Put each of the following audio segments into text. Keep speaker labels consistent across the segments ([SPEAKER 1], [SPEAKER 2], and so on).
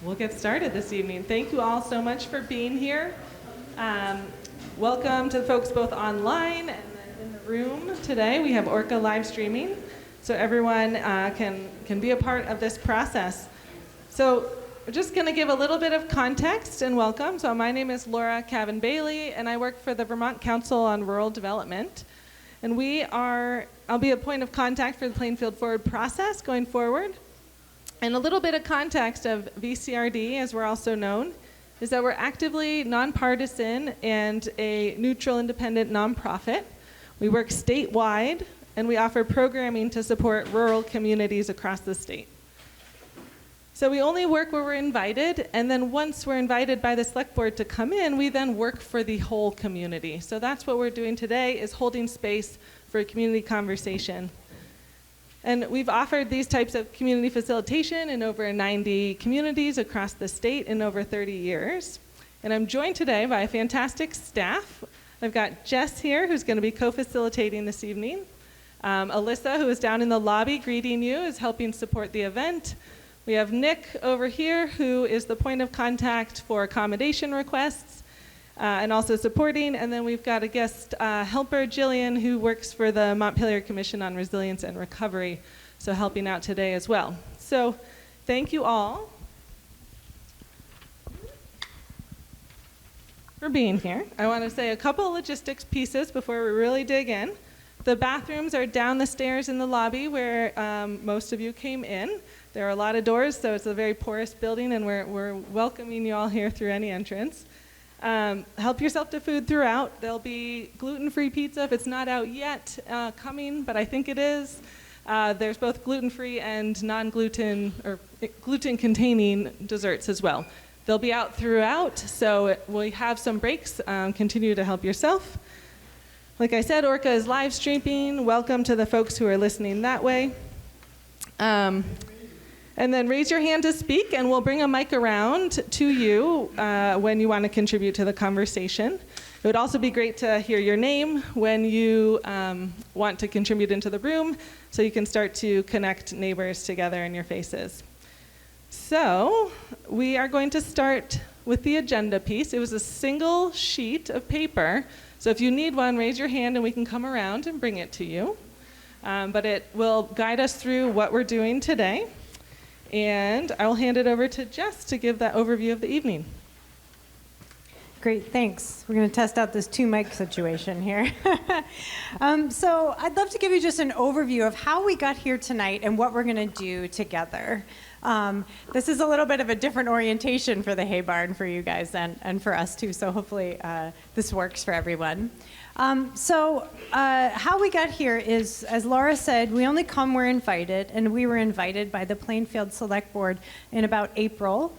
[SPEAKER 1] We'll get started this evening. Thank you all so much for being here. Welcome to the folks both online and then in the room today. We have Orca live streaming, so everyone can be a part of this process. So we're just going to give a little bit of context and welcome. So my name is Laura Cavan-Bailey, and I work for the Vermont Council on Rural Development. And I'll be a point of contact for the Plainfield Forward process going forward. And a little bit of context of VCRD, as we're also known, is that we're actively nonpartisan and a neutral, independent nonprofit. We work statewide, and we offer programming to support rural communities across the state. So we only work where we're invited, and then once we're invited by the select board to come in, we then work for the whole community. So that's what we're doing today, is holding space for a community conversation. And we've offered these types of community facilitation in over 90 communities across the state in over 30 years. And I'm joined today by a fantastic staff. I've got Jess here, who's going to be co-facilitating this evening. Alyssa, who is down in the lobby greeting you, is helping support the event. We have Nick over here, who is the point of contact for accommodation requests and also supporting. And then we've got a guest helper, Jillian, who works for the Montpelier Commission on Resilience and Recovery, so helping out today as well. So thank you all for being here. I want to say a couple logistics pieces before we really dig in. The bathrooms are down the stairs in the lobby where most of you came in. There are a lot of doors, so it's a very porous building, and we're welcoming you all here through any entrance. Help yourself to food throughout. There'll be gluten-free pizza if it's not out yet, coming, but I think it is. There's both gluten-free and non-gluten or gluten-containing desserts as well. They'll be out throughout, so we have some breaks. Continue to help yourself. Like I said, Orca is live streaming. Welcome to the folks who are listening that way. And then raise your hand to speak, and we'll bring a mic around to you when you want to contribute to the conversation. It would also be great to hear your name when you want to contribute into the room, so you can start to connect neighbors together in your faces. So we are going to start with the agenda piece. It was a single sheet of paper, so if you need one, raise your hand and we can come around and bring it to you. But it will guide us through what we're doing today. And I will hand it over to Jess to give that overview of the evening.
[SPEAKER 2] Great, thanks. We're going to test out this two-mic situation here. So I'd love to give you just an overview of how we got here tonight and what we're going to do together. This is a little bit of a different orientation for the Hay Barn for you guys and for us too, so hopefully this works for everyone. How we got here is, as Laura said, we only come where invited, and we were invited by the Plainfield Select Board in about April.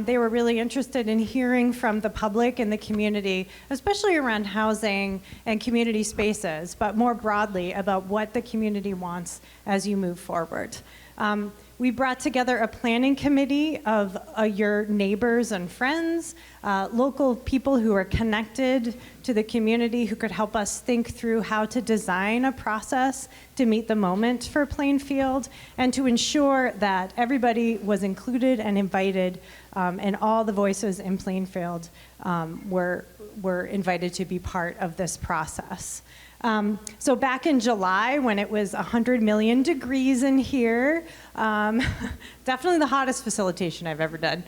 [SPEAKER 2] They were really interested in hearing from the public and the community, especially around housing and community spaces, but more broadly about what the community wants as you move forward. We brought together a planning committee of your neighbors and friends, local people who are connected to the community who could help us think through how to design a process to meet the moment for Plainfield and to ensure that everybody was included and invited, and all the voices in Plainfield were invited to be part of this process. So back in July, when it was 100 million degrees in here, definitely the hottest facilitation I've ever done.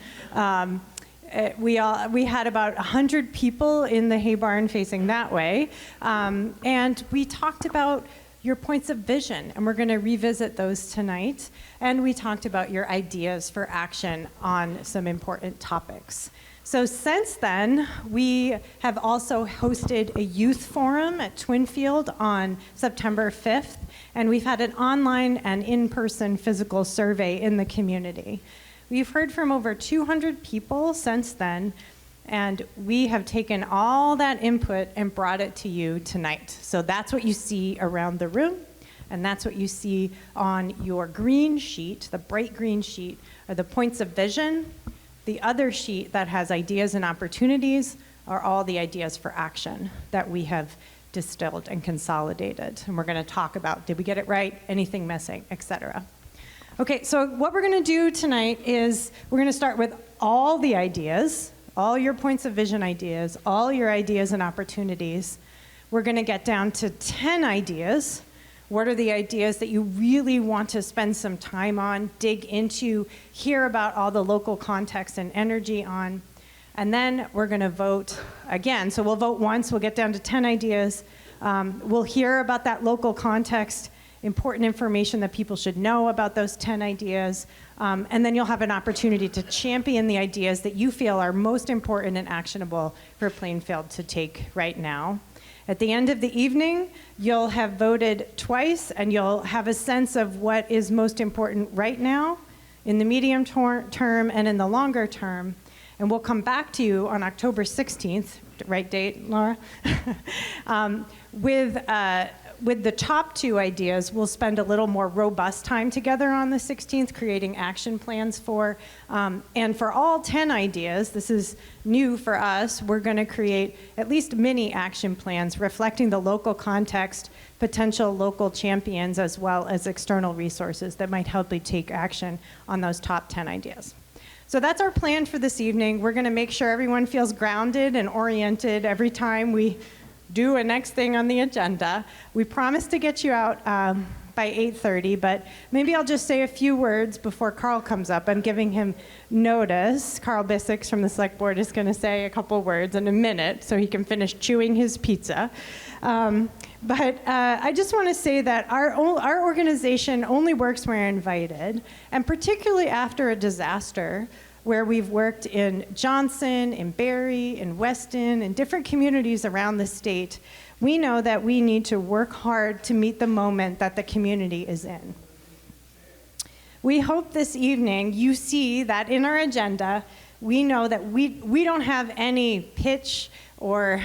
[SPEAKER 2] We had about 100 people in the Hay Barn facing that way, and we talked about your points of vision, and we're going to revisit those tonight. And we talked about your ideas for action on some important topics. So since then, we have also hosted a youth forum at Twinfield on September 5th, and we've had an online and in-person physical survey in the community. We've heard from over 200 people since then, and we have taken all that input and brought it to you tonight. So that's what you see around the room, and that's what you see on your green sheet, the bright green sheet, are the points of vision. The other sheet that has ideas and opportunities are all the ideas for action that we have distilled and consolidated. And we're going to talk about, did we get it right, anything missing, et cetera. Okay, so what we're going to do tonight is we're going to start with all the ideas, all your points of vision ideas, all your ideas and opportunities. We're going to get down to 10 ideas. What are the ideas that you really want to spend some time on, dig into, hear about all the local context and energy on? And then we're going to vote again. So we'll vote once, we'll get down to 10 ideas. We'll hear about that local context, important information that people should know about those 10 ideas. And then you'll have an opportunity to champion the ideas that you feel are most important and actionable for Plainfield to take right now. At the end of the evening, you'll have voted twice, and you'll have a sense of what is most important right now, in the medium term and in the longer term. And we'll come back to you on October 16th, right date, Laura? With the top two ideas, we'll spend a little more robust time together on the 16th, creating action plans for, and for all 10 ideas, this is new for us, we're going to create at least mini action plans reflecting the local context, potential local champions, as well as external resources that might help you take action on those top 10 ideas. So that's our plan for this evening. We're going to make sure everyone feels grounded and oriented every time we do a next thing on the agenda. We promise to get you out by 8:30, but maybe I'll just say a few words before Carl comes up. I'm giving him notice. Carl Bissix from the Select Board is going to say a couple words in a minute so he can finish chewing his pizza. But I just want to say that our organization only works when we're invited, and particularly after a disaster, where we've worked in Johnson, in Barrie, in Weston, in different communities around the state, we know that we need to work hard to meet the moment that the community is in. We hope this evening you see that in our agenda, we know that we don't have any pitch or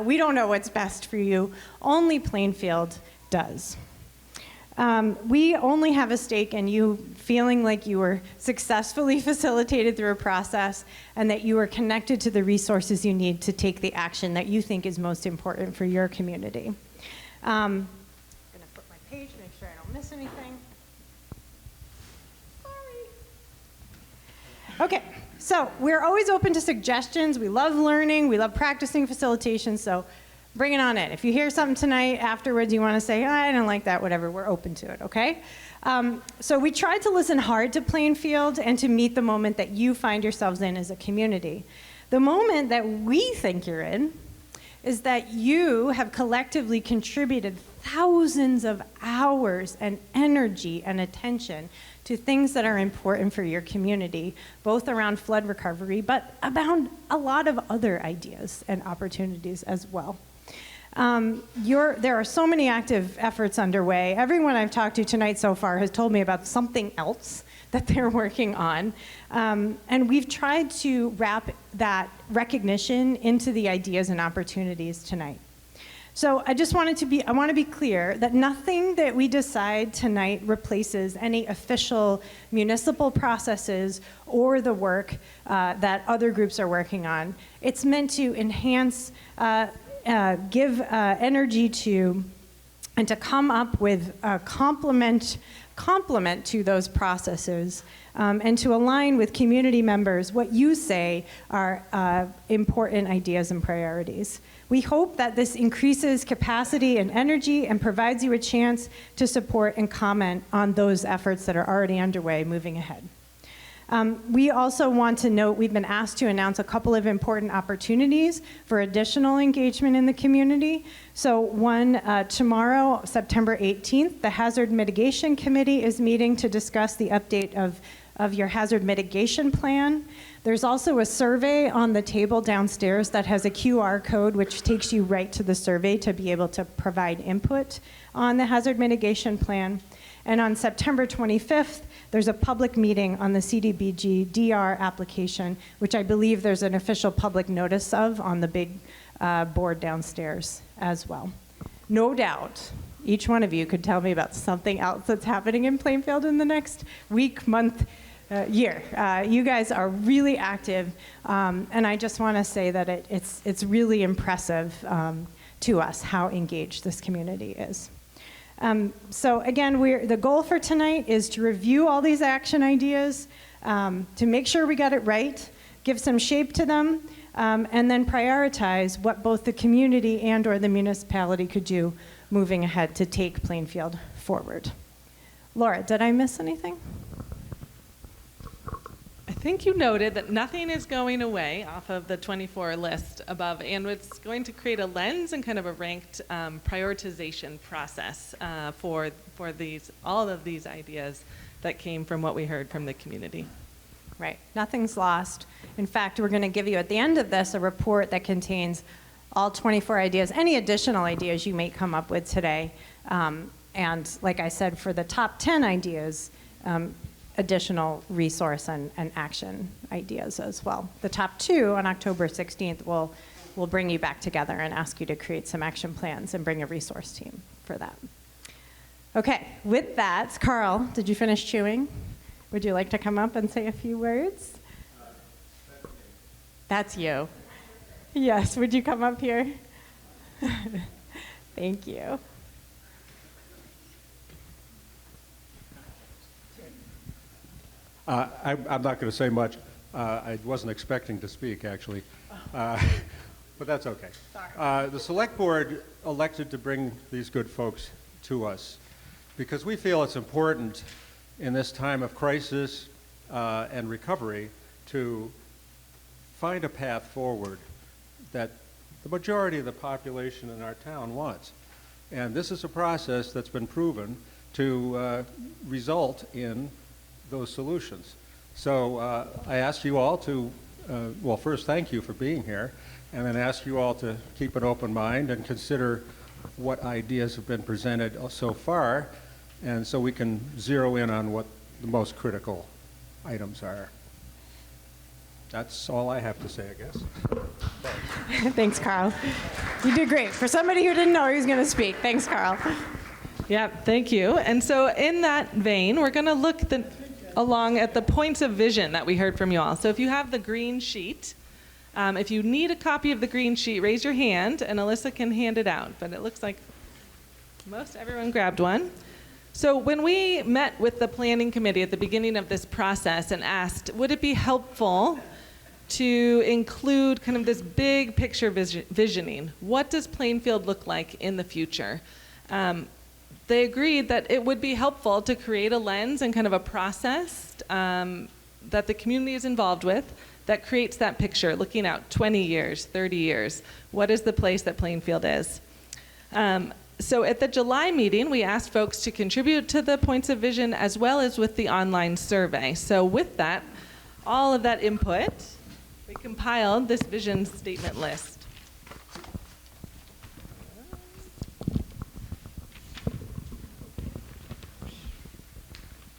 [SPEAKER 2] we don't know what's best for you. Only Plainfield does. We only have a stake in you feeling like you were successfully facilitated through a process and that you are connected to the resources you need to take the action that you think is most important for your community. I'm going to flip my page, make sure I don't miss anything. Sorry. Okay, so we're always open to suggestions. We love learning. We love practicing facilitation, so bring it on in. If you hear something tonight, afterwards you want to say, I don't like that, whatever, we're open to it, okay? So we tried to listen hard to Plainfield and to meet the moment that you find yourselves in as a community. The moment that we think you're in is that you have collectively contributed thousands of hours and energy and attention to things that are important for your community, both around flood recovery, but about a lot of other ideas and opportunities as well. There are so many active efforts underway. Everyone I've talked to tonight so far has told me about something else that they're working on. And we've tried to wrap that recognition into the ideas and opportunities tonight. So I want to be clear that nothing that we decide tonight replaces any official municipal processes or the work that other groups are working on. It's meant to enhance, give energy to, and to come up with a complement to those processes, and to align with community members what you say are important ideas and priorities. We hope that this increases capacity and energy and provides you a chance to support and comment on those efforts that are already underway moving ahead. We also want to note we've been asked to announce a couple of important opportunities for additional engagement in the community. So one, tomorrow, September 18th, the Hazard Mitigation Committee is meeting to discuss the update of your hazard mitigation plan. There's also a survey on the table downstairs that has a QR code which takes you right to the survey to be able to provide input on the hazard mitigation plan. And on September 25th, there's a public meeting on the CDBG DR application, which I believe there's an official public notice of on the big board downstairs as well. No doubt, each one of you could tell me about something else that's happening in Plainfield in the next week, month, year. You guys are really active, and I just want to say that it's really impressive to us how engaged this community is. So again, the goal for tonight is to review all these action ideas, to make sure we got it right, give some shape to them, and then prioritize what both the community and or the municipality could do moving ahead to take Plainfield forward. Laura, did I miss anything?
[SPEAKER 1] I think you noted that nothing is going away off of the 24 list above, and it's going to create a lens and kind of a ranked prioritization process for all of these ideas that came from what we heard from the community.
[SPEAKER 2] Right, nothing's lost. In fact, we're going to give you at the end of this a report that contains all 24 ideas, any additional ideas you may come up with today. And like I said, for the top 10 ideas, additional resource and action ideas as well. The top 2 on October 16th will bring you back together and ask you to create some action plans and bring a resource team for that. Okay, with that, Carl, did you finish chewing? Would you like to come up and say a few words? That's you. Yes, would you come up here? Thank you.
[SPEAKER 3] I'm not going to say much. I wasn't expecting to speak, actually. But that's okay. The Select Board elected to bring these good folks to us because we feel it's important in this time of crisis and recovery to find a path forward that the majority of the population in our town wants. And this is a process that's been proven to result in those solutions. So I ask you all to, well, first thank you for being here, and then ask you all to keep an open mind and consider what ideas have been presented so far, and so we can zero in on what the most critical items are. That's all I have to say, I guess.
[SPEAKER 2] Thanks, Carl. You did great. For somebody who didn't know he was going to speak, thanks, Carl.
[SPEAKER 1] Yeah, thank you. And so in that vein, we're going to look along at the points of vision that we heard from you all. So if you have the green sheet, if you need a copy of the green sheet, raise your hand and Alyssa can hand it out. But it looks like most everyone grabbed one. So when we met with the planning committee at the beginning of this process and asked, would it be helpful to include kind of this big picture visioning? What does Plainfield look like in the future? They agreed that it would be helpful to create a lens and kind of a process that the community is involved with that creates that picture, looking out 20 years, 30 years. What is the place that Plainfield is? So at the July meeting, we asked folks to contribute to the points of vision as well as with the online survey. So with that, all of that input, we compiled this vision statement list.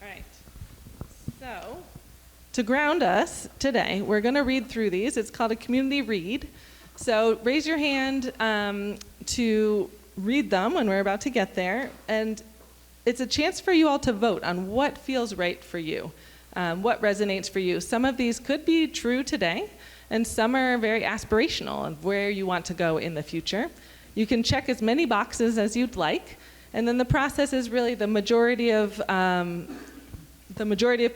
[SPEAKER 1] All right. So to ground us today, we're going to read through these. It's called a community read. So raise your hand to read them when we're about to get there. And it's a chance for you all to vote on what feels right for you, what resonates for you. Some of these could be true today, and some are very aspirational of where you want to go in the future. You can check as many boxes as you'd like, and then the process is really the majority of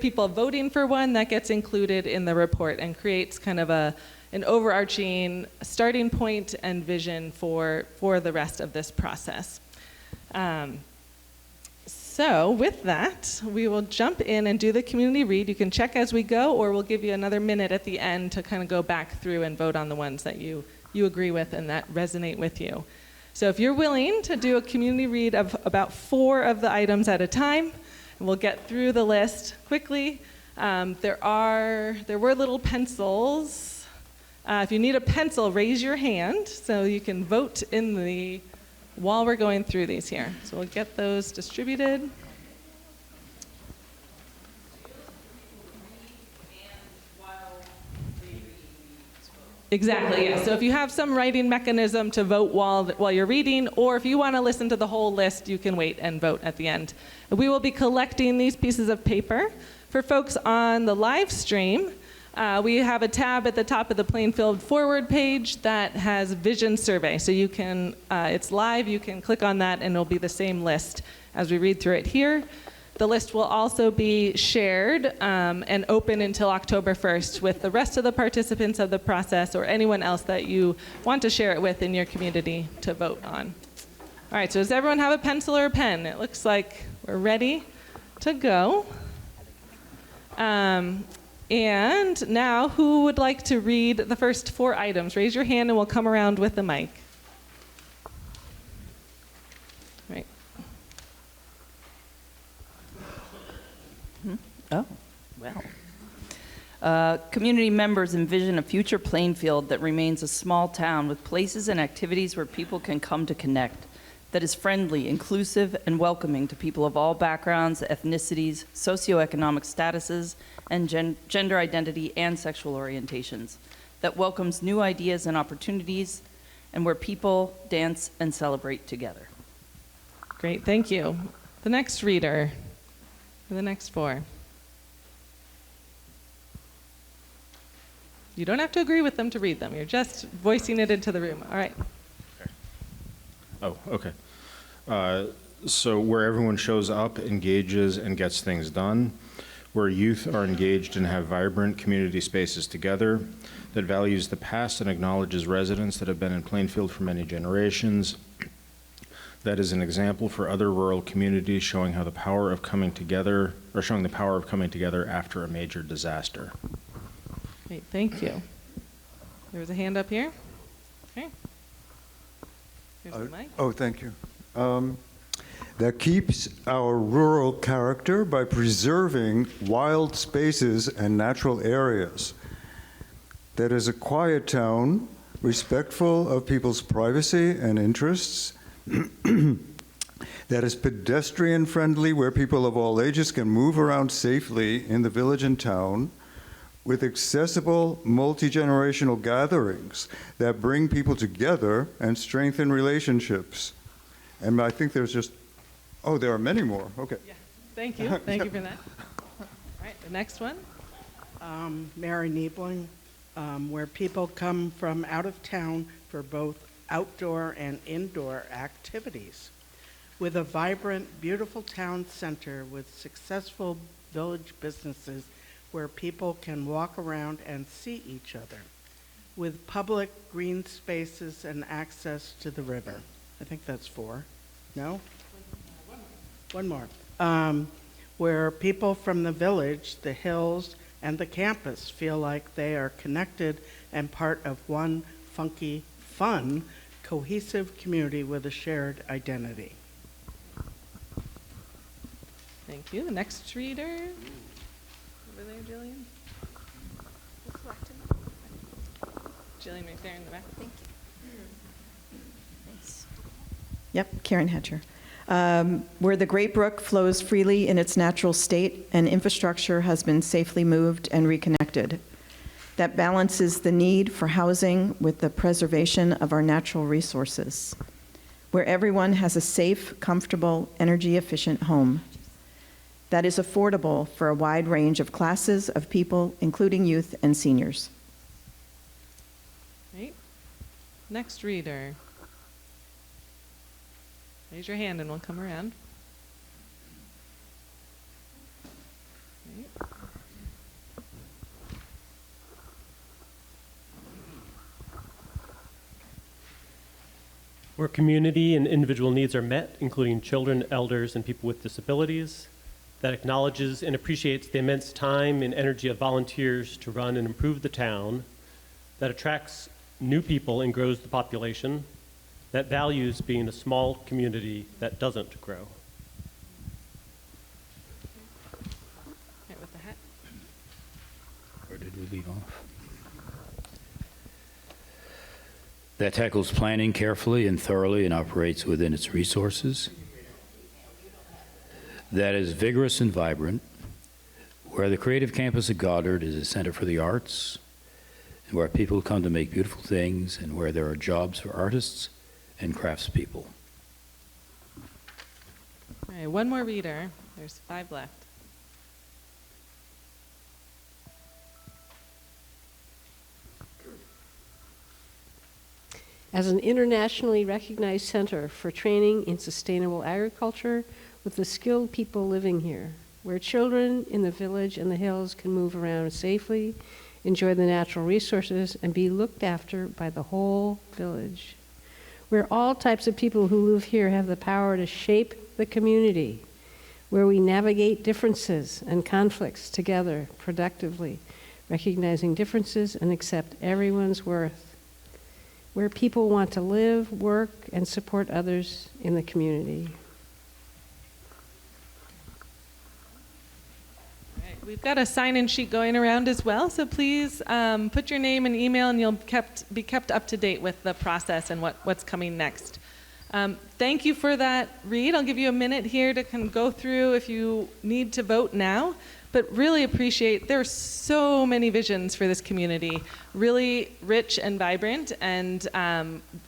[SPEAKER 1] people voting for one that gets included in the report and creates kind of an overarching starting point and vision for the rest of this process. So with that, we will jump in and do the community read. You can check as we go, or we'll give you another minute at the end to kind of go back through and vote on the ones that you agree with and that resonate with you. So if you're willing to do a community read of about 4 of the items at a time, and we'll get through the list quickly. There were little pencils. If you need a pencil, raise your hand so you can vote while we're going through these here. So we'll get those distributed. Exactly, yeah. So if you have some writing mechanism to vote while you're reading, or if you want to listen to the whole list, you can wait and vote at the end. We will be collecting these pieces of paper. For folks on the live stream, we have a tab at the top of the Plainfield Forward page that has Vision Survey. So you can, it's live, you can click on that and it'll be the same list as we read through it here. The list will also be shared and open until October 1st with the rest of the participants of the process or anyone else that you want to share it with in your community to vote on. All right, so does everyone have a pencil or a pen? It looks like we're ready to go. And now, who would like to read the first 4 items? Raise your hand and we'll come around with the mic. Right.
[SPEAKER 4] Oh, well. Community members envision a future Plainfield that remains a small town with places and activities where people can come to connect, that is friendly, inclusive, and welcoming to people of all backgrounds, ethnicities, socioeconomic statuses, and gender identity and sexual orientations, that welcomes new ideas and opportunities, and where people dance and celebrate together.
[SPEAKER 1] Great, thank you. The next reader, for the next 4. You don't have to agree with them to read them. You're just voicing it into the room. All right.
[SPEAKER 5] Oh, okay. So where everyone shows up, engages, and gets things done, where youth are engaged and have vibrant community spaces together, that values the past and acknowledges residents that have been in Plainfield for many generations, that is an example for other rural communities showing how the power of coming together, or showing the power of coming together after a major disaster.
[SPEAKER 1] Great, thank you. There was a hand up here. Okay. Here's the mic.
[SPEAKER 6] Oh, thank you. That keeps our rural character by preserving wild spaces and natural areas. That is a quiet town, respectful of people's privacy and interests. That is pedestrian friendly, where people of all ages can move around safely in the village and town, with accessible multi-generational gatherings that bring people together and strengthen relationships. And I think there's just, oh, there are many more. Okay.
[SPEAKER 1] Yeah. Thank you. Thank you for that. All right, the next one.
[SPEAKER 7] Mary Niebling, where people come from out of town for both outdoor and indoor activities. With a vibrant, beautiful town center with successful village businesses where people can walk around and see each other. With public green spaces and access to the river. I think that's 4. No? One more. Where people from the village, the hills, and the campus feel like they are connected and part of one funky, fun, cohesive community with a shared identity.
[SPEAKER 1] Thank you. The next reader. Over there, Jillian. Jillian right there in the back.
[SPEAKER 8] Thank you. Yep, Karen Hatcher. Where the Great Brook flows freely in its natural state and infrastructure has been safely moved and reconnected. That balances the need for housing with the preservation of our natural resources. Where everyone has a safe, comfortable, energy-efficient home. That is affordable for a wide range of classes of people, including youth and seniors.
[SPEAKER 1] Right. Next reader. Raise your hand and we'll come around. Right.
[SPEAKER 9] Where community and individual needs are met, including children, elders, and people with disabilities. That acknowledges and appreciates the immense time and energy of volunteers to run and improve the town. That attracts new people and grows the population. That values being a small community that doesn't grow.
[SPEAKER 1] Right, with the hat.
[SPEAKER 10] Where did we leave off? That tackles planning carefully and thoroughly and operates within its resources. That is vigorous and vibrant, where the creative campus at Goddard is a center for the arts, and where people come to make beautiful things, and where there are jobs for artists and craftspeople.
[SPEAKER 1] All right, one more reader. There's 5 left.
[SPEAKER 11] as an internationally recognized center for training in sustainable agriculture with the skilled people living here, where children in the village and the hills can move around safely, enjoy the natural resources, and be looked after by the whole village. Where all types of people who live here have the power to shape the community, where we navigate differences and conflicts together productively, recognizing differences and accept everyone's worth, where people want to live, work, and support others in the community.
[SPEAKER 1] We've got a sign-in sheet going around as well, so please put your name and email, and you'll be kept up to date with the process and what's coming next. Thank you for that, Reed. I'll give you a minute here to kind of go through if you need to vote now, but really appreciate there are so many visions for this community, really rich and vibrant, and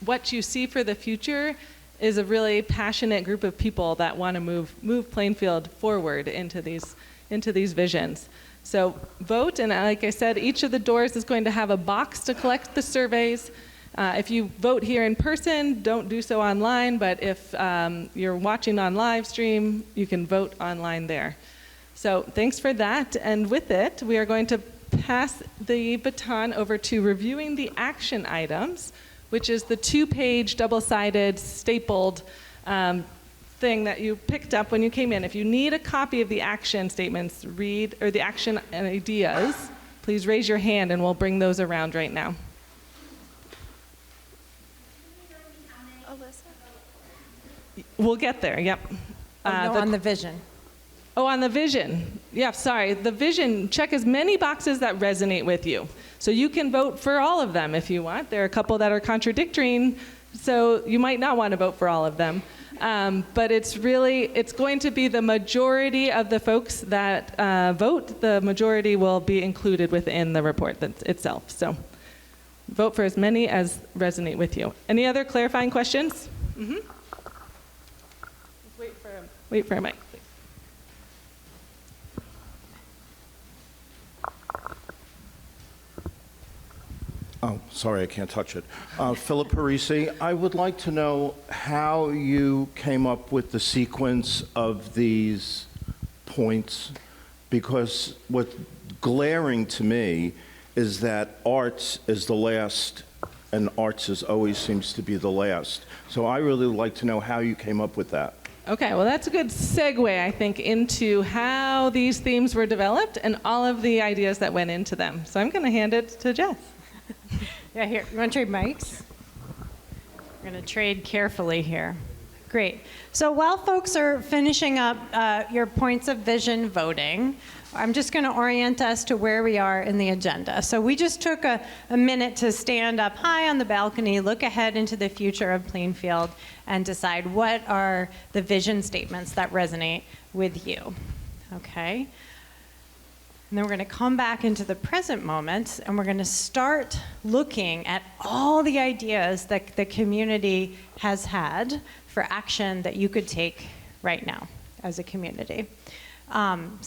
[SPEAKER 1] what you see for the future is a really passionate group of people that want to move Plainfield forward into these visions. So vote, and like I said, each of the doors is going to have a box to collect the surveys. If you vote here in person, don't do so online, but if you're watching on live stream, you can vote online there. So thanks for that, and with it, we are going to pass the baton over to reviewing the action items, which is the 2-page, double-sided, stapled thing that you picked up when you came in. If you need a copy of the action statements, or the action ideas, please raise your hand and we'll bring those around right now. We'll get there, yep.
[SPEAKER 2] On the vision.
[SPEAKER 1] Oh, on the vision. Yeah, sorry. The vision, check as many boxes that resonate with you. So you can vote for all of them if you want. There are a couple that are contradictory, so you might not want to vote for all of them. But it's going to be the majority of the folks that vote. The majority will be included within the report itself. So vote for as many as resonate with you. Any other clarifying questions? Mm-hmm. Wait for a mic, please.
[SPEAKER 12] Oh, sorry, I can't touch it. Philip Parisi, I would like to know how you came up with the sequence of these points, because what's glaring to me is that arts is the last, and arts always seems to be the last. So I really would like to know how you came up with that.
[SPEAKER 1] Okay, well, that's a good segue, I think, into how these themes were developed and all of the ideas that went into them. So I'm going to hand it to Jess.
[SPEAKER 2] Yeah, here. You want to trade mics? We're going to trade carefully here. Great. So while folks are finishing up your points of vision voting, I'm just going to orient us to where we are in the agenda. So we just took a minute to stand up high on the balcony, look ahead into the future of Plainfield, and decide what are the vision statements that resonate with you. Okay? And then we're going to come back into the present moment, and we're going to start looking at all the ideas that the community has had for action that you could take right now as a community. I'm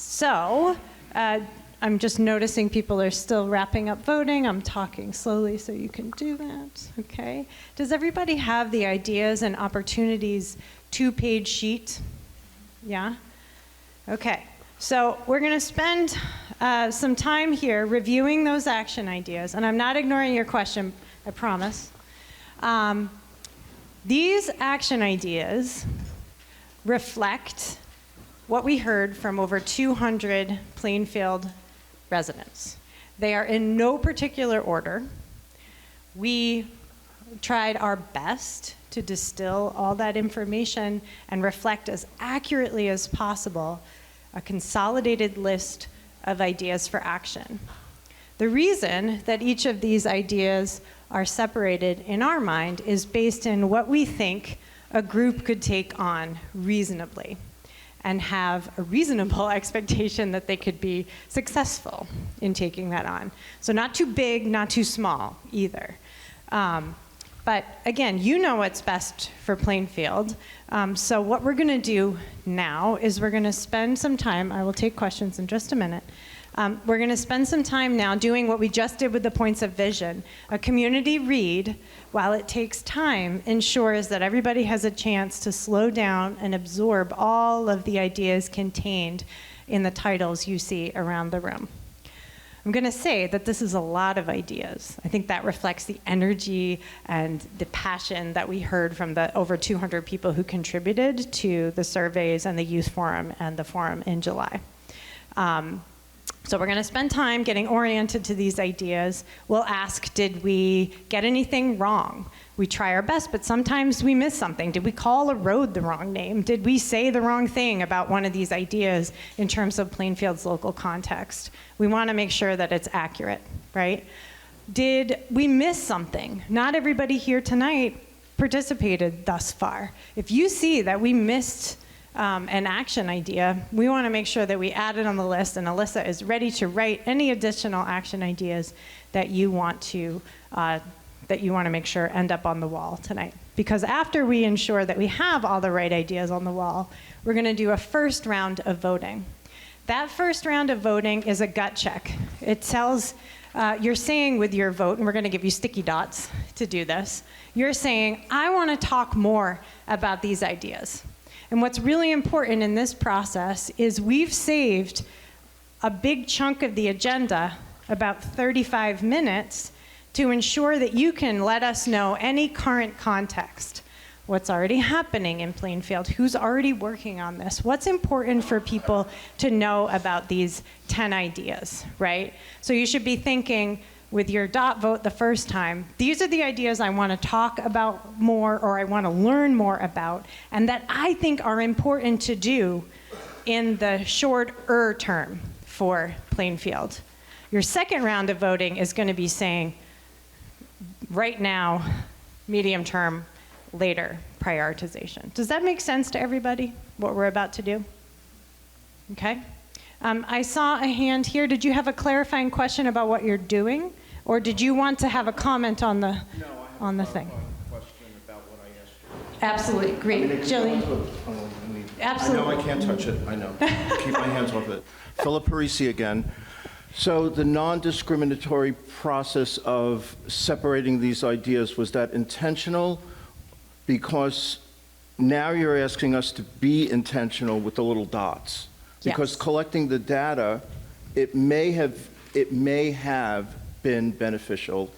[SPEAKER 2] just noticing people are still wrapping up voting. I'm talking slowly so you can do that, okay? Does everybody have the ideas and opportunities 2-page sheet? Yeah? Okay. So we're going to spend some time here reviewing those action ideas, and I'm not ignoring your question, I promise. These action ideas reflect what we heard from over 200 Plainfield residents. They are in no particular order. We tried our best to distill all that information and reflect as accurately as possible a consolidated list of ideas for action. The reason that each of these ideas are separated in our mind is based in what we think a group could take on reasonably and have a reasonable expectation that they could be successful in taking that on. So not too big, not too small either. But again, you know what's best for Plainfield. So what we're going to do now is we're going to spend some time, I will take questions in just a minute, We're going to spend some time now doing what we just did with the points of vision. A community read, while it takes time, ensures that everybody has a chance to slow down and absorb all of the ideas contained in the titles you see around the room. I'm going to say that this is a lot of ideas. I think that reflects the energy and the passion that we heard from the over 200 people who contributed to the surveys and the youth forum and the forum in July. So we're going to spend time getting oriented to these ideas. We'll ask, did we get anything wrong? We try our best, but sometimes we miss something. Did we call a road the wrong name? Did we say the wrong thing about one of these ideas in terms of Plainfield's local context? We want to make sure that it's accurate, right? Did we miss something? Not everybody here tonight participated thus far. If you see that we missed an action idea, we want to make sure that we add it on the list, and Alyssa is ready to write any additional action ideas that you want to make sure end up on the wall tonight. Because after we ensure that we have all the right ideas on the wall, we're going to do a first round of voting. That first round of voting is a gut check. It tells, you're saying with your vote, and we're going to give you sticky dots to do this, you're saying, I want to talk more about these ideas. And what's really important in this process is we've saved a big chunk of the agenda, about 35 minutes, to ensure that you can let us know any current context. What's already happening in Plainfield? Who's already working on this? What's important for people to know about these 10 ideas, right? So you should be thinking, with your dot vote the first time, these are the ideas I want to talk about more, or I want to learn more about, and that I think are important to do in the shorter term for Plainfield. Your second round of voting is going to be saying, right now, medium term, later, prioritization. Does that make sense to everybody, what we're about to do? Okay. I saw a hand here. Did you have a clarifying question about what you're doing? Or did you want to have a comment on the thing?
[SPEAKER 12] No, I have a question about what I asked you.
[SPEAKER 2] Absolutely. Great. Jillian? Absolutely.
[SPEAKER 12] I know I can't touch it. I know. Keep my hands off it. Philip Parisi again. So the non-discriminatory process of separating these ideas, was that intentional? Because now you're asking us to be intentional with the little dots. Because
[SPEAKER 2] Yes.
[SPEAKER 12] collecting the data, it may have been beneficial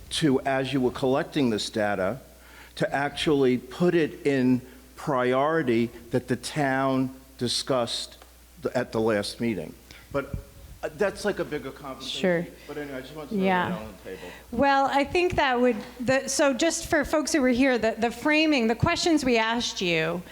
[SPEAKER 12] to, as you were collecting this data, to actually put it in priority that the town discussed at the last meeting. But that's like a bigger conversation.
[SPEAKER 2] Sure.
[SPEAKER 12] But anyway, I just want to throw
[SPEAKER 2] Yeah.
[SPEAKER 12] that on the table.
[SPEAKER 2] Well, I think that would, so just for folks who were here, the framing, the questions we asked you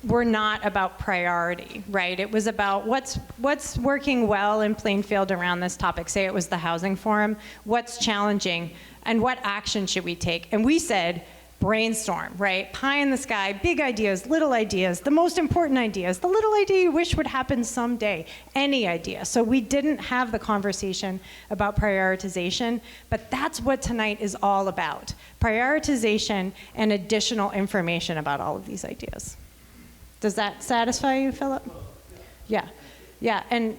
[SPEAKER 2] were not about priority, right? It was about what's working well in Plainfield around this topic. Say it was the housing forum. What's challenging, and what action should we take? And we said, brainstorm, right? Pie in the sky, big ideas, little ideas, the most important ideas, the little idea you wish would happen someday, any idea. So we didn't have the conversation about prioritization, but that's what tonight is all about. Prioritization and additional information about all of these ideas. Does that satisfy you, Philip? Yeah, yeah, and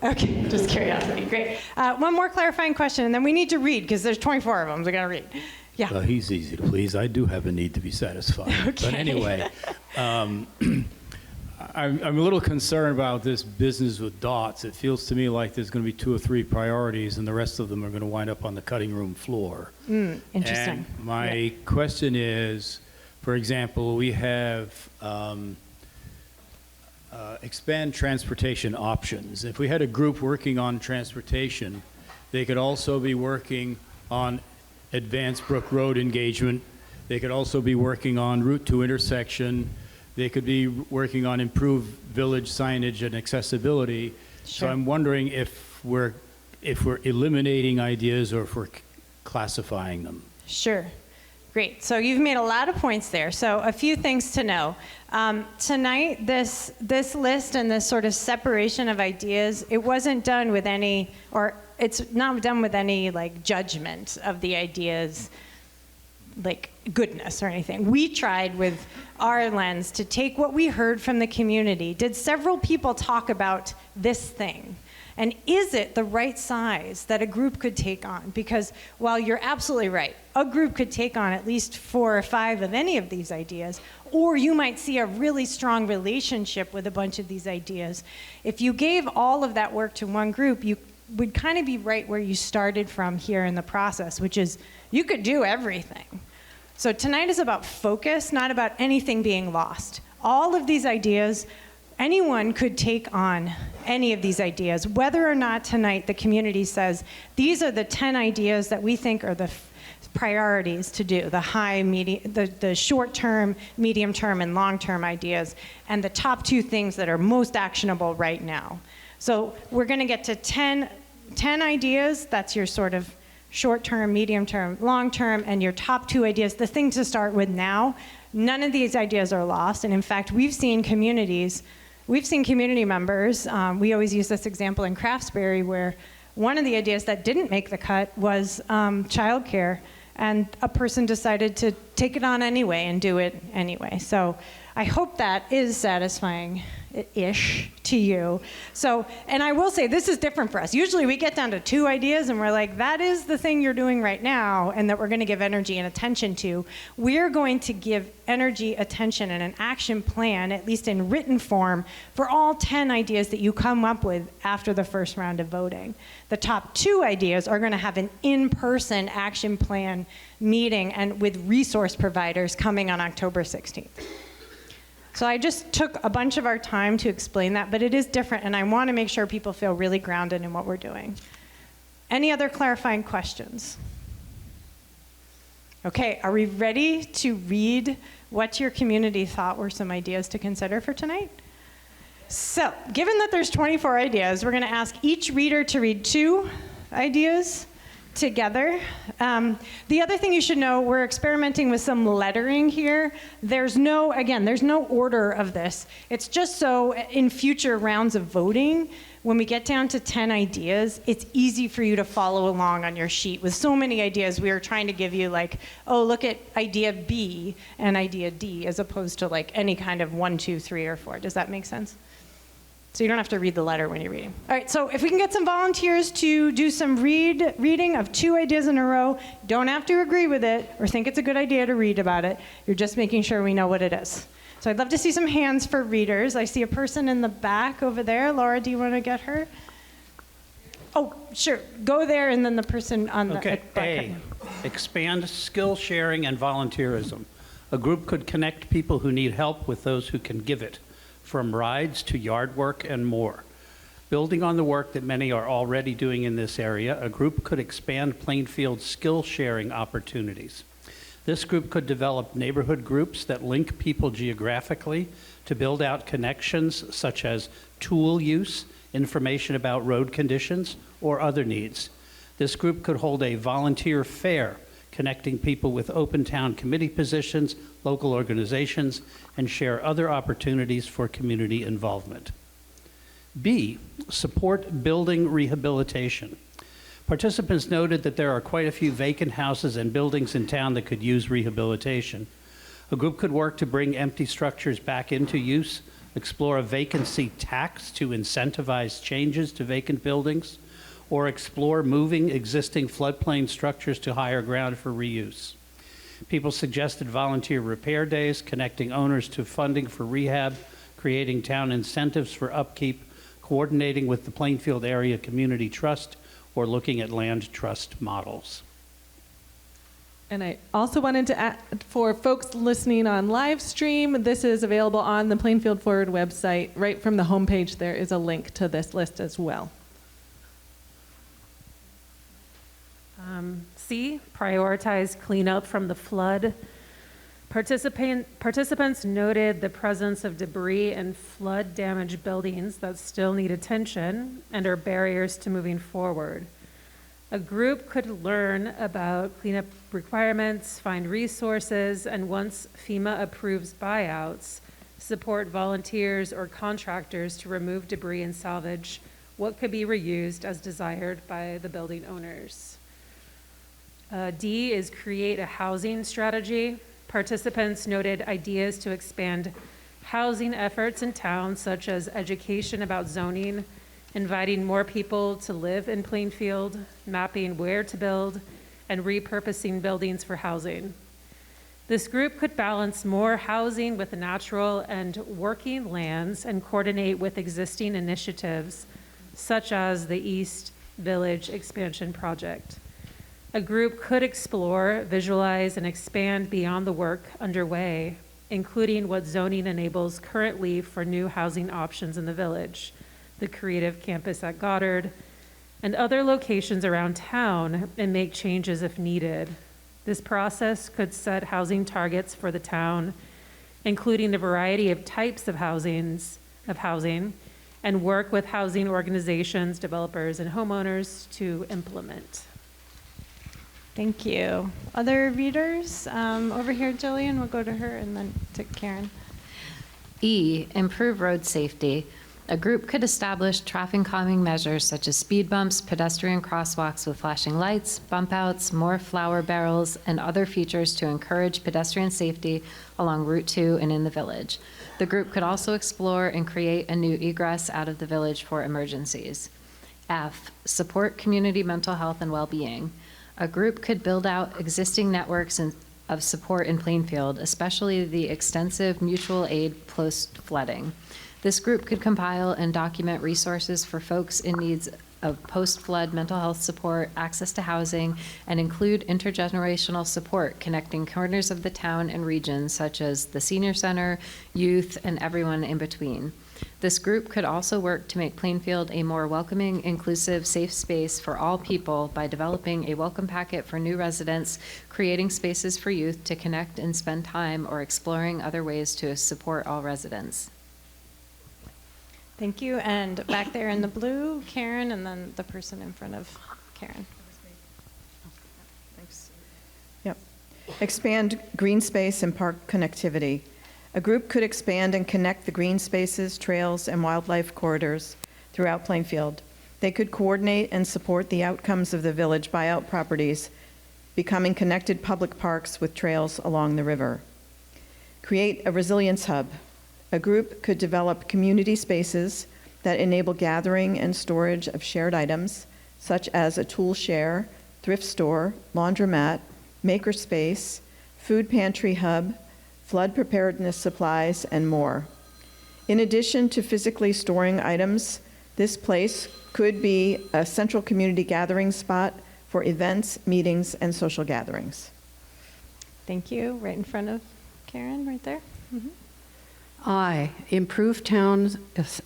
[SPEAKER 2] okay, just curiosity, great. One more clarifying question, and then we need to read, because there's 24 of them, so we gotta read. Yeah.
[SPEAKER 10] Well, he's easy to please. I do have a need to be satisfied.
[SPEAKER 2] Okay.
[SPEAKER 10] But anyway, I'm a little concerned about this business with dots. It feels to me like there's going to be 2 or 3 priorities, and the rest of them are going to wind up on the cutting room floor.
[SPEAKER 2] Interesting.
[SPEAKER 10] And my question is, for example, we have expand transportation options. If we had a group working on transportation, they could also be working on advanced Brook Road engagement. They could also be working on route to intersection. They could be working on improved village signage and accessibility. So
[SPEAKER 2] Sure.
[SPEAKER 10] I'm wondering if we're eliminating ideas or if we're classifying them.
[SPEAKER 2] Sure. Great. So you've made a lot of points there. So a few things to know. Tonight, this list and this sort of separation of ideas, it wasn't done with any, or it's not done with any like judgment of the ideas like goodness or anything. We tried with our lens to take what we heard from the community. Did several people talk about this thing? And is it the right size that a group could take on? Because while you're absolutely right, a group could take on at least 4 or 5 of any of these ideas, or you might see a really strong relationship with a bunch of these ideas. If you gave all of that work to one group, you would kind of be right where you started from here in the process, which is you could do everything. So tonight is about focus, not about anything being lost. All of these ideas, anyone could take on any of these ideas, whether or not tonight the community says, these are the 10 ideas that we think are the priorities to do, the short-term, medium-term, and long-term ideas, and the top 2 things that are most actionable right now. So we're going to get to 10 ideas. That's your sort of short-term, medium-term, long-term, and your top 2 ideas, the thing to start with now. None of these ideas are lost, and in fact, we've seen community members, we always use this example in Craftsbury, where one of the ideas that didn't make the cut was childcare, and a person decided to take it on anyway and do it anyway. So I hope that is satisfying-ish to you. So, and I will say this is different for us. Usually we get down to 2 ideas and we're like, that is the thing you're doing right now and that we're going to give energy and attention to. We're going to give energy, attention, and an action plan, at least in written form, for all 10 ideas that you come up with after the first round of voting. The top 2 ideas are going to have an in-person action plan meeting and with resource providers coming on October 16th. So I just took a bunch of our time to explain that, but it is different, and I want to make sure people feel really grounded in what we're doing. Any other clarifying questions? Okay, are we ready to read what your community thought were some ideas to consider for tonight? So, given that there's 24 ideas, we're going to ask each reader to read 2 ideas together. The other thing you should know, we're experimenting with some lettering here. There's no order of this. It's just so in future rounds of voting, when we get down to 10 ideas, it's easy for you to follow along on your sheet. With so many ideas, we are trying to give you like, oh, look at idea B and idea D, as opposed to like any kind of 1, 2, 3, or 4. Does that make sense? So you don't have to read the letter when you're reading. All right, so if we can get some volunteers to do some reading of 2 ideas in a row, don't have to agree with it or think it's a good idea to read about it. You're just making sure we know what it is. So I'd love to see some hands for readers. I see a person in the back over there. Laura, do you want to get her? Oh, sure. Go there, and then the person on the
[SPEAKER 13] Okay, A, expand skill sharing and volunteerism. A group could connect people who need help with those who can give it, from rides to yard work and more. Building on the work that many are already doing in this area, a group could expand Plainfield's skill sharing opportunities. This group could develop neighborhood groups that link people geographically to build out connections such as tool use, information about road conditions, or other needs. This group could hold a volunteer fair, connecting people with open town committee positions, local organizations, and share other opportunities for community involvement. B, support building rehabilitation. Participants noted that there are quite a few vacant houses and buildings in town that could use rehabilitation. A group could work to bring empty structures back into use, explore a vacancy tax to incentivize changes to vacant buildings, or explore moving existing floodplain structures to higher ground for reuse. People suggested volunteer repair days, connecting owners to funding for rehab, creating town incentives for upkeep, coordinating with the Plainfield Area Community Trust, or looking at land trust models.
[SPEAKER 1] And I also wanted to add, for folks listening on live stream, this is available on the Plainfield Forward website. Right from the homepage, there is a link to this list as well.
[SPEAKER 14] C, prioritize cleanup from the flood. Participants noted the presence of debris and flood damaged buildings that still need attention and are barriers to moving forward. A group could learn about cleanup requirements, find resources, and once FEMA approves buyouts, support volunteers or contractors to remove debris and salvage what could be reused as desired by the building owners. D is create a housing strategy. Participants noted ideas to expand housing efforts in town, such as education about zoning, inviting more people to live in Plainfield, mapping where to build, and repurposing buildings for housing. This group could balance more housing with natural and working lands and coordinate with existing initiatives, such as the East Village Expansion Project. A group could explore, visualize, and expand beyond the work underway, including what zoning enables currently for new housing options in the village, the creative campus at Goddard, and other locations around town, and make changes if needed. This process could set housing targets for the town, including a variety of types of housing, and work with housing organizations, developers, and homeowners to implement.
[SPEAKER 2] Thank you. Other readers? Over here, Jillian, we'll go to her and then to Karen.
[SPEAKER 15] E, improve road safety. A group could establish traffic calming measures such as speed bumps, pedestrian crosswalks with flashing lights, bump outs, more flower barrels, and other features to encourage pedestrian safety along Route 2 and in the village. The group could also explore and create a new egress out of the village for emergencies. F, support community mental health and well-being. A group could build out existing networks of support in Plainfield, especially the extensive mutual aid post-flooding. This group could compile and document resources for folks in needs of post-flood mental health support, access to housing, and include intergenerational support connecting corners of the town and regions such as the senior center, youth, and everyone in between. This group could also work to make Plainfield a more welcoming, inclusive, safe space for all people by developing a welcome packet for new residents, creating spaces for youth to connect and spend time, or exploring other ways to support all residents.
[SPEAKER 2] Thank you. And back there in the blue, Karen, and then the person in front of Karen.
[SPEAKER 8] Thanks. Yep. Expand green space and park connectivity. A group could expand and connect the green spaces, trails, and wildlife corridors throughout Plainfield. They could coordinate and support the outcomes of the village buyout properties, becoming connected public parks with trails along the river. Create a resilience hub. A group could develop community spaces that enable gathering and storage of shared items, such as a tool share, thrift store, laundromat, makerspace, food pantry hub, flood preparedness supplies, and more. In addition to physically storing items, this place could be a central community gathering spot for events, meetings, and social gatherings.
[SPEAKER 2] Thank you. Right in front of Karen, right there. Mm-hmm.
[SPEAKER 16] I, improve town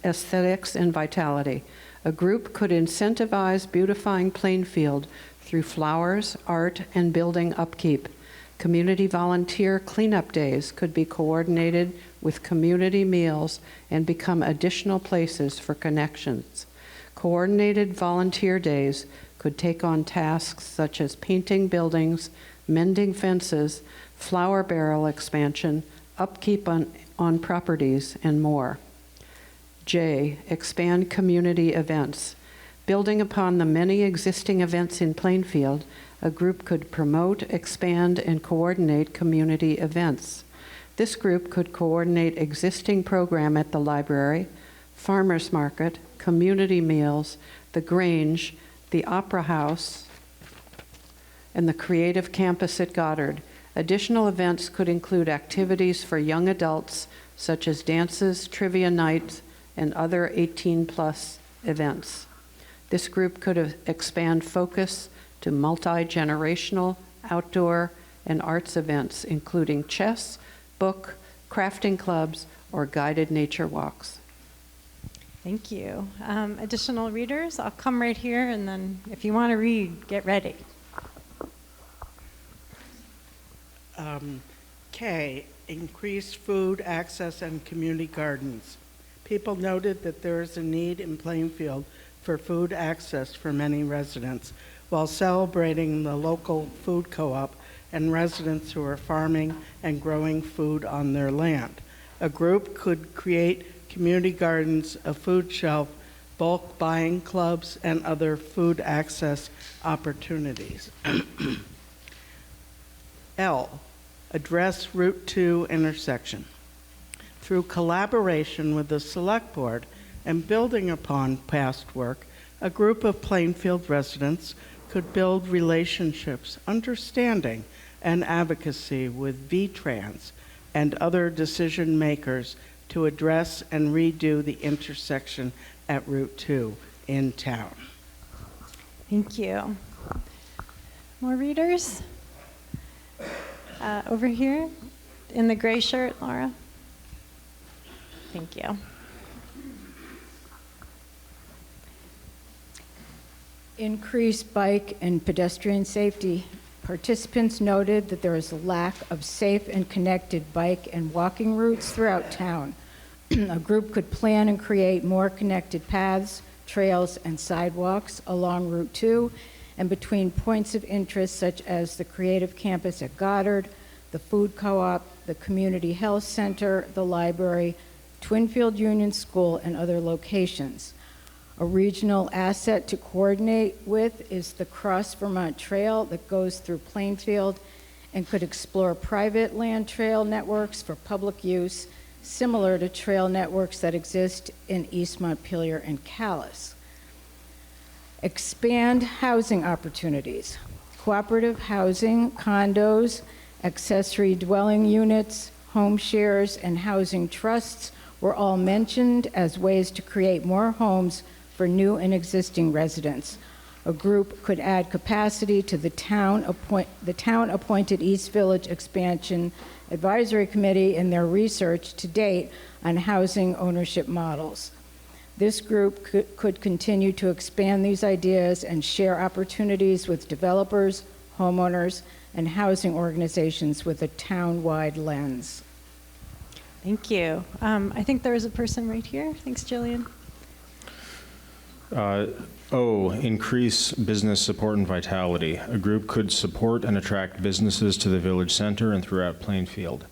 [SPEAKER 16] aesthetics and vitality. A group could incentivize beautifying Plainfield through flowers, art, and building upkeep. Community volunteer cleanup days could be coordinated with community meals and become additional places for connections. Coordinated volunteer days could take on tasks such as painting buildings, mending fences, flower barrel expansion, upkeep on properties, and more. J, expand community events. Building upon the many existing events in Plainfield, a group could promote, expand, and coordinate community events. This group could coordinate existing program at the library, farmers market, community meals, the Grange, the Opera House, and the creative campus at Goddard. Additional events could include activities for young adults, such as dances, trivia nights, and other 18+ events. This group could expand focus to multi-generational, outdoor, and arts events, including chess, book, crafting clubs, or guided nature walks.
[SPEAKER 2] Thank you. Additional readers? I'll come right here, and then if you want to read, get ready.
[SPEAKER 7] K, increase food access and community gardens. People noted that there is a need in Plainfield for food access for many residents, while celebrating the local food co-op and residents who are farming and growing food on their land. A group could create community gardens, a food shelf, bulk buying clubs, and other food access opportunities. L, address Route 2 intersection. Through collaboration with the Select Board and building upon past work, a group of Plainfield residents could build relationships, understanding, and advocacy with VTrans and other decision makers to address and redo the intersection at Route 2 in town.
[SPEAKER 2] Thank you. More readers? Over here in the gray shirt, Laura. Thank you.
[SPEAKER 17] Increase bike and pedestrian safety. Participants noted that there is a lack of safe and connected bike and walking routes throughout town. A group could plan and create more connected paths, trails, and sidewalks along Route 2 and between points of interest such as the Creative Campus at Goddard, the Food Co-op, the Community Health Center, the library, Twinfield Union School, and other locations. A regional asset to coordinate with is the Cross Vermont Trail that goes through Plainfield and could explore private land trail networks for public use, similar to trail networks that exist in East Montpelier and Calais. Expand housing opportunities. Cooperative housing, condos, accessory dwelling units, home shares, and housing trusts were all mentioned as ways to create more homes for new and existing residents. A group could add capacity to the town-appointed East Village Expansion Advisory Committee in their research to date on housing ownership models. This group could continue to expand these ideas and share opportunities with developers, homeowners, and housing organizations with a town-wide lens.
[SPEAKER 2] Thank you. I think there is a person right here. Thanks, Jillian.
[SPEAKER 5] O, increase business support and vitality. A group could support and attract businesses to the village center and throughout Plainfield.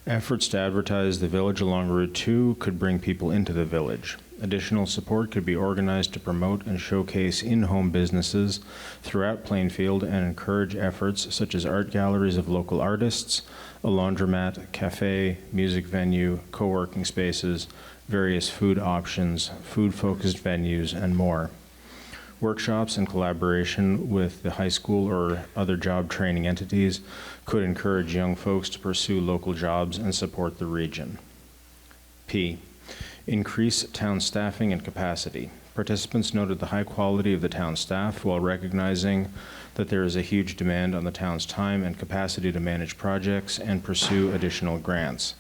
[SPEAKER 5] Efforts to advertise the village along Route 2 could bring people into the village. Additional support could be organized to promote and showcase in-home businesses throughout Plainfield and encourage efforts such as art galleries of local artists, a laundromat, cafe, music venue, co-working spaces, various food options, food-focused venues, and more. Workshops in collaboration with the high school or other job training entities could encourage young folks to pursue local jobs and support the region. P, increase town staffing and capacity. Participants noted the high quality of the town staff while recognizing that there is a huge demand on the town's time and capacity to manage projects and pursue additional grants.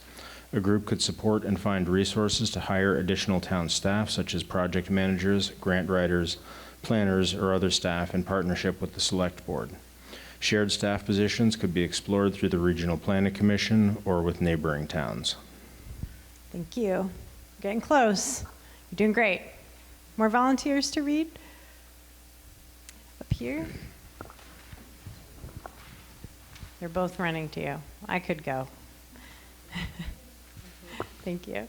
[SPEAKER 5] A group could support and find resources to hire additional town staff, such as project managers, grant writers, planners, or other staff in partnership with the Select Board. Shared staff positions could be explored through the Regional Planning Commission or with neighboring towns.
[SPEAKER 2] Thank you. Getting close. You're doing great. More volunteers to read? Up here? They're both running to you. I could go. Thank you.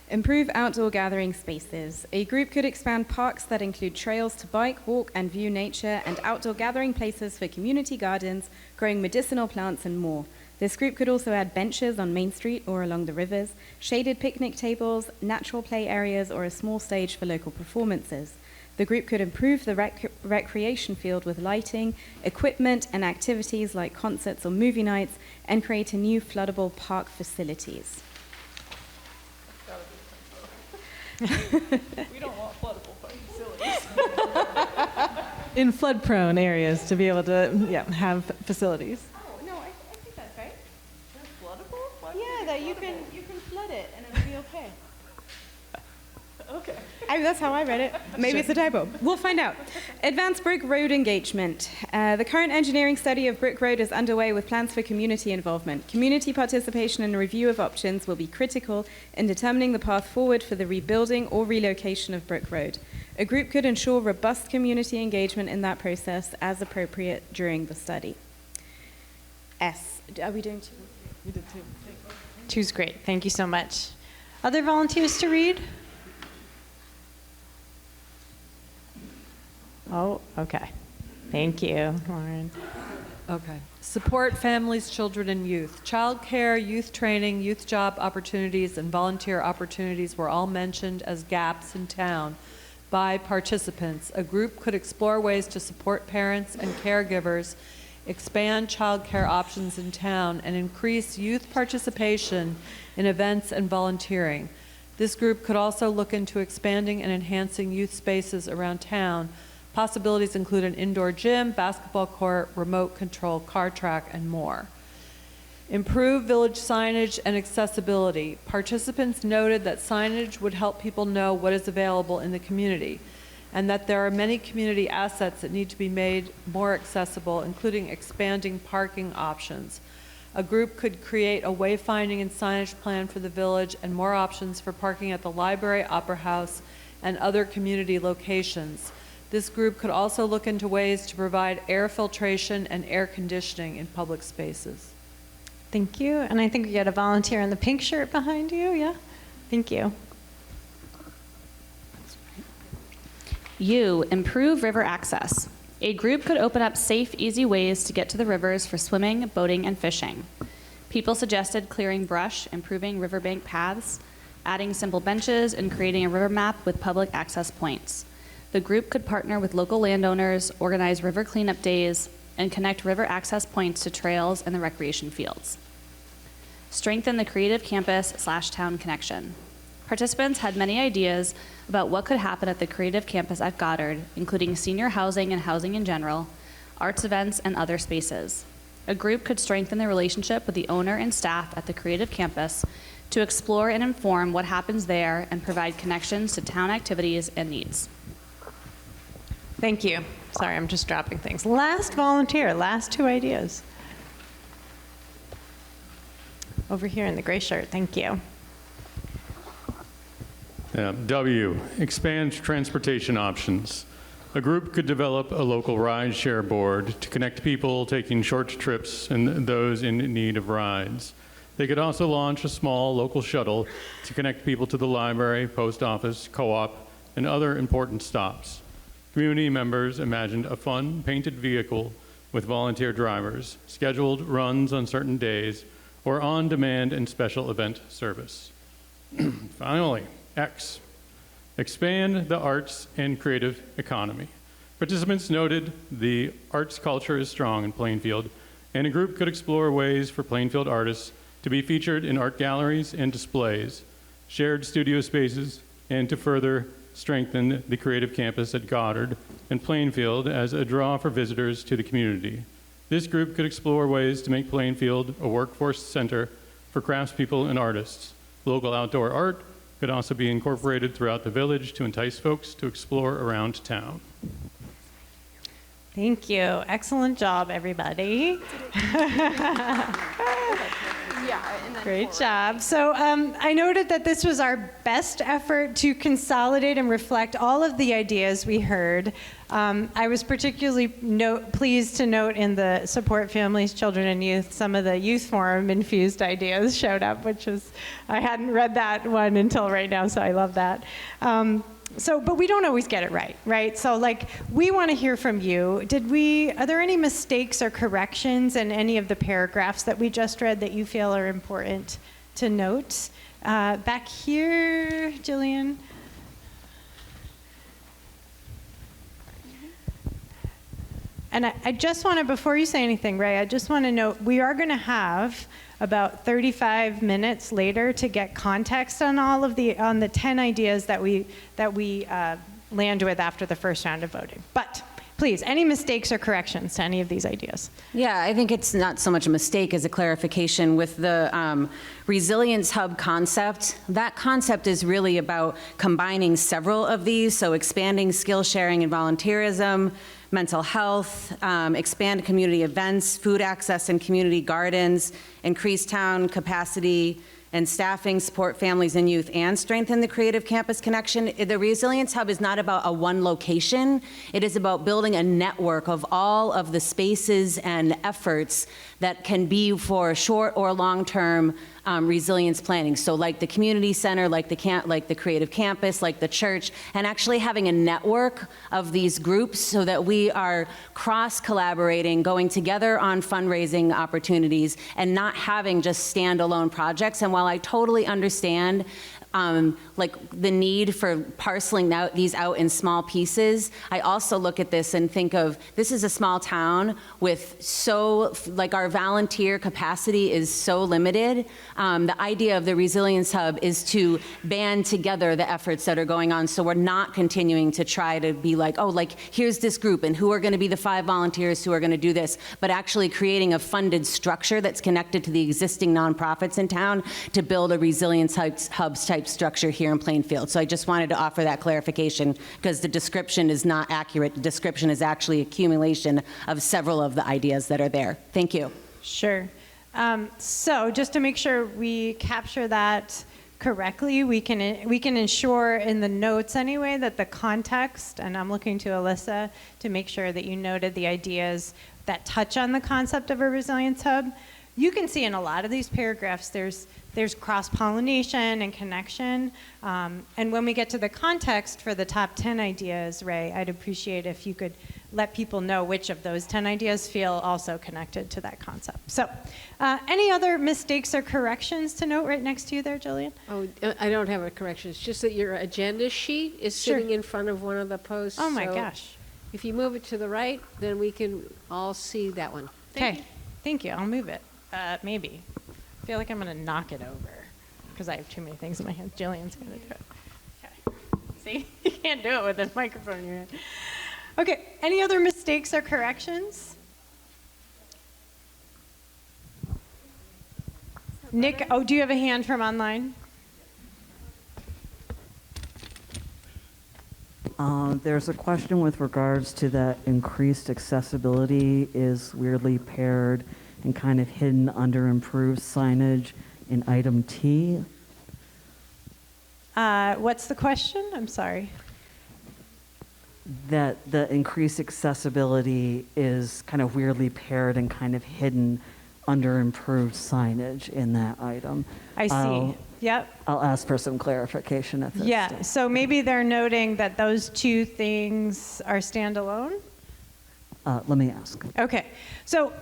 [SPEAKER 18] Improve outdoor gathering spaces. A group could expand parks that include trails to bike, walk, and view nature, and outdoor gathering places for community gardens, growing medicinal plants, and more. This group could also add benches on Main Street or along the rivers, shaded picnic tables, natural play areas, or a small stage for local performances. The group could improve the recreation field with lighting, equipment, and activities like concerts or movie nights, and create a new floodable park facilities.
[SPEAKER 1] We don't want floodable park facilities. In flood-prone areas to be able to have facilities.
[SPEAKER 18] Oh, no, I think that's right. Floodable? Yeah, that you can flood it and it'll be okay.
[SPEAKER 1] Okay.
[SPEAKER 18] That's how I read it. Maybe it's a typo. We'll find out. Advanced Brick Road engagement. The current engineering study of Brick Road is underway with plans for community involvement. Community participation and review of options will be critical in determining the path forward for the rebuilding or relocation of Brick Road. A group could ensure robust community engagement in that process as appropriate during the study. S. Are we doing two?
[SPEAKER 1] We did two.
[SPEAKER 2] Two's great. Thank you so much. Other volunteers to read? Oh, okay. Thank you, Lauren.
[SPEAKER 19] Okay. Support families, children, and youth. Childcare, youth training, youth job opportunities, and volunteer opportunities were all mentioned as gaps in town by participants. A group could explore ways to support parents and caregivers, expand childcare options in town, and increase youth participation in events and volunteering. This group could also look into expanding and enhancing youth spaces around town. Possibilities include an indoor gym, basketball court, remote control car track, and more. Improve village signage and accessibility. Participants noted that signage would help people know what is available in the community, and that there are many community assets that need to be made more accessible, including expanding parking options. A group could create a wayfinding and signage plan for the village and more options for parking at the library, opera house, and other community locations. This group could also look into ways to provide air filtration and air conditioning in public spaces.
[SPEAKER 2] Thank you. And I think we got a volunteer in the pink shirt behind you. Yeah. Thank you.
[SPEAKER 20] U, improve river access. A group could open up safe, easy ways to get to the rivers for swimming, boating, and fishing. People suggested clearing brush, improving riverbank paths, adding simple benches, and creating a river map with public access points. The group could partner with local landowners, organize river cleanup days, and connect river access points to trails and the recreation fields. Strengthen the creative campus/town connection. Participants had many ideas about what could happen at the creative campus at Goddard, including senior housing and housing in general, arts events, and other spaces. A group could strengthen the relationship with the owner and staff at the creative campus to explore and inform what happens there and provide connections to town activities and needs.
[SPEAKER 2] Thank you. Sorry, I'm just dropping things. Last volunteer, last two ideas. Over here in the gray shirt, thank you.
[SPEAKER 21] W, expand transportation options. A group could develop a local ride-share board to connect people taking short trips and those in need of rides. They could also launch a small local shuttle to connect people to the library, post office, co-op, and other important stops. Community members imagined a fun, painted vehicle with volunteer drivers, scheduled runs on certain days, or on-demand and special event service. Finally, X, expand the arts and creative economy. Participants noted the arts culture is strong in Plainfield, and a group could explore ways for Plainfield artists to be featured in art galleries and displays, shared studio spaces, and to further strengthen the creative campus at Goddard and Plainfield as a draw for visitors to the community. This group could explore ways to make Plainfield a workforce center for craftspeople and artists. Local outdoor art could also be incorporated throughout the village to entice folks to explore around town.
[SPEAKER 2] Thank you. Excellent job, everybody. Great job. So I noted that this was our best effort to consolidate and reflect all of the ideas we heard. I was particularly pleased to note in the Support Families, Children, and Youth, some of the Youth Forum infused ideas showed up, which was, I hadn't read that one until right now, so I love that. But we don't always get it right? So we want to hear from you. Are there any mistakes or corrections in any of the paragraphs that we just read that you feel are important to note? Back here, Jillian. And I just want to, before you say anything, Ray, I just want to note, we are going to have about 35 minutes later to get context on on the 10 ideas that we land with after the first round of voting. But please, any mistakes or corrections to any of these ideas?
[SPEAKER 22] Yeah, I think it's not so much a mistake as a clarification with the Resilience Hub concept. That concept is really about combining several of these, so expanding skill sharing and volunteerism, mental health, expand community events, food access and community gardens, increase town capacity and staffing, support families and youth, and strengthen the creative campus connection. The Resilience Hub is not about a one location. It is about building a network of all of the spaces and efforts that can be for short or long-term resilience planning. So like the community center, like the creative campus, like the church, and actually having a network of these groups so that we are cross-collaborating, going together on fundraising opportunities, and not having just standalone projects. And while I totally understand like the need for parceling these out in small pieces, I also look at this and think of, this is a small town with like our volunteer capacity is so limited. The idea of the Resilience Hub is to band together the efforts that are going on, so we're not continuing to try to be like, oh, like here's this group and who are gonna be the 5 volunteers who are gonna do this, but actually creating a funded structure that's connected to the existing nonprofits in town to build a Resilience Hubs type structure here in Plainfield. So I just wanted to offer that clarification because the description is not accurate. The description is actually accumulation of several of the ideas that are there. Thank you.
[SPEAKER 2] Sure. So just to make sure we capture that correctly, we can ensure in the notes anyway that the context, and I'm looking to Alyssa to make sure that you noted the ideas that touch on the concept of a resilience hub. You can see in a lot of these paragraphs there's cross-pollination and connection. And when we get to the context for the top 10 ideas, Ray, I'd appreciate if you could let people know which of those 10 ideas feel also connected to that concept. So any other mistakes or corrections to note right next to you there, Jillian?
[SPEAKER 11] Oh, I don't have a correction. It's just that your agenda sheet is sitting in front of one of the posts.
[SPEAKER 2] Oh my gosh.
[SPEAKER 11] If you move it to the right, then we can all see that one.
[SPEAKER 2] Okay, thank you. I'll move it. Maybe. I feel like I'm going to knock it over because I have too many things in my hand. Jillian's going to do it. Okay. See? You can't do it with a microphone in your hand. Okay. Any other mistakes or corrections? Nick, do you have a hand from online?
[SPEAKER 3] There's a question with regards to that increased accessibility is weirdly paired and kind of hidden under improved signage in item T.
[SPEAKER 2] What's the question? I'm sorry.
[SPEAKER 3] That the increased accessibility is kind of weirdly paired and kind of hidden under improved signage in that item.
[SPEAKER 2] I see. Yep.
[SPEAKER 3] I'll ask for some clarification at this
[SPEAKER 2] Yeah,
[SPEAKER 3] stage.
[SPEAKER 2] so maybe they're noting that those two things are standalone?
[SPEAKER 3] Let me ask.
[SPEAKER 2] Okay, so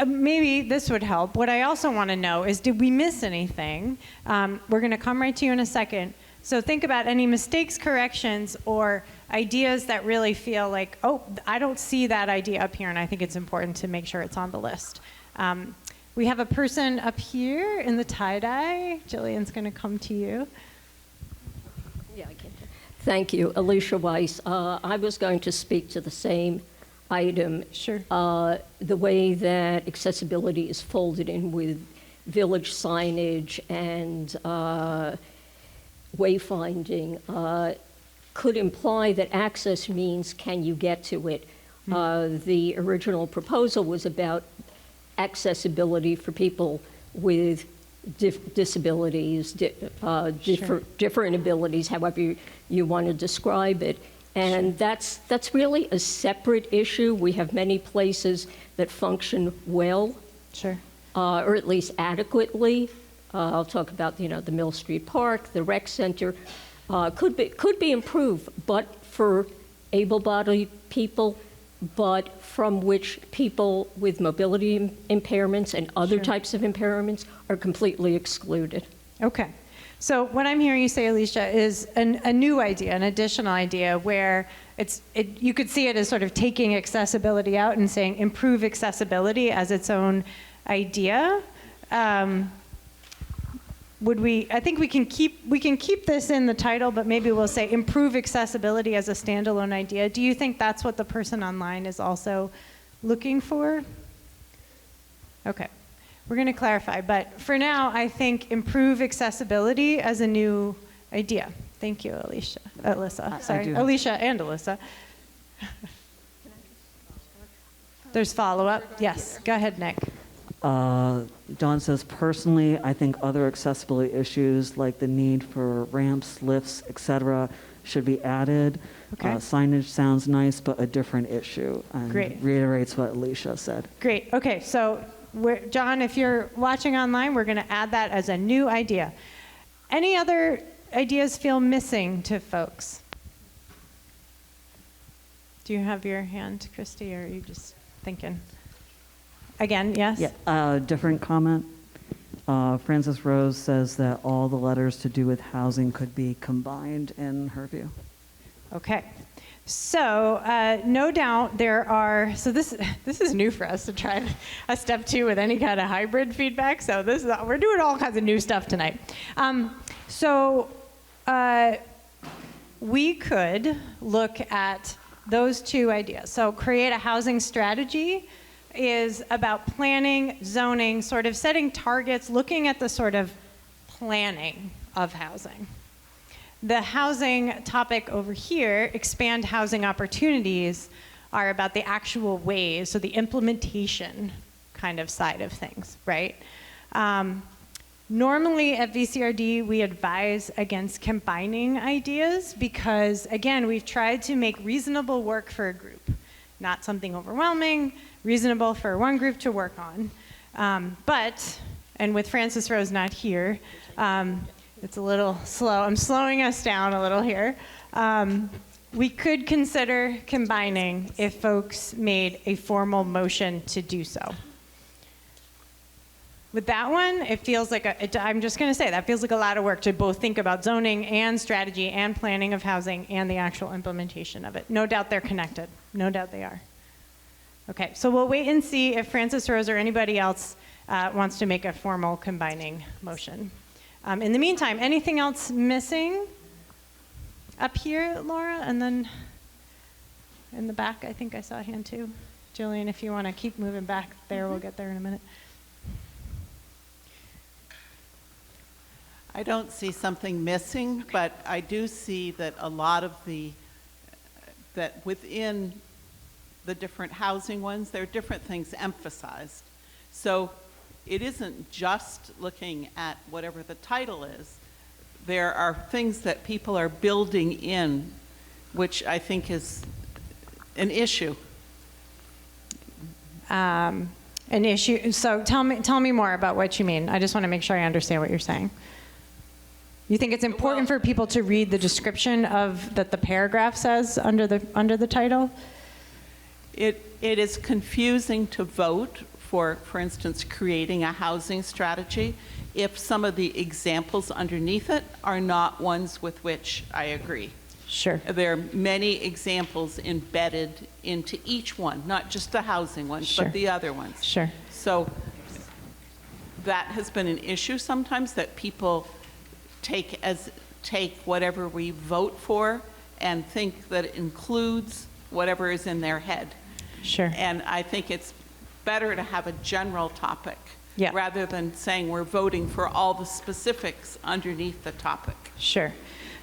[SPEAKER 2] maybe this would help. What I also want to know is, did we miss anything? We're going to come right to you in a second. So think about any mistakes, corrections, or ideas that really feel like, oh, I don't see that idea up here, and I think it's important to make sure it's on the list. We have a person up here in the tie-dye. Jillian's going to come to you.
[SPEAKER 4] Yeah, I can. Thank you, Alicia Weiss. I was going to speak to the same item.
[SPEAKER 2] Sure.
[SPEAKER 4] The way that accessibility is folded in with village signage and wayfinding could imply that access means can you get to it. The original proposal was about accessibility for people with disabilities, different abilities, however you want to describe it. And that's really a separate issue. We have many places that function well, or at least adequately. I'll talk about the Mill Street Park, the rec center, could be improved, but for able-bodied people, but from which people with mobility impairments and other types of impairments are completely excluded.
[SPEAKER 2] Okay. So what I'm hearing you say, Alicia, is a new idea, an additional idea where you could see it as sort of taking accessibility out and saying improve accessibility as its own idea. I think we can keep this in the title, but maybe we'll say improve accessibility as a standalone idea. Do you think that's what the person online is also looking for? Okay. We're going to clarify, but for now, I think improve accessibility as a new idea. Thank you, Alyssa. Sorry, Alicia and Alyssa. There's follow-up. Yes, go ahead, Nick.
[SPEAKER 3] Dawn says, personally, I think other accessibility issues like the need for ramps, lifts, etc. should be added.
[SPEAKER 2] Okay.
[SPEAKER 3] Signage sounds nice, but a different issue. And
[SPEAKER 2] Great.
[SPEAKER 3] reiterates what Alicia said.
[SPEAKER 2] Great. Okay, so John, if you're watching online, we're going to add that as a new idea. Any other ideas feel missing to folks? Do you have your hand, Christy, or are you just thinking? Again, yes?
[SPEAKER 3] Yeah, different comment. Frances Rose says that all the letters to do with housing could be combined in her view.
[SPEAKER 2] Okay. So no doubt there are, so this is new for us to try a step 2 with any kind of hybrid feedback. So we're doing all kinds of new stuff tonight. We could look at those 2 ideas. So create a housing strategy is about planning, zoning, sort of setting targets, looking at the sort of planning of housing. The housing topic over here, expand housing opportunities, are about the actual ways, so the implementation kind of side of things, right? Normally at VCRD, we advise against combining ideas because, again, we've tried to make reasonable work for a group, not something overwhelming, reasonable for one group to work on. And with Frances Rose not here, it's a little slow. I'm slowing us down a little here. We could consider combining if folks made a formal motion to do so. With that one, it feels like, I'm just going to say, that feels like a lot of work to both think about zoning and strategy and planning of housing and the actual implementation of it. No doubt they're connected. No doubt they are. Okay, so we'll wait and see if Frances Rose or anybody else wants to make a formal combining motion. In the meantime, anything else missing up here, Laura? And then in the back, I think I saw a hand too. Jillian, if you want to keep moving back there, we'll get there in a minute.
[SPEAKER 6] I don't see something missing, but I do see that a lot of that within the different housing ones, there are different things emphasized. So it isn't just looking at whatever the title is. There are things that people are building in, which I think is an issue.
[SPEAKER 2] An issue. So tell me more about what you mean. I just want to make sure I understand what you're saying. You think it's important for people to read the description of that the paragraph says under the title?
[SPEAKER 6] It is confusing to vote for instance, creating a housing strategy if some of the examples underneath it are not ones with which I agree.
[SPEAKER 2] Sure.
[SPEAKER 6] There are many examples embedded into each one, not just the housing ones,
[SPEAKER 2] Sure.
[SPEAKER 6] but the other ones.
[SPEAKER 2] Sure.
[SPEAKER 6] So that has been an issue sometimes, that people take whatever we vote for and think that it includes whatever is in their head.
[SPEAKER 2] Sure.
[SPEAKER 6] And I think it's better to have a general topic
[SPEAKER 2] Yeah.
[SPEAKER 6] rather than saying we're voting for all the specifics underneath the topic.
[SPEAKER 2] Sure.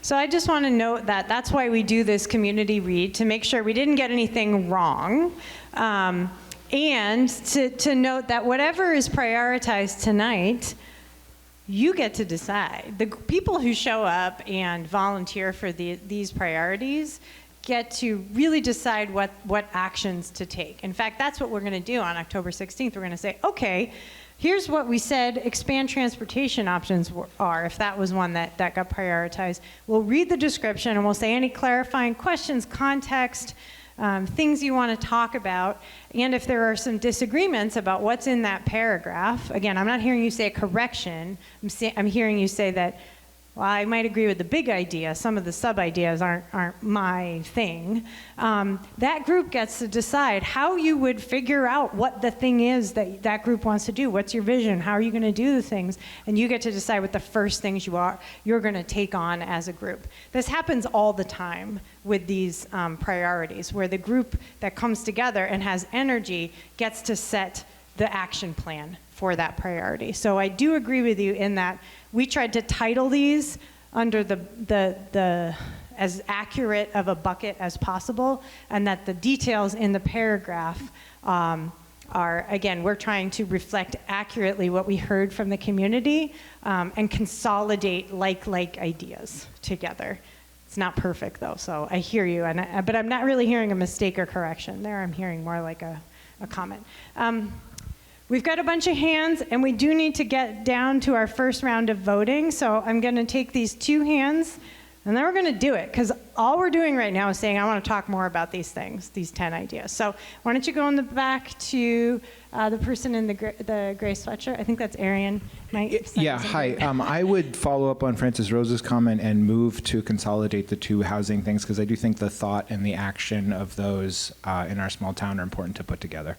[SPEAKER 2] So I just want to note that that's why we do this community read, to make sure we didn't get anything wrong. And to note that whatever is prioritized tonight, you get to decide. The people who show up and volunteer for these priorities get to really decide what actions to take. In fact, that's what we're going to do on October 16th. We're going to say, okay, here's what we said expand transportation options are, if that was one that got prioritized. We'll read the description and we'll say any clarifying questions, context, things you want to talk about. And if there are some disagreements about what's in that paragraph, again, I'm not hearing you say a correction. I'm hearing you say that, well, I might agree with the big idea. Some of the sub-ideas aren't my thing. That group gets to decide how you would figure out what the thing is that group wants to do. What's your vision? How are you going to do the things? And you get to decide what the first things you're going to take on as a group. This happens all the time with these priorities, where the group that comes together and has energy gets to set the action plan for that priority. So I do agree with you in that we tried to title these under the as accurate of a bucket as possible, and that the details in the paragraph are, again, we're trying to reflect accurately what we heard from the community and consolidate like ideas together. It's not perfect though, so I hear you, but I'm not really hearing a mistake or correction there. I'm hearing more like a comment. We've got a bunch of hands, and we do need to get down to our first round of voting. So I'm going to take these 2 hands, and then we're going to do it, because all we're doing right now is saying, I want to talk more about these things, these 10 ideas. So why don't you go in the back to the person in the gray sweatshirt? I think that's Arian.
[SPEAKER 9] Yeah, hi. I would follow up on Francis Rose's comment and move to consolidate the 2 housing things, because I do think the thought and the action of those in our small town are important to put together.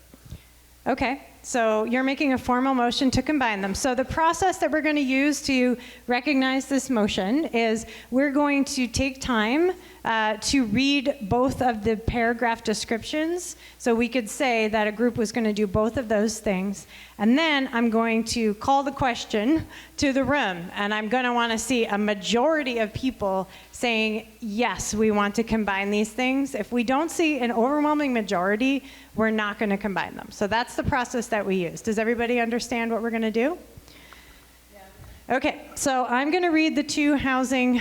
[SPEAKER 2] Okay, so you're making a formal motion to combine them. So the process that we're going to use to recognize this motion is we're going to take time to read both of the paragraph descriptions. So we could say that a group was going to do both of those things. And then I'm going to call the question to the room. And I'm going to want to see a majority of people saying, yes, we want to combine these things. If we don't see an overwhelming majority, we're not going to combine them. So that's the process that we use. Does everybody understand what we're going to do? Okay, so I'm going to read the 2 housing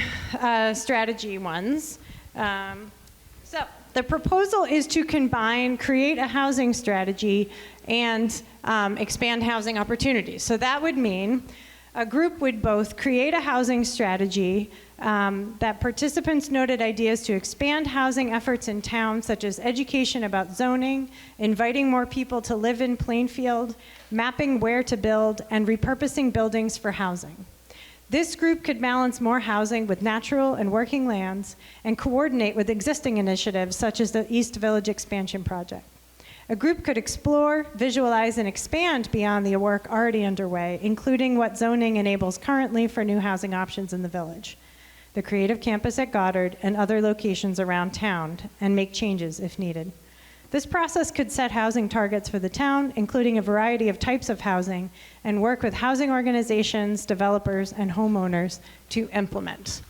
[SPEAKER 2] strategy ones. So the proposal is to combine, create a housing strategy, and expand housing opportunities. So that would mean a group would both create a housing strategy that participants noted ideas to expand housing efforts in town, such as education about zoning, inviting more people to live in Plainfield, mapping where to build, and repurposing buildings for housing. This group could balance more housing with natural and working lands and coordinate with existing initiatives such as the East Village Expansion Project. A group could explore, visualize, and expand beyond the work already underway, including what zoning enables currently for new housing options in the village, the creative campus at Goddard, and other locations around town, and make changes if needed. This process could set housing targets for the town, including a variety of types of housing, and work with housing organizations, developers, and homeowners to implement.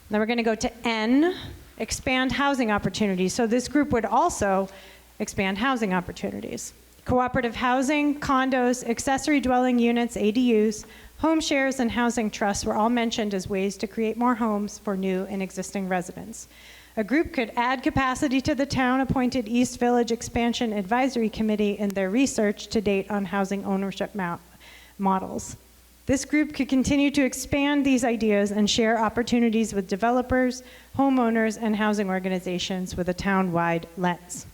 [SPEAKER 2] Now we're going to go to N, expand housing opportunities. So this group would also expand housing opportunities. Cooperative housing, condos, accessory dwelling units, ADUs, home shares, and housing trusts were all mentioned as ways to create more homes for new and existing residents. A group could add capacity to the town-appointed East Village Expansion Advisory Committee in their research to date on housing ownership models. This group could continue to expand these ideas and share opportunities with developers, homeowners, and housing organizations with a town-wide lens.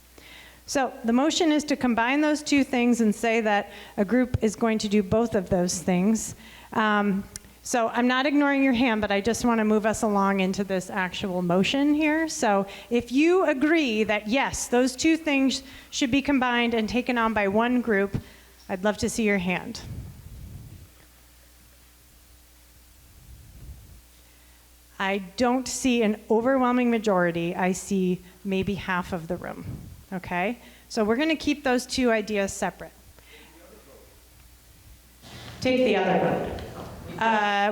[SPEAKER 2] So the motion is to combine those 2 things and say that a group is going to do both of those things. So I'm not ignoring your hand, but I just want to move us along into this actual motion here. So if you agree that, yes, those 2 things should be combined and taken on by one group, I'd love to see your hand. I don't see an overwhelming majority. I see maybe half of the room. Okay? So we're going to keep those 2 ideas separate. Take the other vote.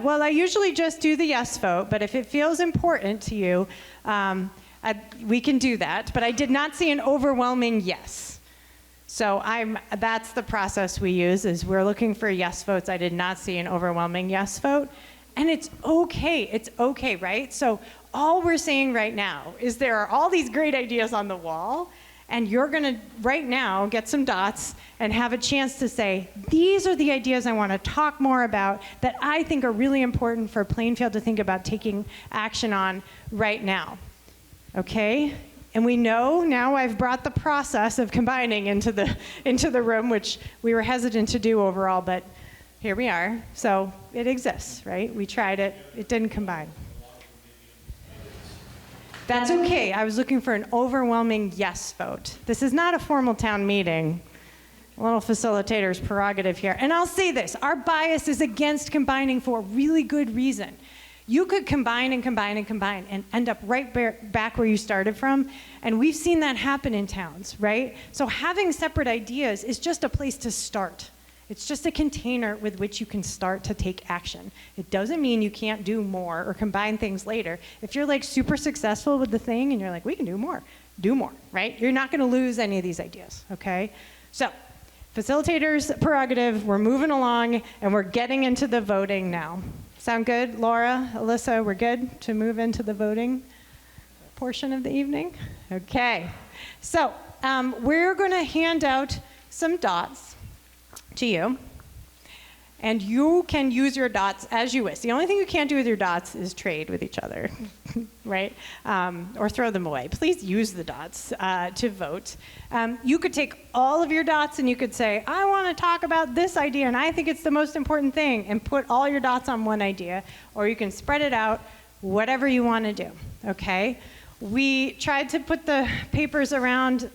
[SPEAKER 2] Well, I usually just do the yes vote, but if it feels important to you, we can do that. But I did not see an overwhelming yes. So that's the process we use, is we're looking for yes votes. I did not see an overwhelming yes vote. And it's okay, right? So all we're saying right now is there are all these great ideas on the wall, and you're going to, right now, get some dots and have a chance to say, these are the ideas I want to talk more about that I think are really important for Plainfield to think about taking action on right now. Okay? And we know now I've brought the process of combining into the room, which we were hesitant to do overall, but here we are. So it exists, right? We tried it. It didn't combine. That's okay. I was looking for an overwhelming yes vote. This is not a formal town meeting. A little facilitator's prerogative here. And I'll say this, our bias is against combining for a really good reason. You could combine and combine and combine and end up right back where you started from. And we've seen that happen in towns, right? So having separate ideas is just a place to start. It's just a container with which you can start to take action. It doesn't mean you can't do more or combine things later. If you're like super successful with the thing and you're like, we can do more, right? You're not gonna lose any of these ideas, okay? So, facilitator's prerogative, we're moving along and we're getting into the voting now. Sound good? Laura, Alyssa, we're good to move into the voting portion of the evening? Okay, so we're gonna hand out some dots to you. And you can use your dots as you wish. The only thing you can't do with your dots is trade with each other, right? Or throw them away. Please use the dots to vote. You could take all of your dots and you could say, I want to talk about this idea and I think it's the most important thing, and put all your dots on one idea. Or you can spread it out, whatever you want to do, okay? We tried to put the papers around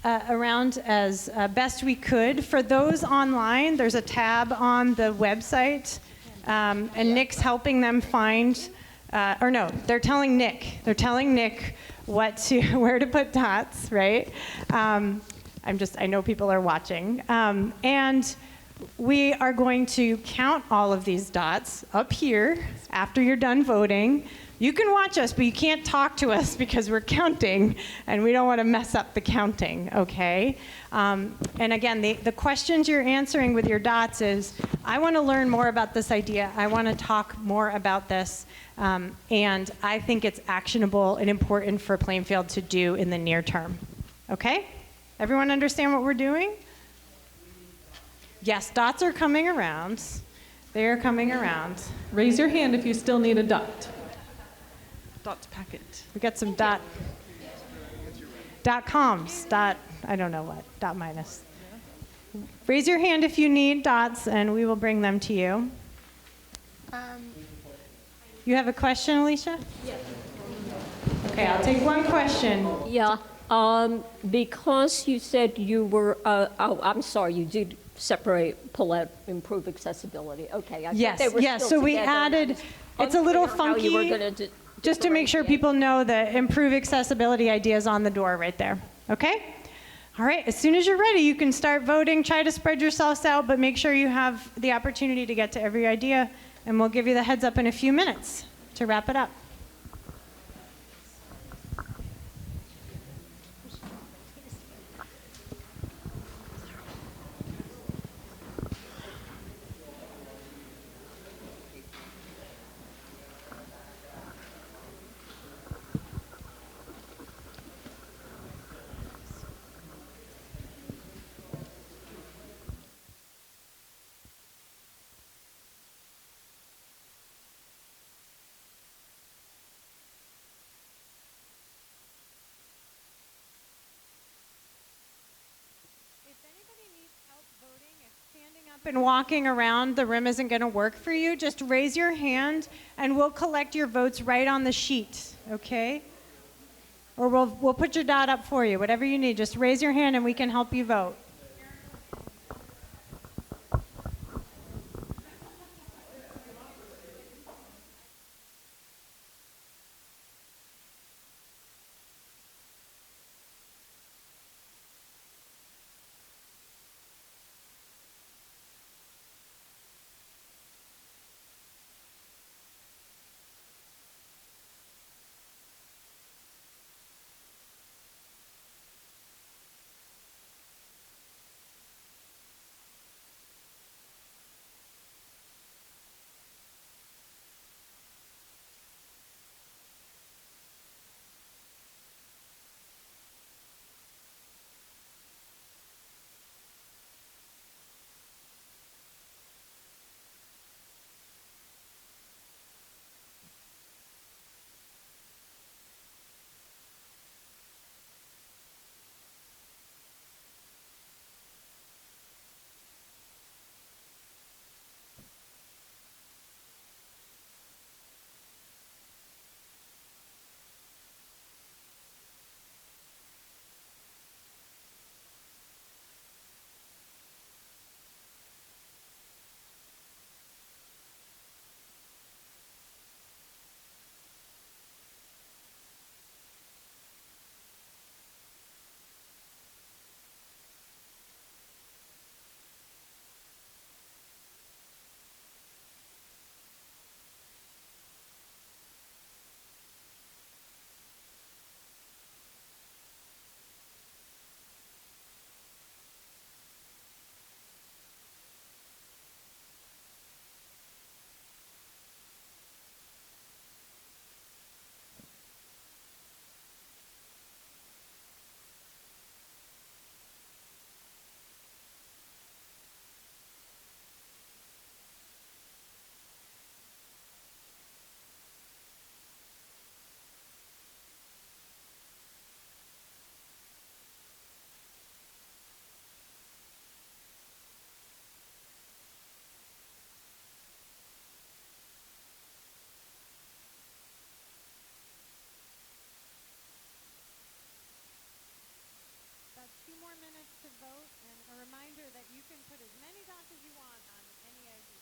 [SPEAKER 2] as best we could. For those online, there's a tab on the website, and Nick's helping them find, or no, they're telling Nick where to put dots, right? I know people are watching. And we are going to count all of these dots up here after you're done voting. You can watch us, but you can't talk to us because we're counting, and we don't want to mess up the counting, okay? And again, the questions you're answering with your dots is, I want to learn more about this idea. I want to talk more about this, and I think it's actionable and important for Plainfield to do in the near term, okay? Everyone understand what we're doing? Yes, dots are coming around. They are coming around.
[SPEAKER 1] Raise your hand if you still need a dot.
[SPEAKER 6] Dot packet.
[SPEAKER 2] We got some dot coms, I don't know what, dot minus. Raise your hand if you need dots and we will bring them to you. You have a question, Alicia? Yes. Okay, I'll take one question.
[SPEAKER 4] Yeah, because you said you were, I'm sorry, you did pull out improve accessibility. Okay. I
[SPEAKER 2] Yes,
[SPEAKER 4] thought they were
[SPEAKER 2] yes,
[SPEAKER 4] still
[SPEAKER 2] so we
[SPEAKER 4] together, and I
[SPEAKER 2] added,
[SPEAKER 4] was
[SPEAKER 2] it's a little
[SPEAKER 4] unclear how you were
[SPEAKER 2] funky,
[SPEAKER 4] gonna
[SPEAKER 2] just to make sure people know the improve accessibility idea is on the door right there, okay? All right, as soon as you're ready, you can start voting. Try to spread yourselves out, but make sure you have the opportunity to get to every idea, and we'll give you the heads up in a few minutes to wrap it up. And walking around the room isn't going to work for you, just raise your hand and we'll collect your votes right on the sheet, okay? Or we'll put your dot up for you, whatever you need. Just raise your hand and we can help you vote. you can put as many dots as you want on any idea.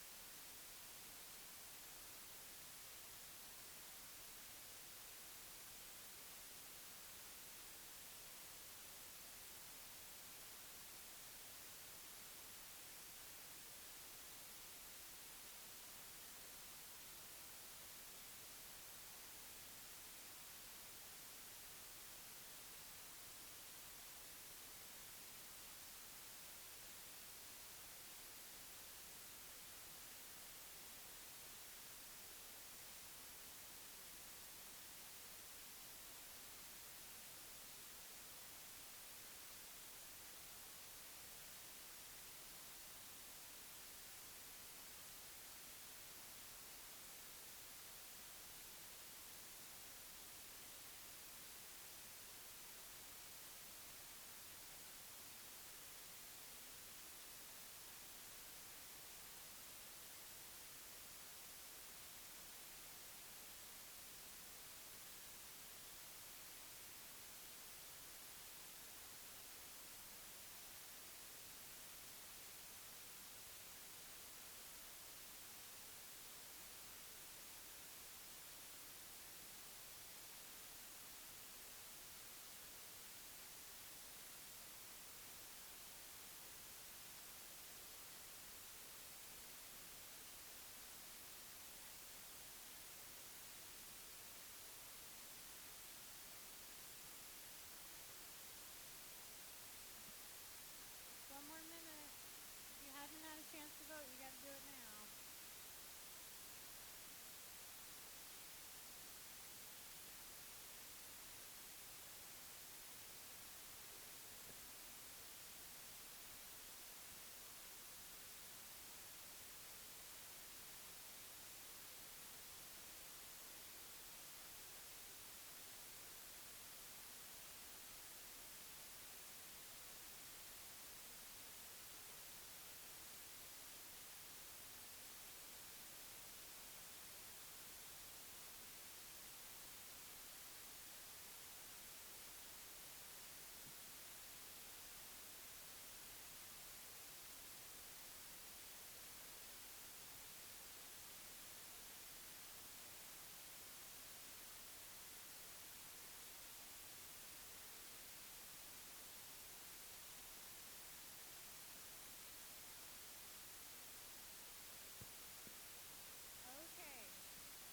[SPEAKER 2] One more minute. If you haven't had a chance to vote, you got to do it now.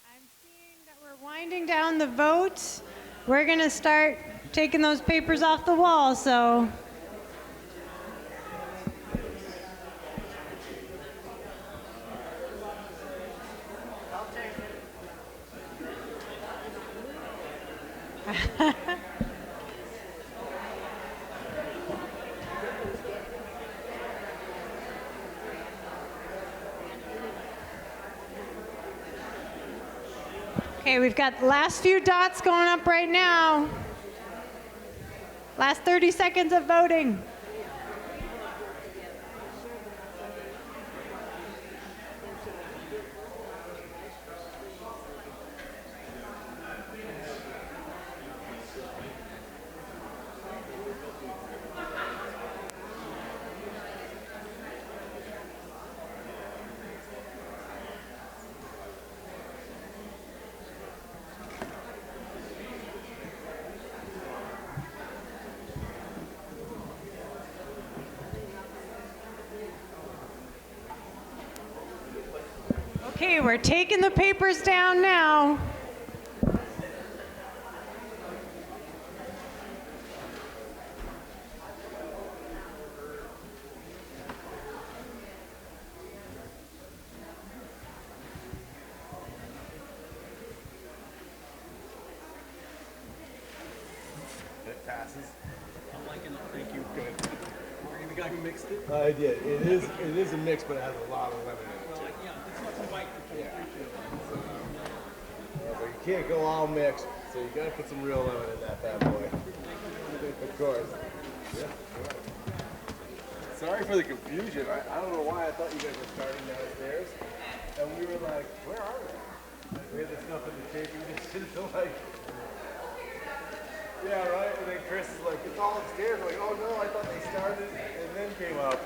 [SPEAKER 2] I'm seeing that we're winding down the vote. We're going to start taking those papers off the wall, so. Okay, we've got the last few dots going up right now. Last 30 seconds of voting. Okay, we're taking the papers down now.
[SPEAKER 10] It passes. I'm liking it. Thank you. Good. The guy who mixed it? I did. It is a mix, but it has a lot of lemon in it. Too. Yeah, it's not some bite that you appreciate. But you can't go all mixed, so you gotta put some real lemon in that bad boy. Of course. Yeah. Sorry for the confusion. I don't know why I thought you guys were starting downstairs, and we were like, where are they? We had the stuff in the tape. We just didn't like. Yeah, right. And then Chris is like, it's all upstairs. I'm like, oh no, I thought they started and then came up.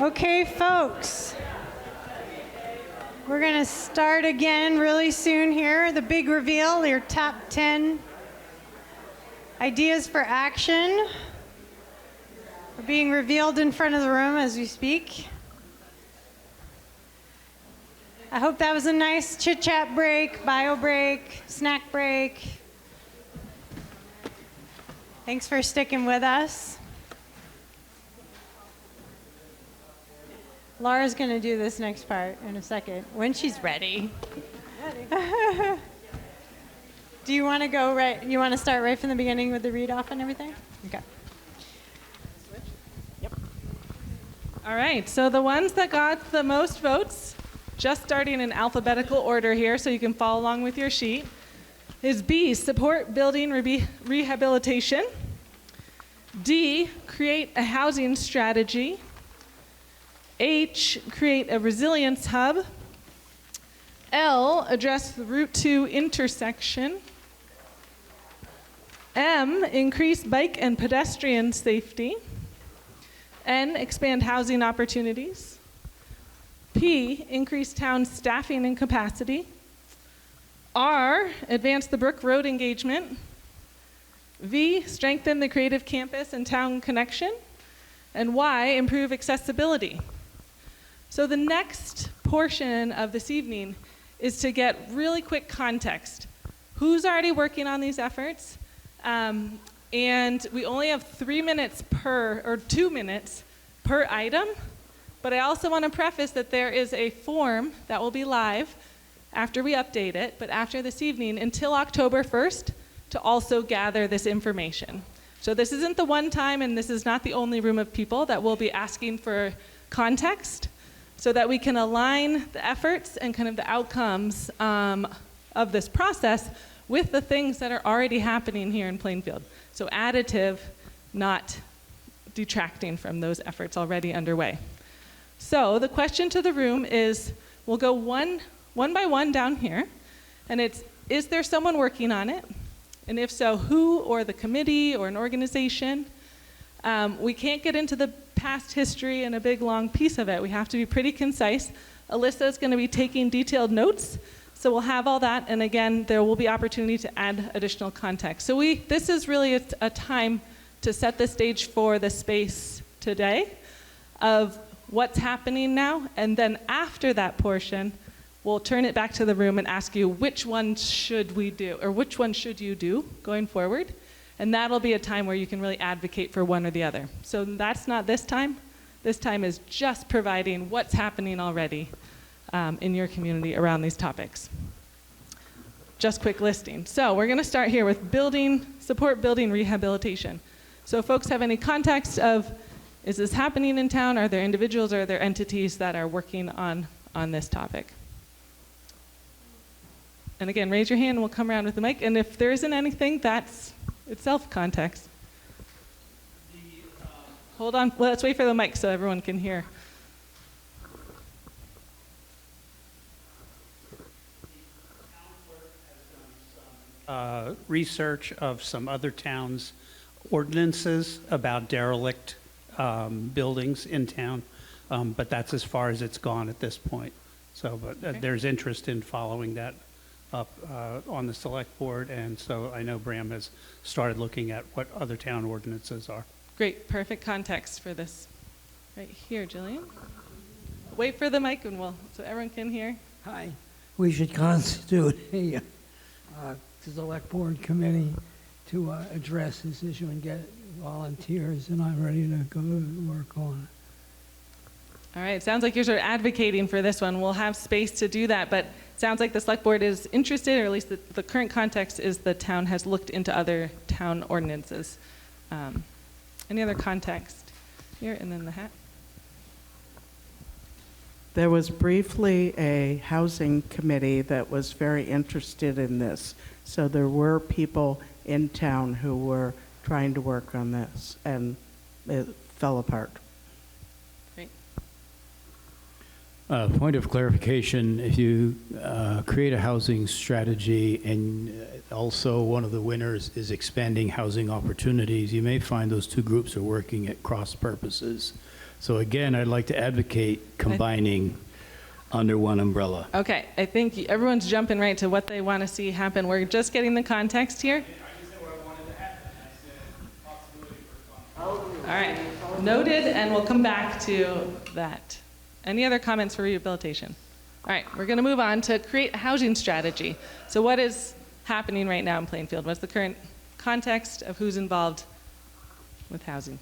[SPEAKER 2] Okay, folks. We're going to start again really soon here. The big reveal, your top 10 ideas for action are being revealed in front of the room as we speak. I hope that was a nice chit-chat break, bio break, snack break. Thanks for sticking with us. Laura's going to do this next part in a second, when she's ready. Do you want to go right? You want to start right from the beginning with the read off and everything? Okay.
[SPEAKER 1] All right, so the ones that got the most votes, just starting in alphabetical order here so you can follow along with your sheet, is B, support building rehabilitation. D, create a housing strategy. H, create a resilience hub. L, address the Route 2 intersection. M, increase bike and pedestrian safety. N, expand housing opportunities. P, increase town staffing and capacity. R, advance the Brook Road engagement. V, strengthen the creative campus and town connection. And Y, improve accessibility. So the next portion of this evening is to get really quick context. Who's already working on these efforts? And we only have 2 minutes per item. But I also want to preface that there is a form that will be live after we update it, but after this evening until October 1st to also gather this information. So this isn't the one time, and this is not the only room of people that will be asking for context, so that we can align the efforts and kind of the outcomes of this process with the things that are already happening here in Plainfield. So additive, not detracting from those efforts already underway. So the question to the room is, we'll go one by one down here, and it's, is there someone working on it? And if so, who, or the committee, or an organization? We can't get into the past history and a big long piece of it. We have to be pretty concise. Alyssa is going to be taking detailed notes, so we'll have all that, and again, there will be opportunity to add additional context. So this is really a time to set the stage for the space today of what's happening now, and then after that portion, we'll turn it back to the room and ask you which one should we do, or which one should you do going forward. And that'll be a time where you can really advocate for one or the other. So that's not this time. This time is just providing what's happening already in your community around these topics. Just quick listing. So we're going to start here with support building rehabilitation. So if folks have any context of, is this happening in town? Are there individuals or are there entities that are working on this topic? And again, raise your hand and we'll come around with the mic. And if there isn't anything, that's itself context. Hold on, let's wait for the mic so everyone can hear.
[SPEAKER 12] Research of some other towns' ordinances about derelict buildings in town, but that's as far as it's gone at this point. So, but
[SPEAKER 1] Okay.
[SPEAKER 12] There's interest in following that up on the select board, and so I know Bram has started looking at what other town ordinances are.
[SPEAKER 1] Great, perfect context for this. Right here, Jillian. Wait for the mic and so everyone can hear.
[SPEAKER 13] Hi. We should constitute a select board committee to address this issue and get volunteers, and I'm ready to go work on it.
[SPEAKER 1] All right, sounds like you're sort of advocating for this one. We'll have space to do that, but it sounds like the select board is interested, or at least the current context is the town has looked into other town ordinances. Any other context here, and then the hat?
[SPEAKER 7] There was briefly a housing committee that was very interested in this. So there were people in town who were trying to work on this, and it fell apart.
[SPEAKER 1] Great.
[SPEAKER 14] Point of clarification, if you create a housing strategy and also one of the winners is expanding housing opportunities, you may find those two groups are working at cross purposes. So again, I'd like to advocate combining under one umbrella.
[SPEAKER 1] Okay, I think everyone's jumping right to what they want to see happen. We're just getting the context here. All right, noted, and we'll come back to that. Any other comments for rehabilitation? All right, we're going to move on to create a housing strategy. So what is happening right now in Plainfield? What's the current context of who's involved with housing?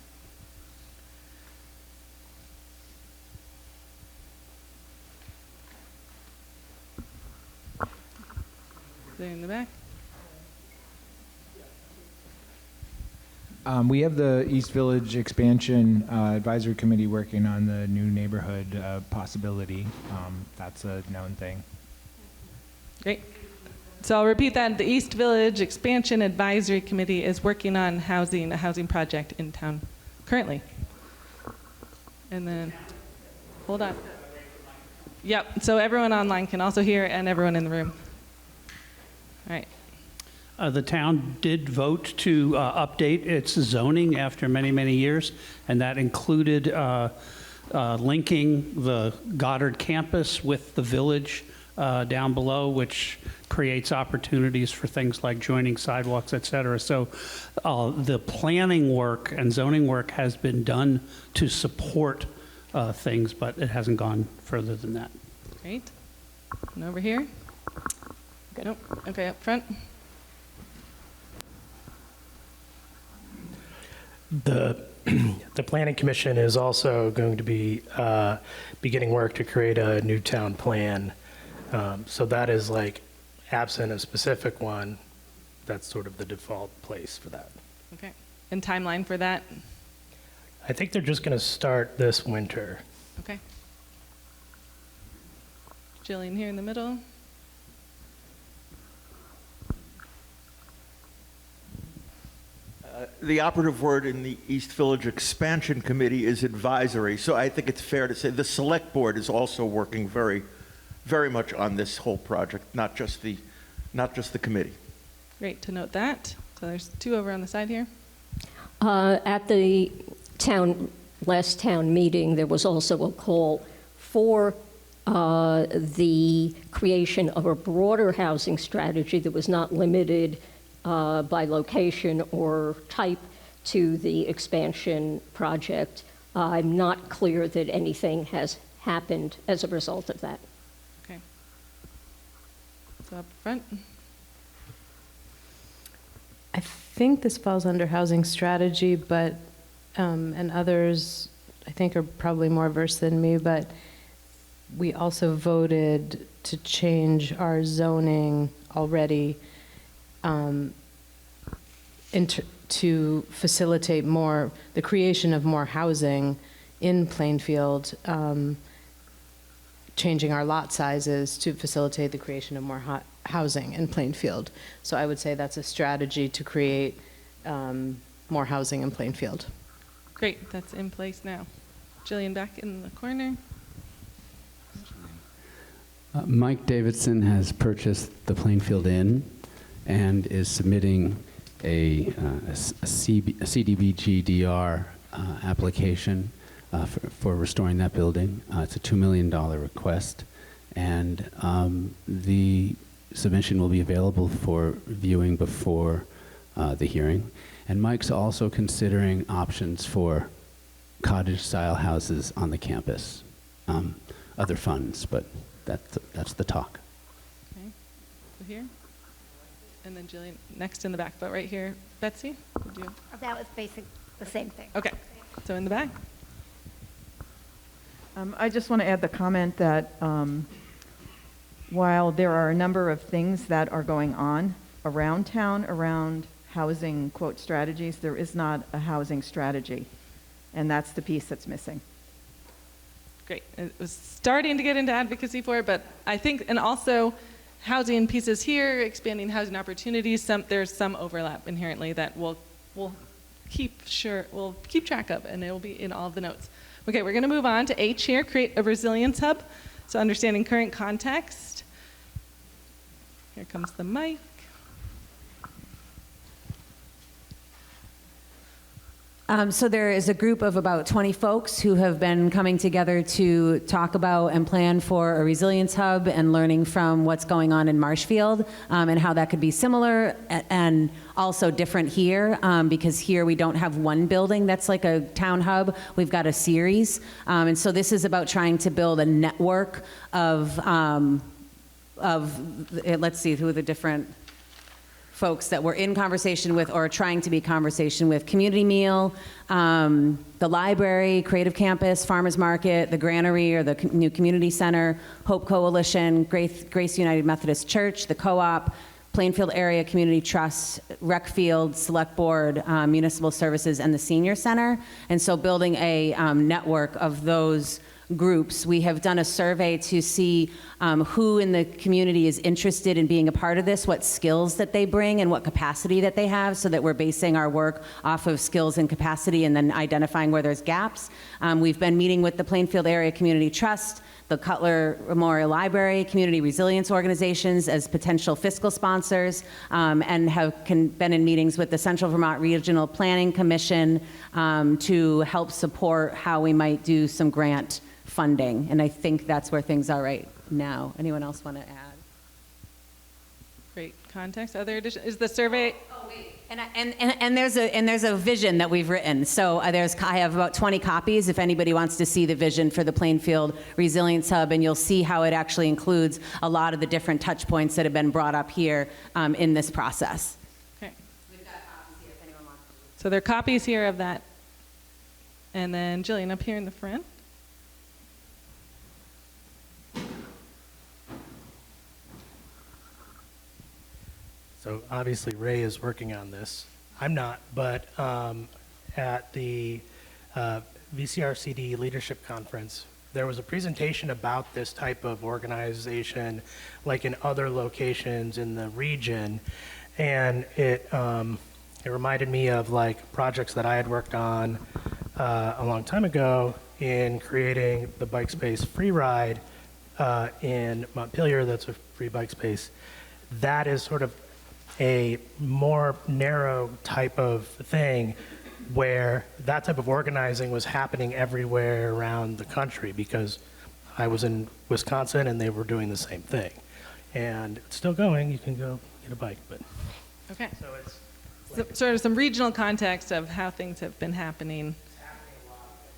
[SPEAKER 1] There in the back.
[SPEAKER 9] We have the East Village Expansion Advisory Committee working on the new neighborhood possibility. That's a known thing.
[SPEAKER 1] Great. So I'll repeat that. The East Village Expansion Advisory Committee is working on housing, a housing project in town currently. And then, hold on. Yep, so everyone online can also hear and everyone in the room. All right.
[SPEAKER 12] The town did vote to update its zoning after many, many years, and that included linking the Goddard campus with the village down below, which creates opportunities for things like joining sidewalks, et cetera. So the planning work and zoning work has been done to support things, but it hasn't gone further than that.
[SPEAKER 1] Great. And over here? Nope. Okay, up front.
[SPEAKER 15] The Planning Commission is also going to be beginning work to create a new town plan. So that is like, absent a specific one, that's sort of the default place for that.
[SPEAKER 1] Okay. And timeline for that?
[SPEAKER 15] I think they're just going to start this winter.
[SPEAKER 1] Okay. Jillian here in the middle.
[SPEAKER 23] The operative word in the East Village Expansion Committee is advisory. So I think it's fair to say the Select Board is also working very, very much on this whole project, not just the committee.
[SPEAKER 1] Great to note that. So there's two over on the side here.
[SPEAKER 4] At the last town meeting, there was also a call for the creation of a broader housing strategy that was not limited by location or type to the expansion project. I'm not clear that anything has happened as a result of that.
[SPEAKER 1] Okay. So up front.
[SPEAKER 2] I think this falls under housing strategy, but, and others I think are probably more versed than me, but we also voted to change our zoning already to facilitate more, the creation of more housing in Plainfield, changing our lot sizes to facilitate the creation of more housing in Plainfield. So I would say that's a strategy to create more housing in Plainfield.
[SPEAKER 1] Great, that's in place now. Jillian back in the corner.
[SPEAKER 24] Mike Davidson has purchased the Plainfield Inn and is submitting a CDBG-DR application for restoring that building. It's a $2 million request, and the submission will be available for viewing before the hearing. And Mike's also considering options for cottage-style houses on the campus. Other funds, but that's the talk.
[SPEAKER 1] Okay, so here. And then Jillian, next in the back, but right here, Betsy, would you?
[SPEAKER 25] That was basic, the same thing.
[SPEAKER 1] Okay, so in the back.
[SPEAKER 8] I just want to add the comment that while there are a number of things that are going on around town, around housing, quote, strategies, there is not a housing strategy. And that's the piece that's missing.
[SPEAKER 1] Great. It was starting to get into advocacy for it, but I think, and also housing pieces here, expanding housing opportunities, there's some overlap inherently that we'll keep track of, and it will be in all of the notes. Okay, we're going to move on to H here, create a resilience hub. So understanding current context. Here comes the mic.
[SPEAKER 22] So there is a group of about 20 folks who have been coming together to talk about and plan for a resilience hub and learning from what's going on in Marshfield and how that could be similar and also different here because here we don't have one building that's like a town hub. We've got a series. And so this is about trying to build a network of let's see, who are the different folks that we're in conversation with or trying to be conversation with. Community Meal, the library, Creative Campus, Farmers Market, the Granary or the new community center, Hope Coalition, Grace United Methodist Church, the Co-op, Plainfield Area Community Trust, Rec Field, Select Board, Municipal Services, and the Senior Center. And so building a network of those groups. We have done a survey to see who in the community is interested in being a part of this, what skills that they bring and what capacity that they have, so that we're basing our work off of skills and capacity and then identifying where there's gaps. We've been meeting with the Plainfield Area Community Trust, the Cutler Memorial Library, community resilience organizations as potential fiscal sponsors, and have been in meetings with the Central Vermont Regional Planning Commission to help support how we might do some grant funding. And I think that's where things are right now. Anyone else want to add?
[SPEAKER 1] Great context. Other addition is the survey.
[SPEAKER 22] Oh wait, and there's a vision that we've written. So I have about 20 copies. If anybody wants to see the vision for the Plainfield Resilience Hub, and you'll see how it actually includes a lot of the different touch points that have been brought up here in this process.
[SPEAKER 1] Okay. We've got copies here if anyone wants. So there are copies here of that. And then Jillian up here in the front.
[SPEAKER 15] So obviously Ray is working on this. I'm not, but at the VCRCD Leadership Conference, there was a presentation about this type of organization, like in other locations in the region, and it reminded me of like projects that I had worked on a long time ago in creating the bike space free ride in Montpelier. That's a free bike space. That is sort of a more narrow type of thing where that type of organizing was happening everywhere around the country, because I was in Wisconsin and they were doing the same thing. And it's still going. You can go get a bike, but.
[SPEAKER 1] Okay. So it's sort of some regional context of how things have been happening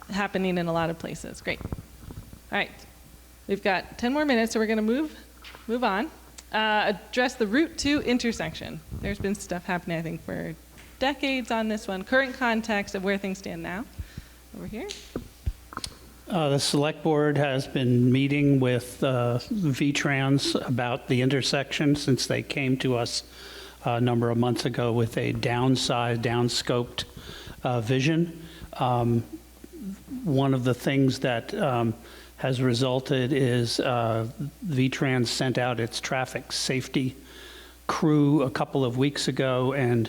[SPEAKER 1] in a lot of places. Great. All right. We've got 10 more minutes, so we're going to move on. Address the Route 2 intersection. There's been stuff happening, I think, for decades on this one. Current context of where things stand now. Over here.
[SPEAKER 12] The Select Board has been meeting with VTrans about the intersection since they came to us a number of months ago with a downsized, downscoped vision. One of the things that has resulted is VTrans sent out its traffic safety crew a couple of weeks ago and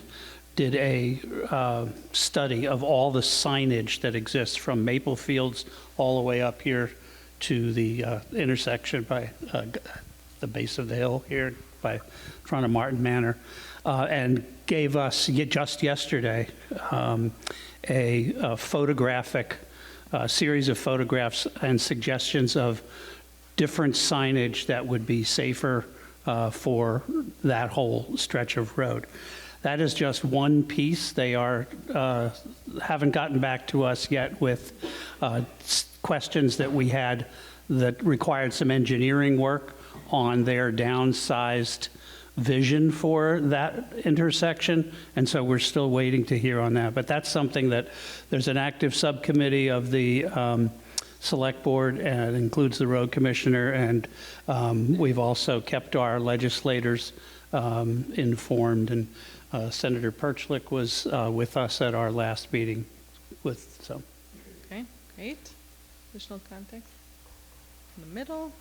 [SPEAKER 12] did a study of all the signage that exists from Maple Fields all the way up here to the intersection by the base of the hill here by front of Martin Manor, and gave us just yesterday a photographic series of photographs and suggestions of different signage that would be safer for that whole stretch of road. That is just one piece. They haven't gotten back to us yet with questions that we had that required some engineering work on their downsized vision for that intersection, and so we're still waiting to hear on that. But that's something that there's an active subcommittee of the Select Board, and it includes the road commissioner, and we've also kept our legislators informed, and Senator Perchlik was with us at our last meeting so.
[SPEAKER 1] Okay, great. Additional context in the middle.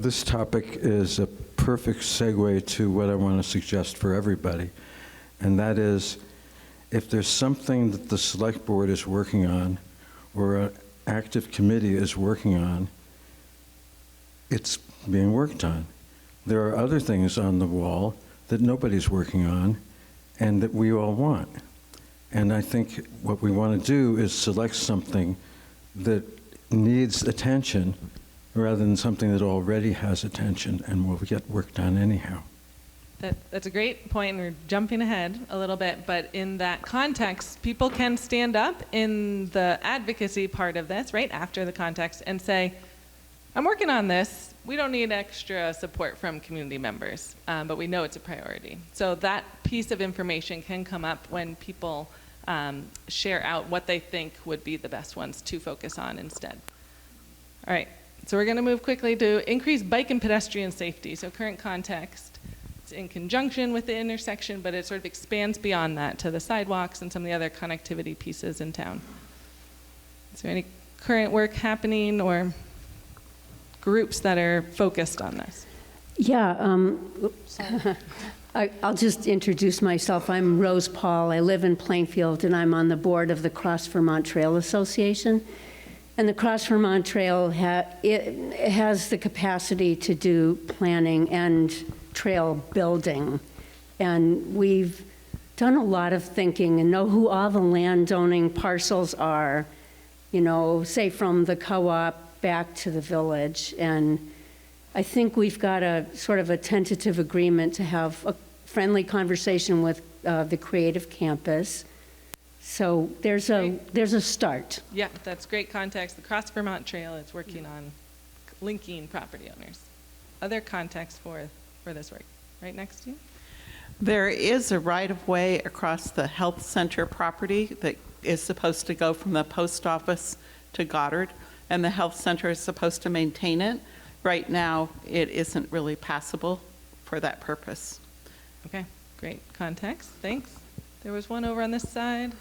[SPEAKER 5] This topic is a perfect segue to what I want to suggest for everybody, and that is if there's something that the select board is working on or an active committee is working on, it's being worked on. There are other things on the wall that nobody's working on and that we all want. And I think what we want to do is select something that needs attention rather than something that already has attention and will get worked on anyhow.
[SPEAKER 1] That's a great point, and we're jumping ahead a little bit, but in that context, people can stand up in the advocacy part of this, right after the context, and say, I'm working on this. We don't need extra support from community members, but we know it's a priority. So that piece of information can come up when people share out what they think would be the best ones to focus on instead. All right, so we're going to move quickly to increase bike and pedestrian safety. So current context, it's in conjunction with the intersection, but it sort of expands beyond that to the sidewalks and some of the other connectivity pieces in town. Is there any current work happening or groups that are focused on this?
[SPEAKER 11] Yeah, I'll just introduce myself. I'm Rose Paul. I live in Plainfield, and I'm on the board of the Cross Vermont Trail Association. And the Cross Vermont Trail it has the capacity to do planning and trail building. And we've done a lot of thinking and know who all the landowning parcels are, you know, say from the co-op back to the village. And I think we've got a sort of a tentative agreement to have a friendly conversation with the Creative Campus. So there's a start.
[SPEAKER 1] Yeah, that's great context. The Cross Vermont Trail is working on linking property owners. Other context for this work, right next to you?
[SPEAKER 6] There is a right-of-way across the health center property that is supposed to go from the post office to Goddard, and the health center is supposed to maintain it. Right now, it isn't really passable for that purpose.
[SPEAKER 1] Okay, great context, thanks. There was one over on this side.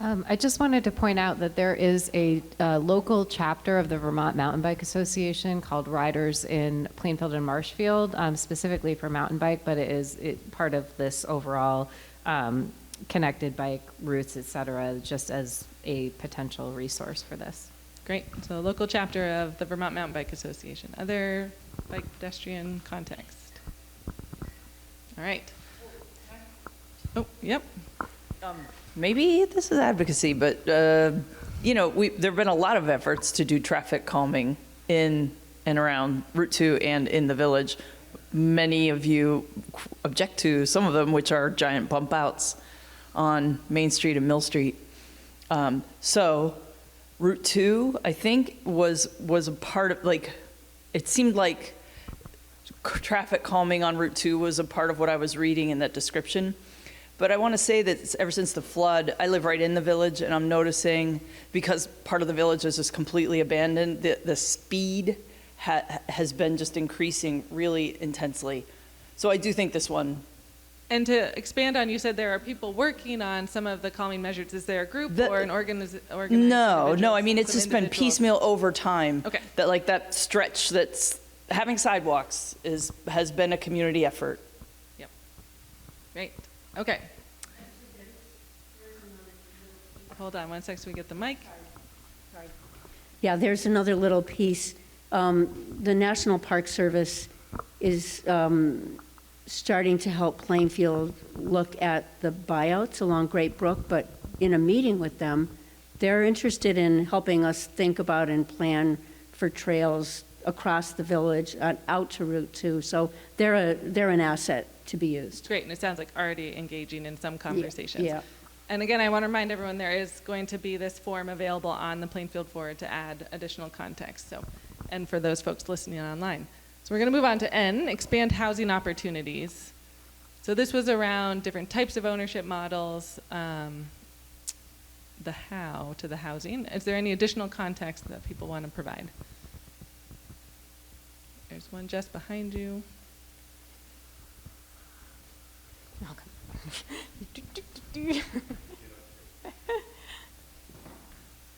[SPEAKER 16] I just wanted to point out that there is a local chapter of the Vermont Mountain Bike Association called Riders in Plainfield and Marshfield, specifically for mountain bike, but it is part of this overall connected bike routes, et cetera, just as a potential resource for this.
[SPEAKER 1] Great, so local chapter of the Vermont Mountain Bike Association. Other bike pedestrian context? All right. Oh, yep.
[SPEAKER 17] Maybe this is advocacy, but you know, there have been a lot of efforts to do traffic calming in and around Route 2 and in the village. Many of you object to some of them, which are giant bump outs on Main Street and Mill Street. So Route 2, I think, was a part of, like, it seemed like traffic calming on Route 2 was a part of what I was reading in that description. But I want to say that ever since the flood, I live right in the village, and I'm noticing, because part of the village is just completely abandoned, the speed has been just increasing really intensely. So I do think this one.
[SPEAKER 1] And to expand on, you said there are people working on some of the calming measures. Is there a group or an organized?
[SPEAKER 17] No, I mean, it's just been piecemeal over time.
[SPEAKER 1] Okay.
[SPEAKER 17] That, like, that stretch that's having sidewalks has been a community effort.
[SPEAKER 1] Yep. Great. Okay. Hold on one sec so we get the mic.
[SPEAKER 11] Yeah, there's another little piece. The National Park Service is starting to help Plainfield look at the buyouts along Great Brook, but in a meeting with them, they're interested in helping us think about and plan for trails across the village out to Route 2. So they're an asset to be used.
[SPEAKER 1] Great, and it sounds like already engaging in some conversations.
[SPEAKER 11] Yeah.
[SPEAKER 1] And again, I want to remind everyone there is going to be this form available on the Plainfield Forward to add additional context. So, and for those folks listening online. So we're going to move on to N, expand housing opportunities. So this was around different types of ownership models, the how to the housing. Is there any additional context that people want to provide? There's one just behind you.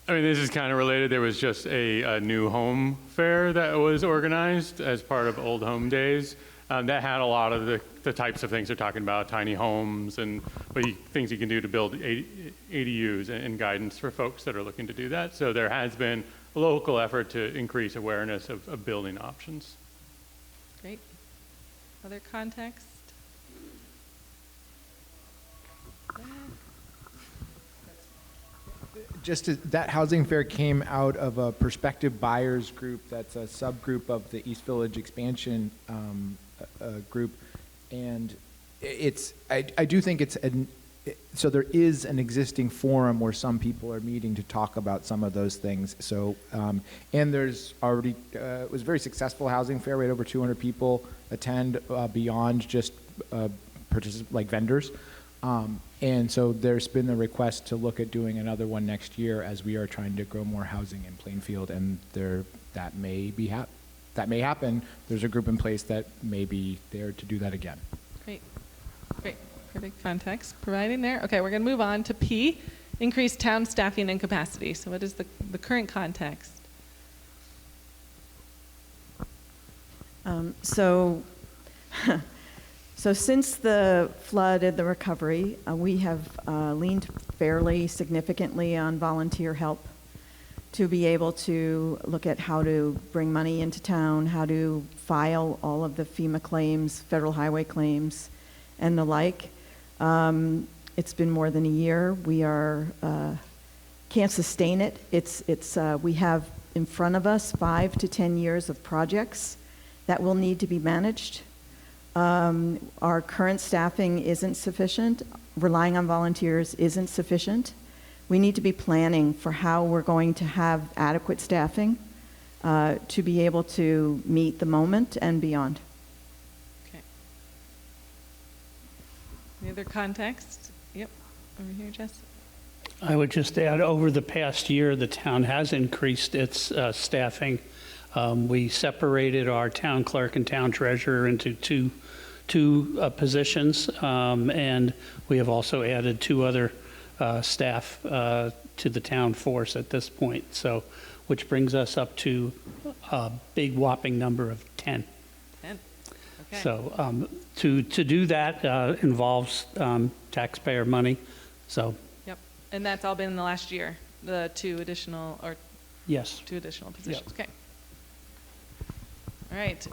[SPEAKER 21] I mean, this is kind of related. There was just a new home fair that was organized as part of Old Home Days. that had a lot of the types of things they're talking about, tiny homes and things you can do to build ADUs and guidance for folks that are looking to do that. So there has been a local effort to increase awareness of building options.
[SPEAKER 1] Great. Other context?
[SPEAKER 9] That housing fair came out of a prospective buyers group that's a subgroup of the East Village expansion group, and I do think so there is an existing forum where some people are meeting to talk about some of those things. So and there's already it was a very successful housing fair. We had over 200 people attend beyond just like vendors. And so there's been a request to look at doing another one next year as we are trying to grow more housing in Plainfield, and that may happen. There's a group in place that may be there to do that again.
[SPEAKER 1] Great. Perfect context providing there. Okay, we're going to move on to P, increase town staffing and capacity. So what is the current context?
[SPEAKER 8] So since the flood and the recovery, we have leaned fairly significantly on volunteer help to be able to look at how to bring money into town, how to file all of the FEMA claims, federal highway claims, and the like. It's been more than a year. We can't sustain it. We have in front of us 5 to 10 years of projects that will need to be managed. Our current staffing isn't sufficient. Relying on volunteers isn't sufficient. We need to be planning for how we're going to have adequate staffing to be able to meet the moment and beyond.
[SPEAKER 1] Okay. Any other context? Yep, over here, Jess.
[SPEAKER 12] I would just add, over the past year, the town has increased its staffing. We separated our town clerk and town treasurer into two positions, and we have also added 2 other staff to the town force at this point. So, which brings us up to a big whopping number of 10.
[SPEAKER 1] 10. Okay.
[SPEAKER 12] So to do that involves taxpayer money. So.
[SPEAKER 1] Yep, and that's all been in the last year. The 2 additional
[SPEAKER 12] Yes.
[SPEAKER 1] 2 additional positions.
[SPEAKER 12] Yep.
[SPEAKER 1] Okay. All right.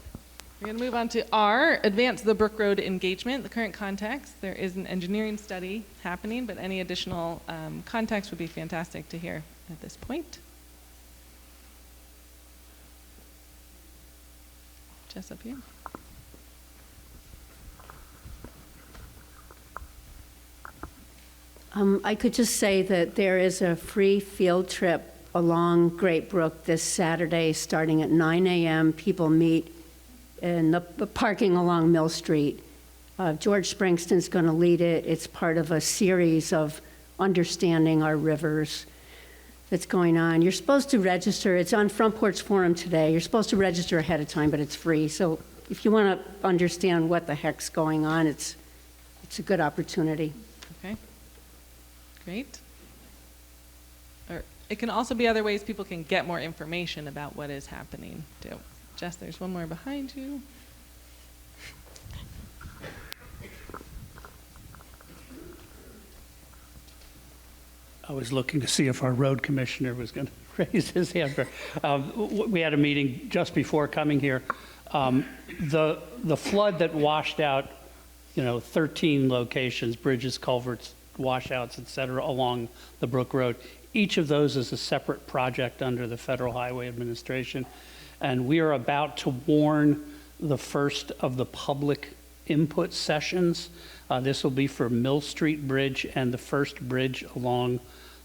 [SPEAKER 1] We're going to move on to R, advance the Brook Road engagement. The current context, there is an engineering study happening, but any additional context would be fantastic to hear at this point. Jess, up here.
[SPEAKER 11] I could just say that there is a free field trip along Great Brook this Saturday starting at 9 a.m. People meet in the parking along Mill Street. George Springston's going to lead it. It's part of a series of understanding our rivers that's going on. You're supposed to register. It's on Front Porch Forum today. You're supposed to register ahead of time, but it's free. So if you want to understand what the heck's going on, it's a good opportunity.
[SPEAKER 1] Okay. Great. Or it can also be other ways people can get more information about what is happening too. Jess, there's one more behind you.
[SPEAKER 12] I was looking to see if our road commissioner was going to raise his hand. We had a meeting just before coming here. The flood that washed out, 13 locations, bridges, culverts, washouts, et cetera, along the Brook Road. Each of those is a separate project under the Federal Highway Administration. And we are about to warn the first of the public input sessions. This will be for Mill Street Bridge and the first bridge along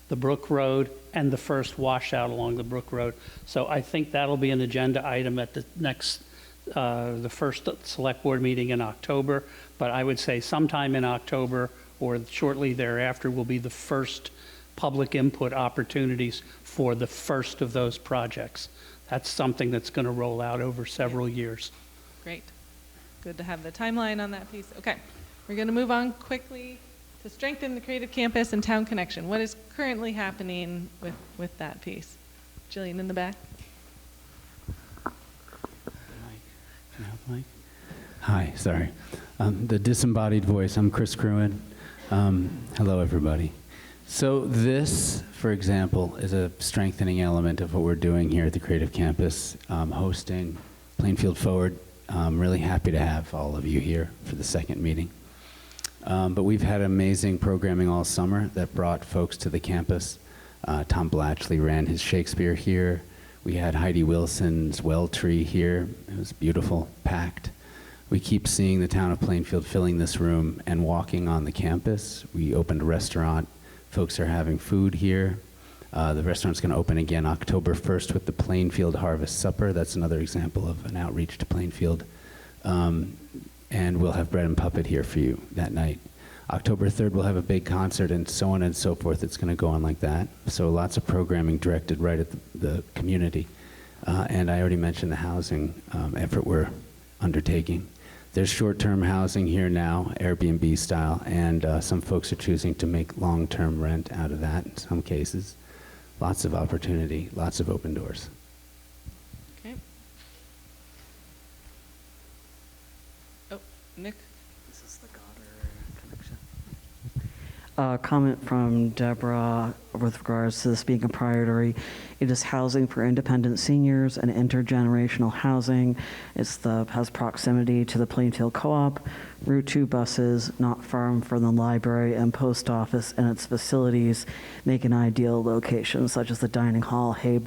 [SPEAKER 12] the Brook Road and the first washout along the Brook Road. So I think that'll be an agenda item at the next, the first select board meeting in October. But I would say sometime in October or shortly thereafter will be the first public input opportunities for the first of those projects. That's something that's going to roll out over several years.
[SPEAKER 1] Great. Good to have the timeline on that piece. Okay. We're going to move on quickly to strengthen the creative campus and town connection. What is currently happening with that piece? Jillian in the back.
[SPEAKER 24] Hi, sorry. The disembodied voice, I'm Chris Cruin. Hello, everybody. So this, for example, is a strengthening element of what we're doing here at the Creative Campus, hosting Plainfield Forward. I'm really happy to have all of you here for the second meeting. But we've had amazing programming all summer that brought folks to the campus. Tom Blatchley ran his Shakespeare here. We had Heidi Wilson's Well Tree here. It was beautiful, packed. We keep seeing the town of Plainfield filling this room and walking on the campus. We opened a restaurant. Folks are having food here. The restaurant's going to open again October 1st with the Plainfield Harvest Supper. That's another example of an outreach to Plainfield. And we'll have Bread and Puppet here for you that night. October 3rd, we'll have a big concert and so on and so forth. It's going to go on like that. So lots of programming directed right at the community. And I already mentioned the housing effort we're undertaking. There's short-term housing here now, Airbnb style, and some folks are choosing to make long-term rent out of that in some cases. Lots of opportunity, lots of open doors.
[SPEAKER 1] Okay. Oh, Nick?
[SPEAKER 3] This is the Goddard connection. Comment from Deborah with regards to this being a priority. It is housing for independent seniors and intergenerational housing. Has proximity to the Plainfield Co-op, Route 2 buses, not far from the library and post office, and its facilities make an ideal location, such as the dining hall, hay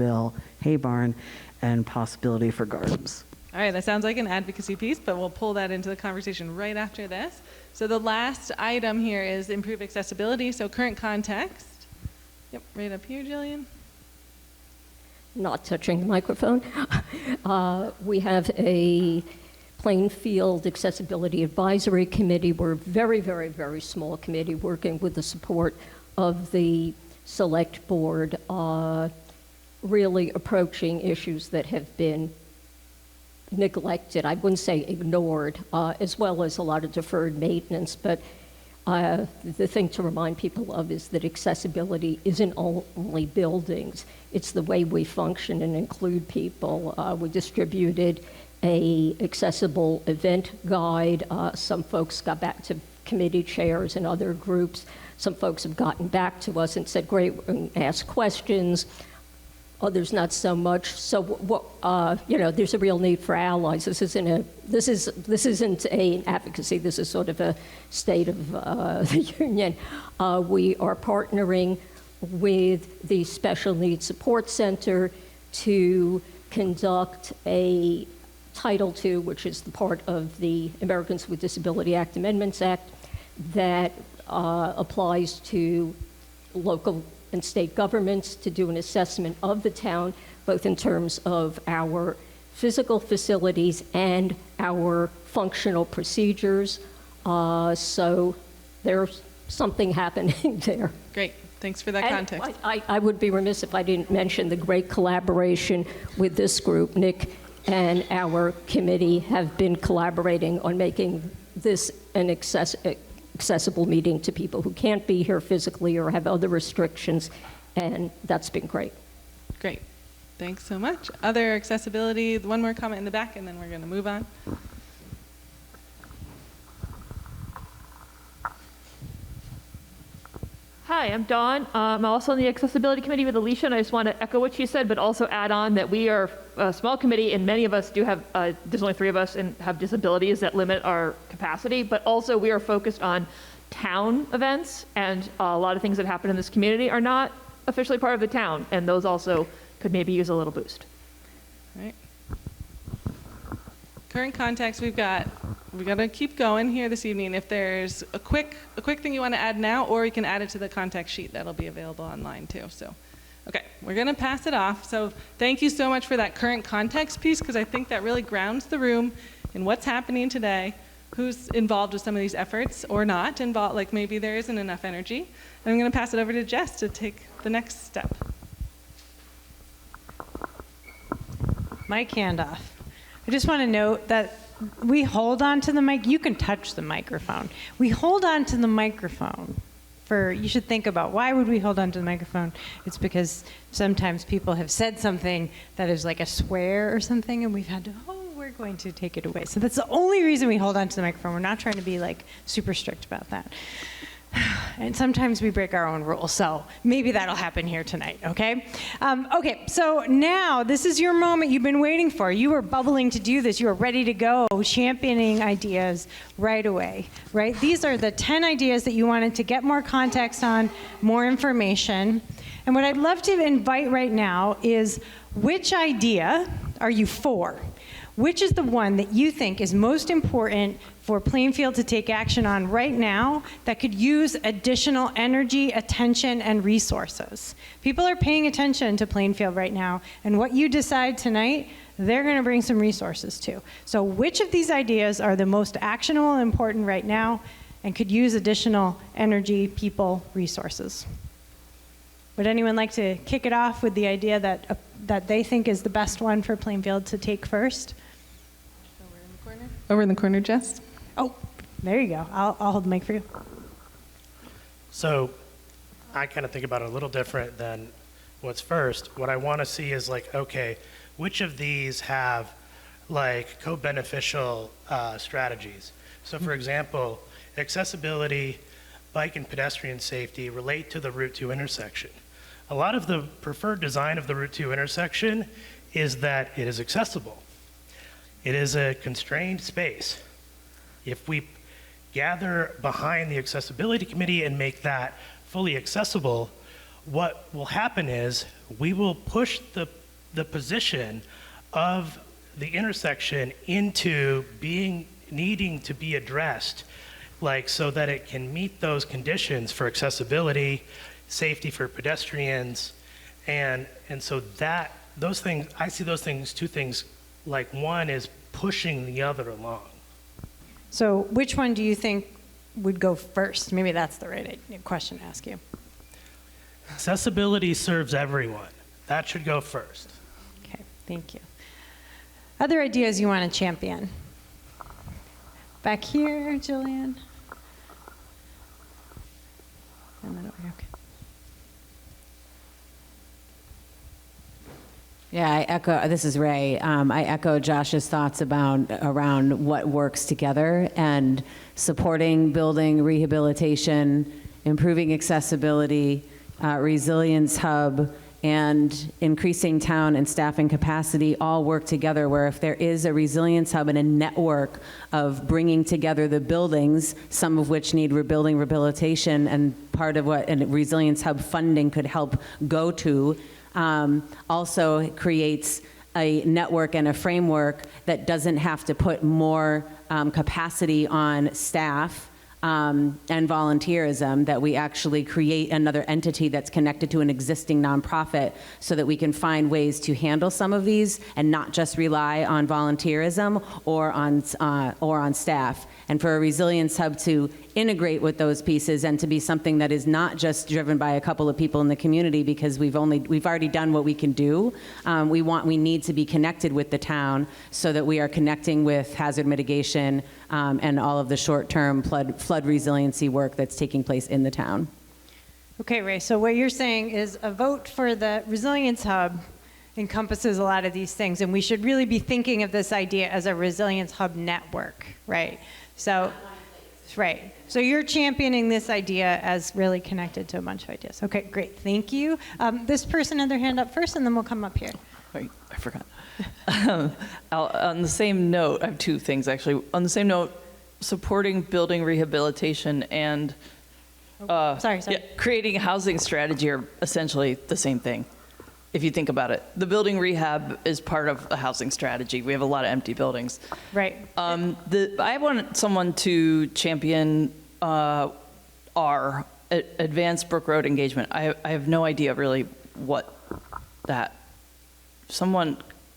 [SPEAKER 3] barn, and possibility for gardens.
[SPEAKER 1] All right, that sounds like an advocacy piece, but we'll pull that into the conversation right after this. So the last item here is improve accessibility. So current context. Yep, right up here, Jillian.
[SPEAKER 4] Not touching the microphone. We have a Plainfield Accessibility Advisory Committee. We're a very, very, very small committee working with the support of the Select Board, really approaching issues that have been neglected, I wouldn't say ignored, as well as a lot of deferred maintenance. But the thing to remind people of is that accessibility isn't only buildings, it's the way we function and include people. We distributed a accessible event guide. Some folks got back to committee chairs and other groups. Some folks have gotten back to us and said, great, and asked questions. Others not so much. So there's a real need for allies. This isn't an advocacy. This is sort of a state of the union. We are partnering with the Special Needs Support Center to conduct a Title II, which is the part of the Americans with Disability Act Amendments Act that applies to local and state governments to do an assessment of the town, both in terms of our physical facilities and our functional procedures. So there's something happening there.
[SPEAKER 1] Great, thanks for that context.
[SPEAKER 4] I would be remiss if I didn't mention the great collaboration with this group. Nick and our committee have been collaborating on making this an accessible meeting to people who can't be here physically or have other restrictions, and that's been great.
[SPEAKER 1] Great. Thanks so much. Other accessibility, one more comment in the back, and then we're going to move on.
[SPEAKER 10] Hi, I'm Dawn. I'm also on the Accessibility Committee with Alicia, and I just want to echo what she said, but also add on that we are a small committee, and many of us do have, there's only 3 of us, and have disabilities that limit our capacity, but also we are focused on town events, and a lot of things that happen in this community are not officially part of the town, and those also could maybe use a little boost.
[SPEAKER 1] Right. Current context, we got to keep going here this evening. If there's a quick thing you want to add now, or you can add it to the contact sheet that'll be available online too. So, okay, we're going to pass it off. So thank you so much for that current context piece, because I think that really grounds the room in what's happening today, who's involved with some of these efforts or not involved, like maybe there isn't enough energy. And I'm going to pass it over to Jess to take the next step.
[SPEAKER 2] Mic handoff. I just want to note that we hold on to the mic. You can touch the microphone. We hold on to the microphone you should think about, why would we hold on to the microphone? It's because sometimes people have said something that is like a swear or something, and we've had to, where we're going to take it away. So that's the only reason we hold on to the microphone. We're not trying to be like super strict about that. And sometimes we break our own rules, so maybe that'll happen here tonight, okay? Okay, so now this is your moment you've been waiting for. You were bubbling to do this. You were ready to go, championing ideas right away, right? These are the 10 ideas that you wanted to get more context on, more information. And what I'd love to invite right now is, which idea are you for? Which is the one that you think is most important for Plainfield to take action on right now that could use additional energy, attention, and resources? People are paying attention to Plainfield right now, and what you decide tonight, they're going to bring some resources to. So which of these ideas are the most actionable and important right now and could use additional energy, people, resources? Would anyone like to kick it off with the idea that they think is the best one for Plainfield to take first?
[SPEAKER 1] Over in the corner, Jess.
[SPEAKER 2] Oh, there you go. I'll hold the mic for you.
[SPEAKER 15] So I kind of think about it a little different than what's first. What I want to see is like, okay, which of these have like co-beneficial strategies? So for example, accessibility, bike and pedestrian safety relate to the Route 2 intersection. A lot of the preferred design of the Route 2 intersection is that it is accessible. It is a constrained space. If we gather behind the accessibility committee and make that fully accessible, what will happen is we will push the position of the intersection into needing to be addressed, like so that it can meet those conditions for accessibility, safety for pedestrians, and so that those things, I see those things, two things, like one is pushing the other along.
[SPEAKER 2] So which one do you think would go first? Maybe that's the right question to ask you.
[SPEAKER 15] Accessibility serves everyone. That should go first.
[SPEAKER 2] Okay, thank you. Other ideas you want to champion? Back here, Jillian. And then over here. Okay.
[SPEAKER 22] Yeah, I echo, this is Ray. I echo Josh's thoughts around what works together and supporting building rehabilitation, improving accessibility, resilience hub, and increasing town and staffing capacity all work together, where if there is a resilience hub and a network of bringing together the buildings, some of which need rebuilding, rehabilitation, and part of what a resilience hub funding could help go to, also creates a network and a framework that doesn't have to put more capacity on staff and volunteerism, that we actually create another entity that's connected to an existing nonprofit so that we can find ways to handle some of these and not just rely on volunteerism or on staff. And for a resilience hub to integrate with those pieces and to be something that is not just driven by a couple of people in the community, because we've already done what we can do. We need to be connected with the town so that we are connecting with hazard mitigation and all of the short-term flood resiliency work that's taking place in the town.
[SPEAKER 2] Okay, Ray, so what you're saying is a vote for the Resilience Hub encompasses a lot of these things, and we should really be thinking of this idea as a Resilience Hub network, right? So, right. So you're championing this idea as really connected to a bunch of ideas. Okay, great, thank you. This person had their hand up first, and then we'll come up here.
[SPEAKER 17] Wait, I forgot. On the same note, I have two things actually. On the same note, supporting building rehabilitation and creating a housing strategy are essentially the same thing, if you think about it. The building rehab is part of a housing strategy. We have a lot of empty buildings.
[SPEAKER 2] Right.
[SPEAKER 17] I want someone to champion our advanced Brook Road engagement. I have no idea really what that.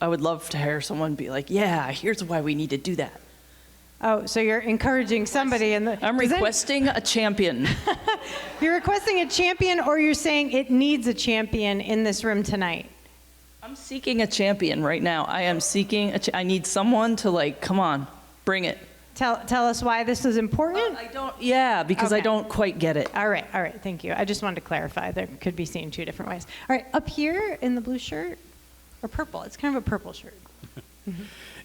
[SPEAKER 17] I would love to hear someone be like, yeah, here's why we need to do that.
[SPEAKER 2] Oh, so you're encouraging somebody in the...
[SPEAKER 17] I'm requesting a champion.
[SPEAKER 2] You're requesting a champion, or you're saying it needs a champion in this room tonight?
[SPEAKER 17] I'm seeking a champion right now. I am seeking I need someone to, like, come on, bring it.
[SPEAKER 2] Tell us why this is important?
[SPEAKER 17] Because I don't quite get it.
[SPEAKER 2] All right, thank you. I just wanted to clarify. There could be seen two different ways. All right, up here in the blue shirt, or purple. It's kind of a purple shirt.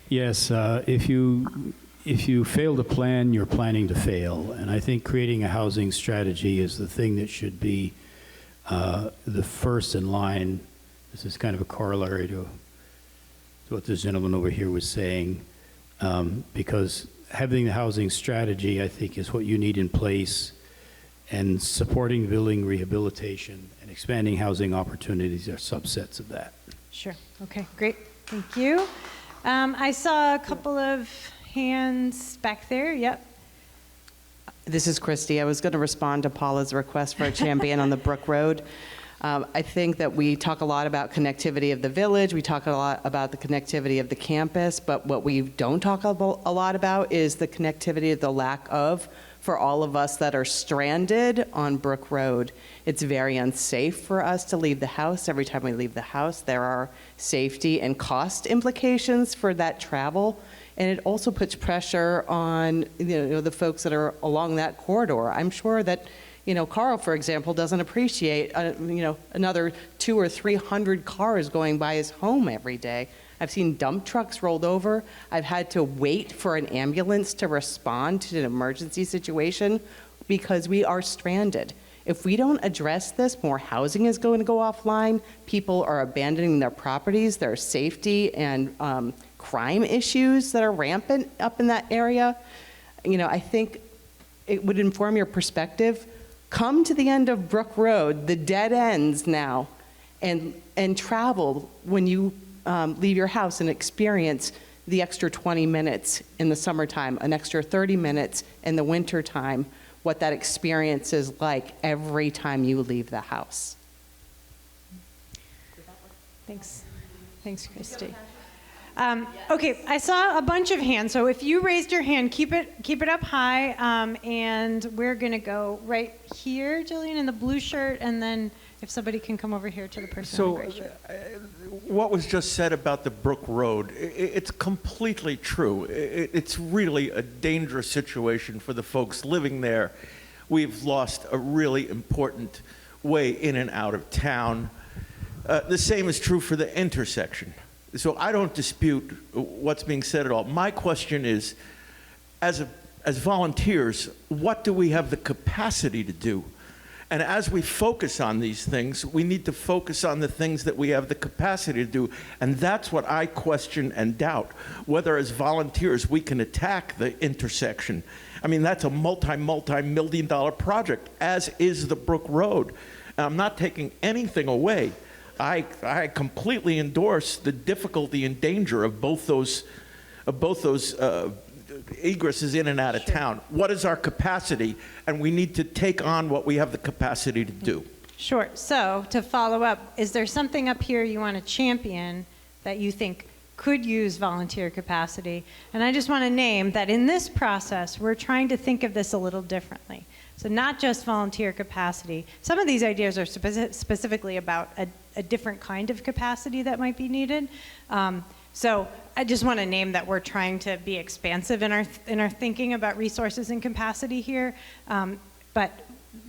[SPEAKER 14] Yes, if you fail to plan, you're planning to fail. And I think creating a housing strategy is the thing that should be the first in line. This is kind of a corollary to what this gentleman over here was saying, because having the housing strategy, I think, is what you need in place, and supporting building rehabilitation and expanding housing opportunities are subsets of that.
[SPEAKER 2] Sure. Okay, great. Thank you. I saw a couple of hands back there. Yep.
[SPEAKER 7] This is Christy. I was going to respond to Paula's request for a champion on the Brook Road. I think that we talk a lot about connectivity of the village. We talk a lot about the connectivity of the campus, but what we don't talk a lot about is the connectivity of the lack of for all of us that are stranded on Brook Road. It's very unsafe for us to leave the house. Every time we leave the house, there are safety and cost implications for that travel. And it also puts pressure on the folks that are along that corridor. I'm sure that Carl, for example, doesn't appreciate another 200 or 300 cars going by his home every day. I've seen dump trucks rolled over. I've had to wait for an ambulance to respond to an emergency situation because we are stranded. If we don't address this, more housing is going to go offline. People are abandoning their properties. There are safety and crime issues that are rampant up in that area. I think it would inform your perspective. Come to the end of Brook Road, the dead ends now, and travel when you leave your house and experience the extra 20 minutes in the summertime, an extra 30 minutes in the wintertime, what that experience is like every time you leave the house.
[SPEAKER 2] Thanks. Thanks, Christy. Okay, I saw a bunch of hands, so if you raised your hand, keep it up high, and we're going to go right here, Jillian, in the blue shirt, and then if somebody can come over here to the person in the gray shirt.
[SPEAKER 23] What was just said about the Brook Road, it's completely true. It's really a dangerous situation for the folks living there. We've lost a really important way in and out of town. The same is true for the intersection. So I don't dispute what's being said at all. My question is, as volunteers, what do we have the capacity to do? And as we focus on these things, we need to focus on the things that we have the capacity to do. And that's what I question and doubt, whether as volunteers we can attack the intersection. I mean, that's a multi-million-dollar project, as is the Brook Road. And I'm not taking anything away. I completely endorse the difficulty and danger of both those egresses in and out of town. What is our capacity? And we need to take on what we have the capacity to do.
[SPEAKER 2] Sure. So to follow up, is there something up here you want to champion that you think could use volunteer capacity? And I just want to name that in this process, we're trying to think of this a little differently. So not just volunteer capacity. Some of these ideas are specifically about a different kind of capacity that might be needed. So I just want to name that we're trying to be expansive in our thinking about resources and capacity here. But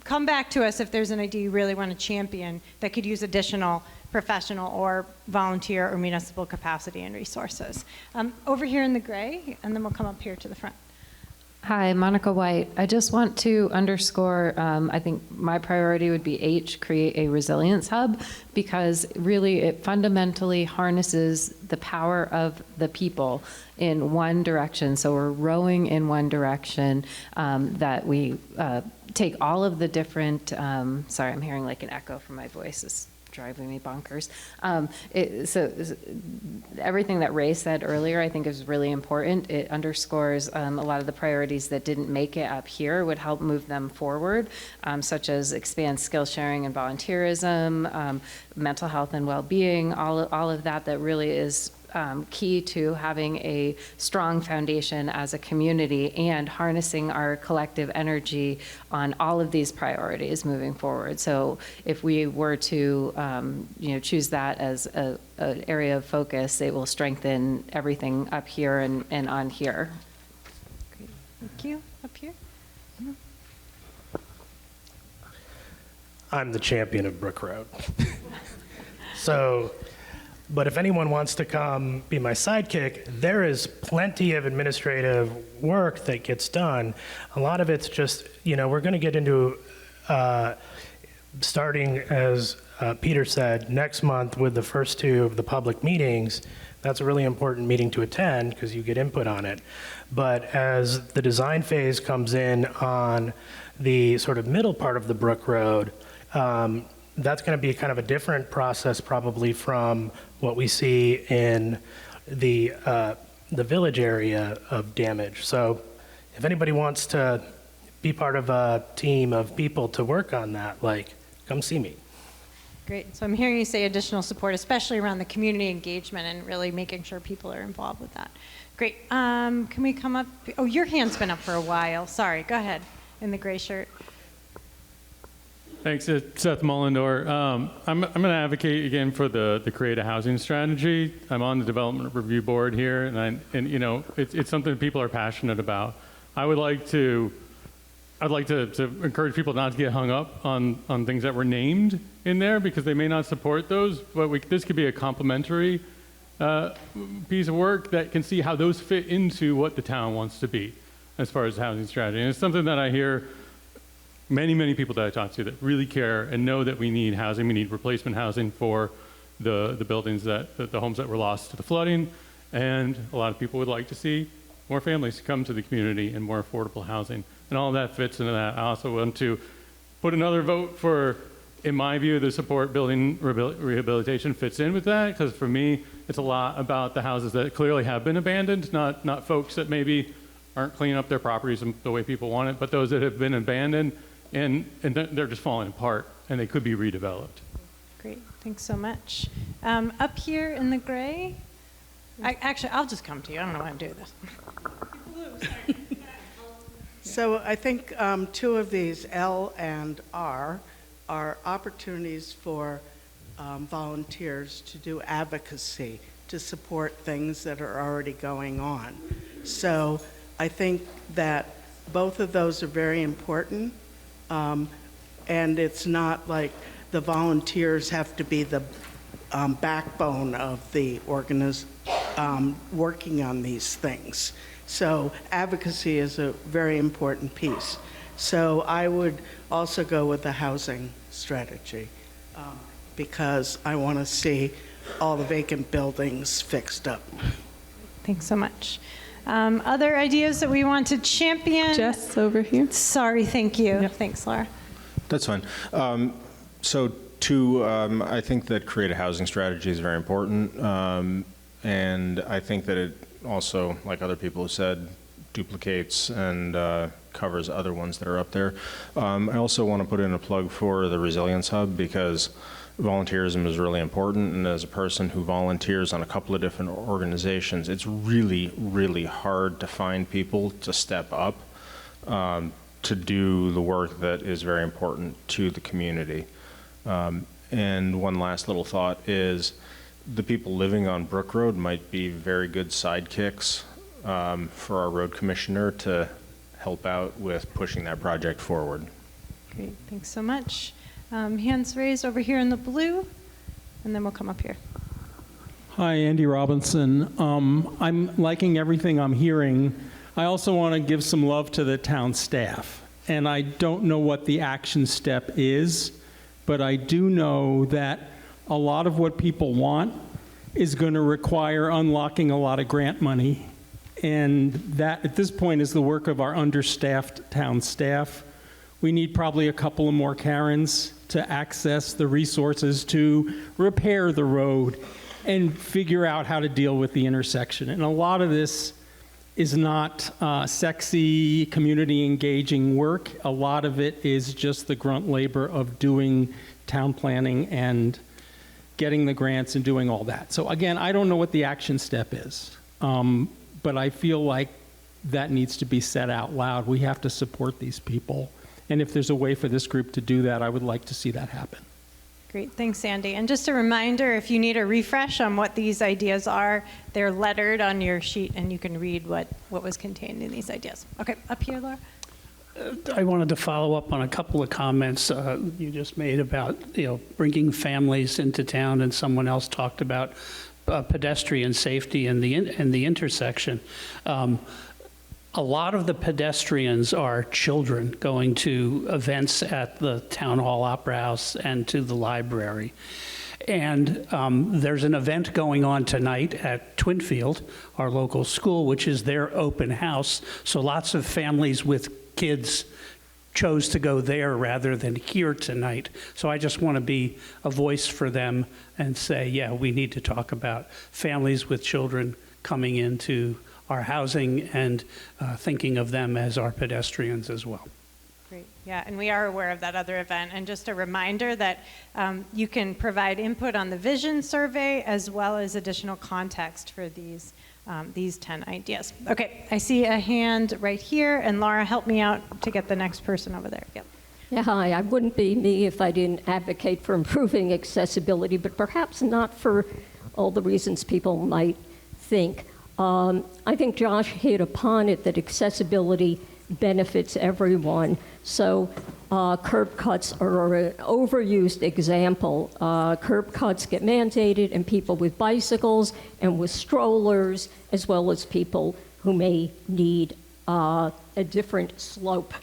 [SPEAKER 2] come back to us if there's an idea you really want to champion that could use additional professional or volunteer or municipal capacity and resources. Over here in the gray, and then we'll come up here to the front.
[SPEAKER 16] Hi, Monica White. I just want to underscore, I think my priority would be H, create a resilience hub, because really it fundamentally harnesses the power of the people in one direction. So we're rowing in one direction, that we take all of the different, sorry, I'm hearing like an echo from my voice. It's driving me bonkers. So everything that Ray said earlier, I think is really important. It underscores a lot of the priorities that didn't make it up here, would help move them forward, such as expand skill sharing and volunteerism, mental health and well-being, all of that really is key to having a strong foundation as a community and harnessing our collective energy on all of these priorities moving forward. So if we were to choose that as an area of focus, it will strengthen everything up here and on here.
[SPEAKER 2] Great. Thank you. Up here.
[SPEAKER 15] I'm the champion of Brook Road. So But if anyone wants to come be my sidekick, there is plenty of administrative work that gets done. A lot of it's just, we're going to get into starting, as Peter said, next month with the first 2 of the public meetings. That's a really important meeting to attend because you get input on it. But as the design phase comes in on the sort of middle part of the Brook Road, that's going to be kind of a different process probably from what we see in the village area of damage. So if anybody wants to be part of a team of people to work on that, come see me.
[SPEAKER 2] Great. So I'm hearing you say additional support, especially around the community engagement and really making sure people are involved with that. Great. Can we come up? Oh, your hand's been up for a while. Sorry. Go ahead. In the gray shirt.
[SPEAKER 21] Thanks, Seth Mullendor. I'm going to advocate again for the create a housing strategy. I'm on the development review board here, and it's something that people are passionate about. I'd like to encourage people not to get hung up on things that were named in there because they may not support those. But this could be a complementary piece of work that can see how those fit into what the town wants to be as far as housing strategy. And it's something that I hear many people that I talk to that really care and know that we need housing. We need replacement housing for the buildings the homes that were lost to the flooding. And a lot of people would like to see more families come to the community and more affordable housing. And all of that fits into that. I also want to put another vote for, in my view, the support building rehabilitation fits in with that, because for me, it's a lot about the houses that clearly have been abandoned, not folks that maybe aren't cleaning up their properties the way people want it, but those that have been abandoned and they're just falling apart and they could be redeveloped.
[SPEAKER 2] Great. Thanks so much. Up here in the gray. Actually, I'll just come to you. I don't know why I'm doing this.
[SPEAKER 13] So I think 2 of these, L and R, are opportunities for volunteers to do advocacy, to support things that are already going on. So I think that both of those are very important, and it's not like the volunteers have to be the backbone of the working on these things. So advocacy is a very important piece. So I would also go with the housing strategy because I want to see all the vacant buildings fixed up.
[SPEAKER 2] Thanks so much. Other ideas that we want to champion?
[SPEAKER 18] Jess over here.
[SPEAKER 2] Sorry, thank you. Yep. Thanks, Laura.
[SPEAKER 19] That's fine. So I think that create a housing strategy is very important. And I think that it also, like other people have said, duplicates and covers other ones that are up there. I also want to put in a plug for the Resilience Hub because volunteerism is really important, and as a person who volunteers on a couple of different organizations, it's really, really hard to find people to step up to do the work that is very important to the community. And one last little thought is the people living on Brook Road might be very good sidekicks for our road commissioner to help out with pushing that project forward.
[SPEAKER 2] Great, thanks so much. Hands raised over here in the blue, and then we'll come up here.
[SPEAKER 20] Hi, Andy Robinson. I'm liking everything I'm hearing. I also want to give some love to the town staff. And I don't know what the action step is, but I do know that a lot of what people want is going to require unlocking a lot of grant money. And that, at this point, is the work of our understaffed town staff. We need probably a couple of more Karens to access the resources to repair the road and figure out how to deal with the intersection. And a lot of this is not sexy, community engaging work. A lot of it is just the grunt labor of doing town planning and getting the grants and doing all that. So again, I don't know what the action step is, but I feel like that needs to be said out loud. We have to support these people. And if there's a way for this group to do that, I would like to see that happen.
[SPEAKER 2] Great, thanks, Andy. And just a reminder, if you need a refresh on what these ideas are, they're lettered on your sheet and you can read what was contained in these ideas. Okay, up here, Laura.
[SPEAKER 12] I wanted to follow up on a couple of comments you just made about, bringing families into town, and someone else talked about pedestrian safety in the intersection. A lot of the pedestrians are children going to events at the Town Hall Opera House and to the library. And there's an event going on tonight at Plainfield, our local school, which is their open house. So lots of families with kids chose to go there rather than here tonight. So I just want to be a voice for them and say, yeah, we need to talk about families with children coming into our housing and thinking of them as our pedestrians as well.
[SPEAKER 2] Great. Yeah, and we are aware of that other event. And just a reminder that you can provide input on the vision survey as well as additional context for these 10 ideas. Okay, I see a hand right here, and Laura, help me out to get the next person over there. Yep.
[SPEAKER 4] Yeah, hi. I wouldn't be me if I didn't advocate for improving accessibility, but perhaps not for all the reasons people might think. I think Josh hit upon it, that accessibility benefits everyone. So curb cuts are an overused example. Curb cuts get mandated, and people with bicycles and with strollers, as well as people who may need a different slope,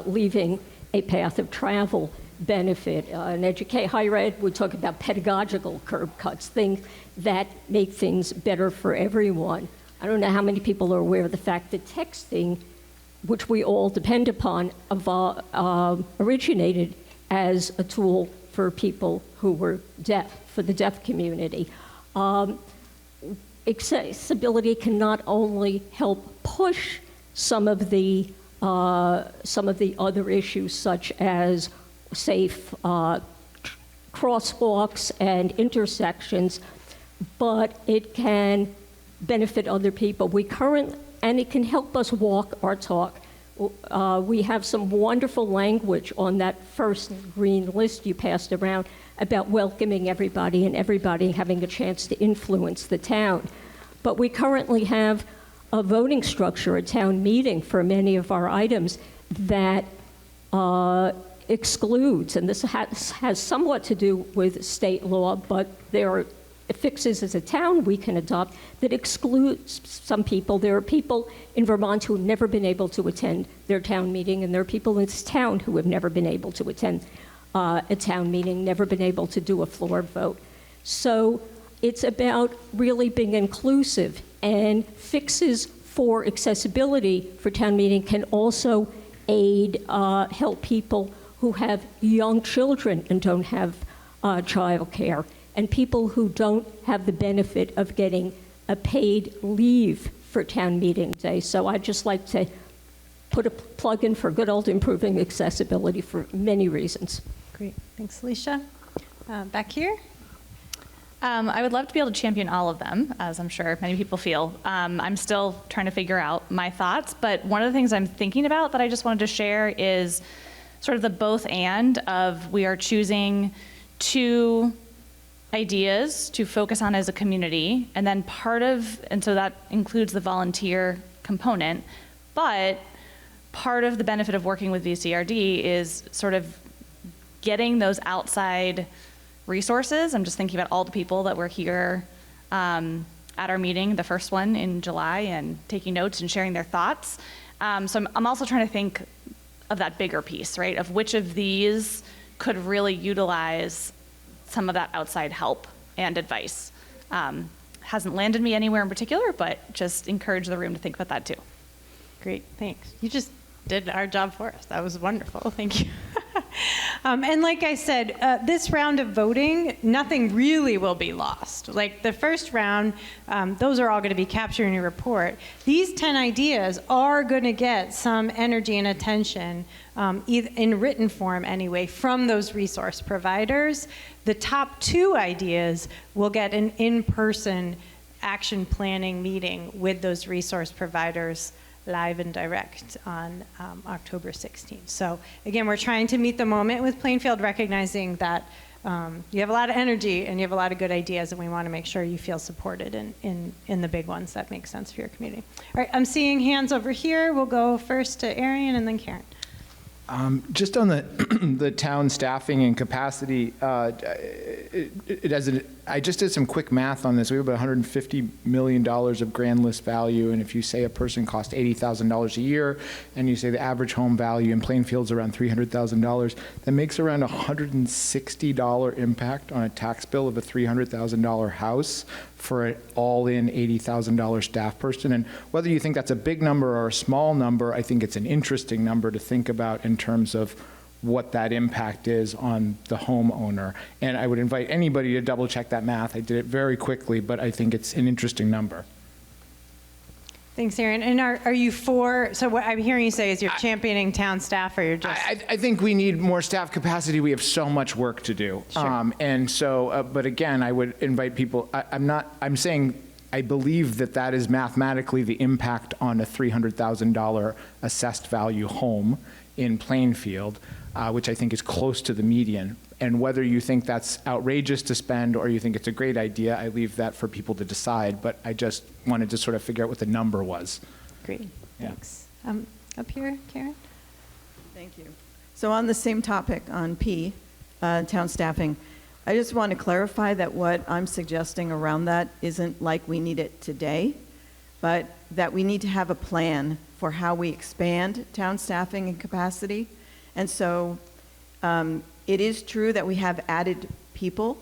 [SPEAKER 4] leaving a path of travel benefit. Higher ed would talk about pedagogical curb cuts, things that make things better for everyone. I don't know how many people are aware of the fact that texting, which we all depend upon, originated as a tool for people who were deaf, for the deaf community. Accessibility can not only help push some of the other issues, such as safe crosswalks and intersections, but it can benefit other people. And it can help us walk our talk. We have some wonderful language on that first green list you passed around about welcoming everybody and everybody having a chance to influence the town. But we currently have a voting structure, a town meeting for many of our items that excludes, and this has somewhat to do with state law, but there are fixes as a town we can adopt that excludes some people. There are people in Vermont who have never been able to attend their town meeting, and there are people in this town who have never been able to attend a town meeting, never been able to do a floor vote. So it's about really being inclusive, and fixes for accessibility for town meeting can also aid, help people who have young children and don't have child care, and people who don't have the benefit of getting a paid leave for town meeting day. So I'd just like to put a plug in for good old improving accessibility for many reasons.
[SPEAKER 2] Great, thanks, Alicia. Back here.
[SPEAKER 5] I would love to be able to champion all of them, as I'm sure many people feel. I'm still trying to figure out my thoughts, but one of the things I'm thinking about that I just wanted to share is sort of the both and of we are choosing two ideas to focus on as a community, and then and so that includes the volunteer component, but part of the benefit of working with VCRD is sort of getting those outside resources. I'm just thinking about all the people that were here at our meeting, the first one in July, and taking notes and sharing their thoughts. So I'm also trying to think of that bigger piece, right, of which of these could really utilize some of that outside help and advice. Hasn't landed me anywhere in particular, but just encourage the room to think about that too.
[SPEAKER 2] Great, thanks. You just did our job for us. That was wonderful, thank you. And like I said, this round of voting, nothing really will be lost. Like the first round, those are all going to be captured in your report. These 10 ideas are going to get some energy and attention, in written form anyway, from those resource providers. The top 2 ideas will get an in-person action planning meeting with those resource providers live and direct on October 16th. So again, we're trying to meet the moment with Plainfield, recognizing that you have a lot of energy and you have a lot of good ideas, and we want to make sure you feel supported in the big ones that make sense for your community. All right, I'm seeing hands over here. We'll go first to Arian and then Karen.
[SPEAKER 6] Just on the the town staffing and capacity, I just did some quick math on this. We have about $150 million of grand list value, and if you say a person costs $80,000 a year, and you say the average home value in Plainfield is around $300,000, that makes around a $160 impact on a tax bill of a $300,000 house for an all-in $80,000 staff person. And whether you think that's a big number or a small number, I think it's an interesting number to think about in terms of what that impact is on the homeowner. And I would invite anybody to double check that math. I did it very quickly, but I think it's an interesting number.
[SPEAKER 2] Thanks, Aaron. And are you for, so what I'm hearing you say is you're championing town staff, or you're just?
[SPEAKER 6] I think we need more staff capacity. We have so much work to do.
[SPEAKER 2] Sure.
[SPEAKER 6] And so, but again, I would invite people, I'm saying I believe that is mathematically the impact on a $300,000 assessed value home in Plainfield, which I think is close to the median. And whether you think that's outrageous to spend or you think it's a great idea, I leave that for people to decide. But I just wanted to sort of figure out what the number was.
[SPEAKER 2] Great,
[SPEAKER 6] Yeah.
[SPEAKER 2] thanks. Up here, Karen?
[SPEAKER 8] Thank you. So on the same topic on P, town staffing, I just want to clarify that what I'm suggesting around that isn't like we need it today, but that we need to have a plan for how we expand town staffing and capacity. And so it is true that we have added people.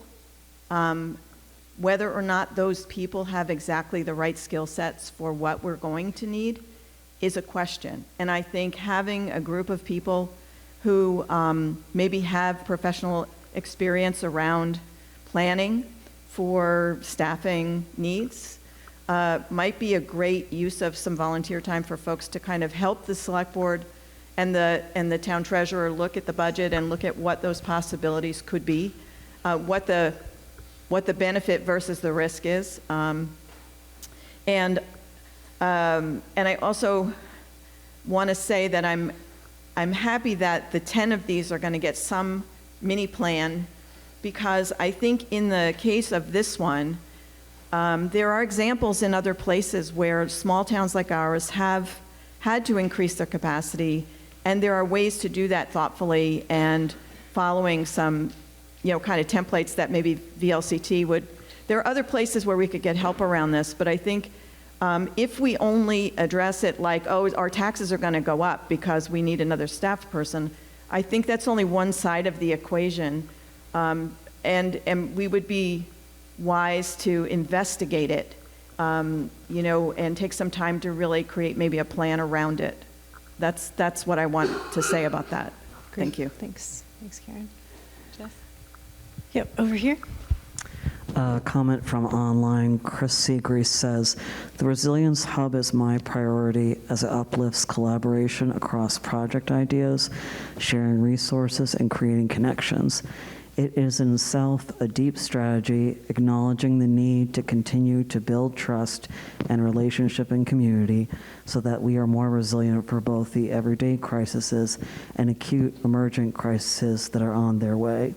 [SPEAKER 8] Whether or not those people have exactly the right skill sets for what we're going to need is a question. And I think having a group of people who maybe have professional experience around planning for staffing needs might be a great use of some volunteer time for folks to kind of help the select board and the town treasurer look at the budget and look at what those possibilities could be, what the benefit versus the risk is, and I also want to say that I'm happy that the 10 of these are going to get some mini plan, because I think in the case of this one, there are examples in other places where small towns like ours have had to increase their capacity, and there are ways to do that thoughtfully and following some, kind of templates that maybe VLCT would. There are other places where we could get help around this, but I think if we only address it like, oh, our taxes are going to go up because we need another staff person, I think that's only one side of the equation, and we would be wise to investigate it, and take some time to really create maybe a plan around it. That's what I want to say about that.
[SPEAKER 2] Great.
[SPEAKER 8] Thank you.
[SPEAKER 2] Thanks, Karen. Jess? Yep, over here.
[SPEAKER 3] Comment from online. Chris Seagrease says, the Resilience Hub is my priority as it uplifts collaboration across project ideas, sharing resources, and creating connections. It is in itself a deep strategy, acknowledging the need to continue to build trust and relationship in community so that we are more resilient for both the everyday crises and acute emergent crises that are on their way.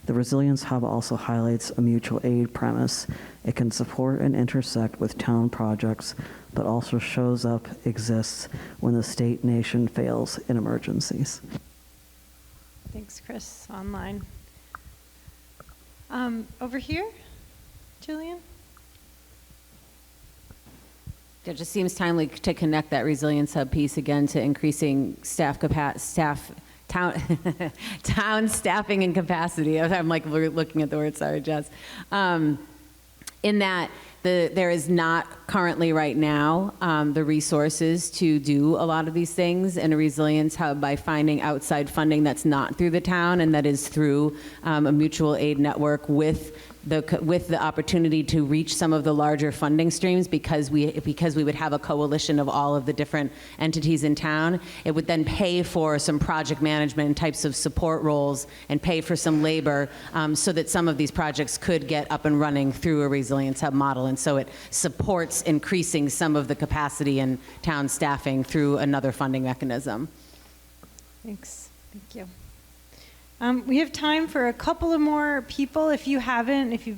[SPEAKER 3] The Resilience Hub also highlights a mutual aid premise. It can support and intersect with town projects, but also shows up, exists when the state nation fails in emergencies.
[SPEAKER 2] Thanks, Chris. Online. Over here, Julian?
[SPEAKER 22] It just seems timely to connect that Resilience Hub piece again to increasing town staffing and capacity. I'm like looking at the word, sorry, Jess. In that there is not currently right now the resources to do a lot of these things in a Resilience Hub by finding outside funding that's not through the town and that is through a mutual aid network with the opportunity to reach some of the larger funding streams, because we would have a coalition of all of the different entities in town. It would then pay for some project management and types of support roles and pay for some labor so that some of these projects could get up and running through a Resilience Hub model. And so it supports increasing some of the capacity in town staffing through another funding mechanism.
[SPEAKER 2] Thanks. Thank you. We have time for a couple of more people. If you've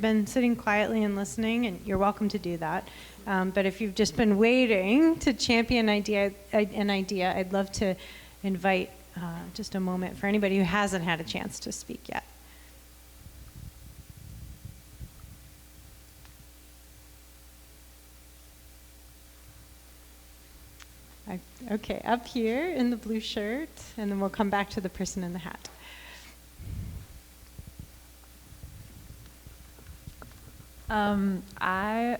[SPEAKER 2] been sitting quietly and listening, and you're welcome to do that. But if you've just been waiting to champion an idea, I'd love to invite just a moment for anybody who hasn't had a chance to speak yet. Okay, up here in the blue shirt, and then we'll come back to the person in the hat.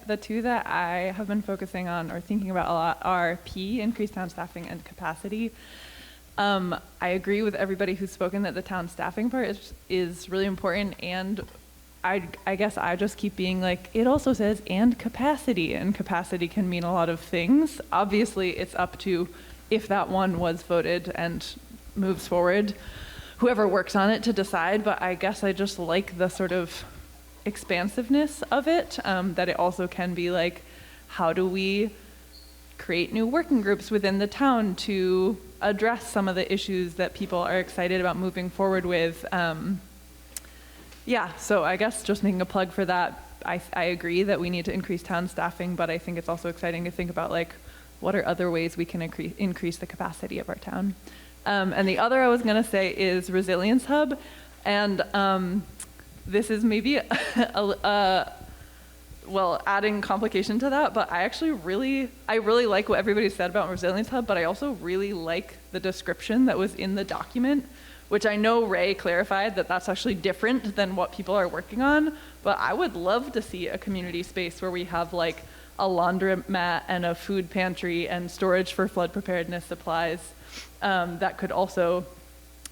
[SPEAKER 9] The two that I have been focusing on or thinking about a lot are P, increased town staffing, and capacity. I agree with everybody who's spoken that the town staffing part is really important, and I guess I just keep being like, it also says and capacity can mean a lot of things. Obviously, it's up to, if that one was voted and moves forward, whoever works on it to decide, but I guess I just like the sort of expansiveness of it, that it also can be like, how do we create new working groups within the town to address some of the issues that people are excited about moving forward with. Yeah, so I guess just making a plug for that. I agree that we need to increase town staffing, but I think it's also exciting to think about like, what are other ways we can increase the capacity of our town? And the other I was gonna say is Resilience Hub. And this is maybe well, adding complication to that, but I really like what everybody said about Resilience Hub, but I also really like the description that was in the document, which I know Ray clarified that that's actually different than what people are working on, but I would love to see a community space where we have like a laundromat and a food pantry and storage for flood preparedness supplies that could also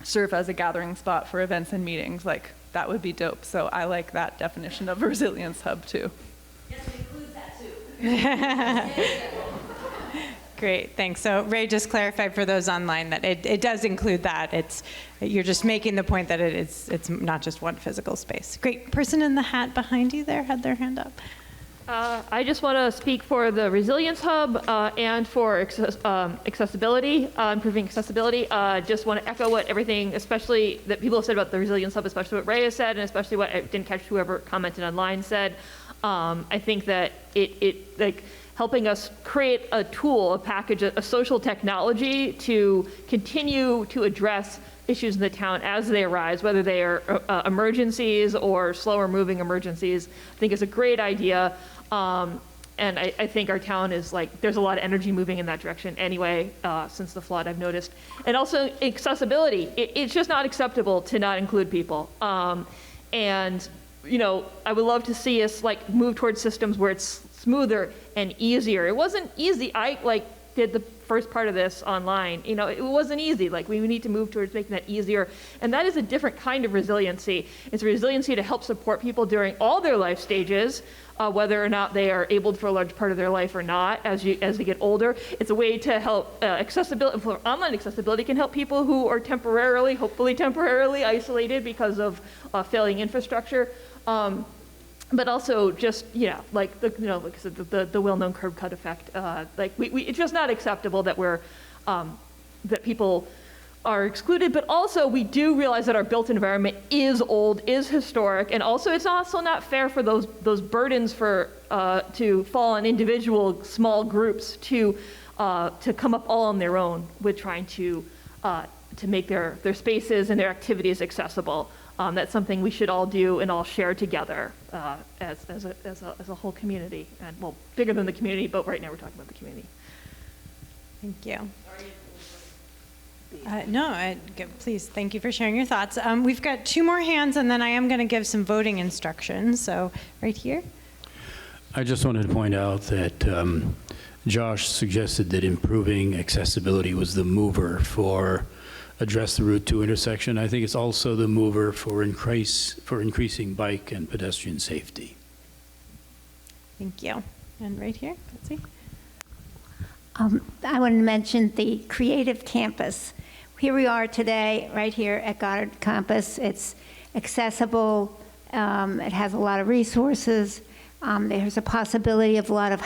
[SPEAKER 9] serve as a gathering spot for events and meetings. Like, that would be dope. So I like that definition of Resilience Hub too.
[SPEAKER 22] Yes, it includes that too.
[SPEAKER 2] Great, thanks. So Ray just clarified for those online that it does include that. You're just making the point that it's not just one physical space. Great. Person in the hat behind you there had their hand up.
[SPEAKER 10] I just want to speak for the Resilience Hub and for accessibility, improving accessibility. Just want to echo what everything, especially that people have said about the Resilience Hub, especially what Ray has said, and especially what I didn't catch whoever commented online said. I think that it like helping us create a tool, a package, a social technology to continue to address issues in the town as they arise, whether they are emergencies or slower moving emergencies, I think is a great idea. And I think our town is like, there's a lot of energy moving in that direction anyway, since the flood, I've noticed. And also accessibility. It's just not acceptable to not include people. And, you know, I would love to see us like move towards systems where it's smoother and easier. It wasn't easy. I did the first part of this online. You know, it wasn't easy. Like, we need to move towards making that easier. And that is a different kind of resiliency. It's resiliency to help support people during all their life stages, whether or not they are able for a large part of their life or not as they get older. It's a way to help accessibility. Online accessibility can help people who are hopefully temporarily isolated because of failing infrastructure. But also just, like the well-known curb cut effect. It's just not acceptable that that people are excluded, but also we do realize that our built environment is old, is historic, and also it's also not fair for those burdens to fall on individual small groups to come up all on their own with trying to make their spaces and their activities accessible. That's something we should all do and all share together as a whole community, and well, bigger than the community, but right now we're talking about the community.
[SPEAKER 2] Thank you. Please, thank you for sharing your thoughts. We've got two more hands, and then I am going to give some voting instructions. So right here.
[SPEAKER 14] I just wanted to point out that Josh suggested that improving accessibility was the mover for address the Route 2 intersection. I think it's also the mover for increasing bike and pedestrian safety.
[SPEAKER 2] Thank you. And right here, let's see.
[SPEAKER 11] I want to mention the Creative Campus. Here we are today, right here at Goddard Campus. It's accessible. It has a lot of resources. There's a possibility of a lot of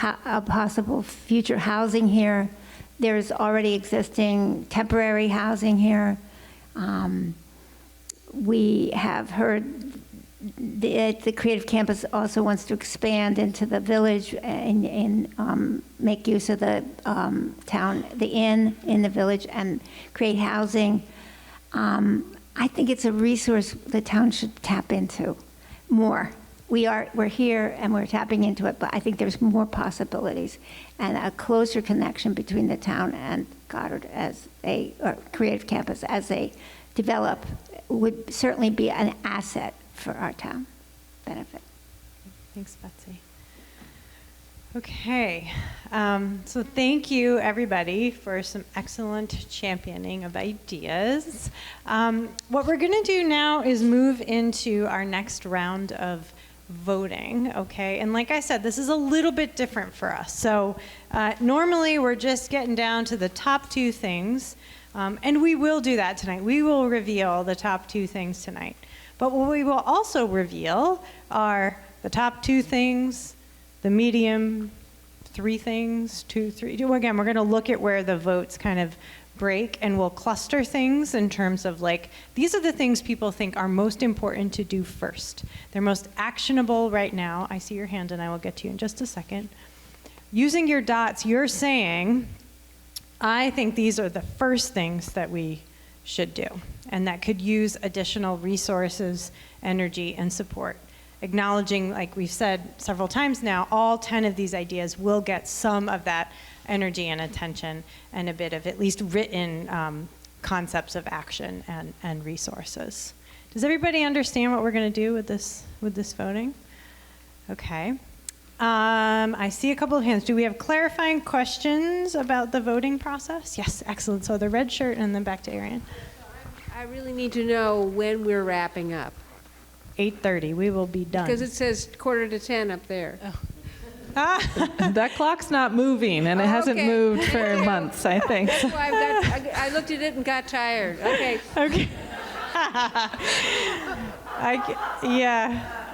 [SPEAKER 11] possible future housing here. There's already existing temporary housing here. We have heard the Creative Campus also wants to expand into the village and make use of the town, the inn in the village, and create housing. I think it's a resource the town should tap into more. We're here and we're tapping into it, but I think there's more possibilities and a closer connection between the town and Goddard or Creative Campus as they develop would certainly be an asset for our town benefit.
[SPEAKER 2] Thanks, Betsy. Okay, so thank you everybody for some excellent championing of ideas. What we're going to do now is move into our next round of voting, okay? And like I said, this is a little bit different for us. So normally we're just getting down to the top 2 things, and we will do that tonight. We will reveal the top 2 things tonight. But what we will also reveal are the top 2 things, the medium 3 things, 2, 3. Again, we're going to look at where the votes kind of break, and we'll cluster things in terms of like, these are the things people think are most important to do first. They're most actionable right now. I see your hand and I will get to you in just a second. Using your dots, you're saying, I think these are the first things that we should do, and that could use additional resources, energy, and support. Acknowledging, like we've said several times now, all 10 of these ideas will get some of that energy and attention and a bit of at least written concepts of action and resources. Does everybody understand what we're going to do with this voting? Okay. I see a couple of hands. Do we have clarifying questions about the voting process? Yes, excellent. So the red shirt and then back to Arian.
[SPEAKER 1] I really need to know when we're wrapping up.
[SPEAKER 2] 8:30, we will be done.
[SPEAKER 1] Because it says 9:45 up there.
[SPEAKER 2] Oh.
[SPEAKER 17] That clock's not moving, and it hasn't moved for months, I think.
[SPEAKER 1] So I looked at it and got tired. Okay.
[SPEAKER 2] Okay.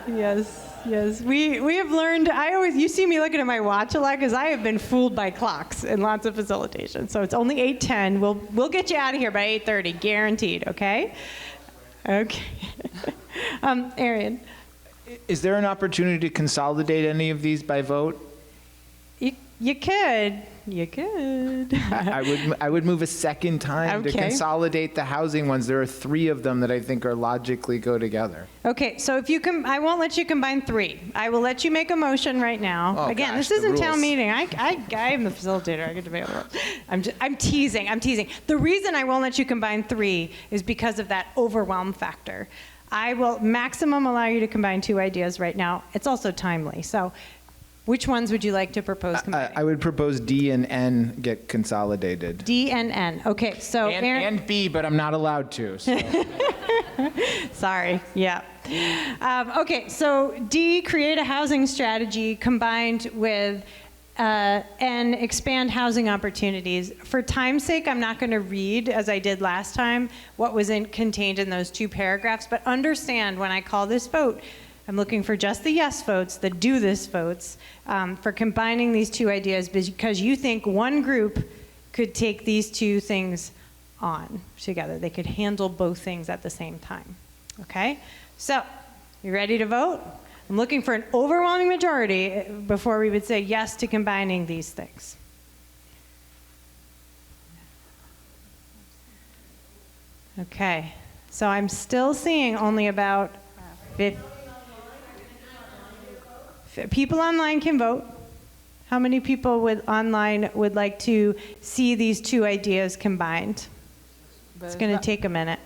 [SPEAKER 2] Yes. We have learned, you see me looking at my watch a lot because I have been fooled by clocks in lots of facilitation. So it's only 8:10. We'll get you out of here by 8:30, guaranteed, okay? Okay. Arian.
[SPEAKER 6] Is there an opportunity to consolidate any of these by vote?
[SPEAKER 2] You could.
[SPEAKER 6] I would move a second time to consolidate the housing ones. There are 3 of them that I think are logically go together.
[SPEAKER 2] Okay, so if you I won't let you combine 3. I will let you make a motion right now.
[SPEAKER 6] Oh,
[SPEAKER 2] Again,
[SPEAKER 6] gosh,
[SPEAKER 2] this isn't
[SPEAKER 6] the
[SPEAKER 2] town
[SPEAKER 6] rules.
[SPEAKER 2] meeting. I am the facilitator. I get to make it. I'm teasing. The reason I won't let you combine 3 is because of that overwhelm factor. I will maximum allow you to combine 2 ideas right now. It's also timely. So which ones would you like to propose combining?
[SPEAKER 6] I would propose D and N get consolidated.
[SPEAKER 2] D and N. Okay, so
[SPEAKER 6] and B, but I'm not allowed to. So.
[SPEAKER 2] Sorry, yeah. Okay, so D, create a housing strategy combined with and expand housing opportunities. For time's sake, I'm not going to read, as I did last time, what was contained in those 2 paragraphs, but understand when I call this vote, I'm looking for just the yes votes, the do this votes, for combining these 2 ideas because you think one group could take these 2 things on together. They could handle both things at the same time. Okay? So, you ready to vote? I'm looking for an overwhelming majority before we would say yes to combining these things. Okay, so I'm still seeing only about 50. People online can vote. How many people online would like to see these 2 ideas combined? It's going to take a minute.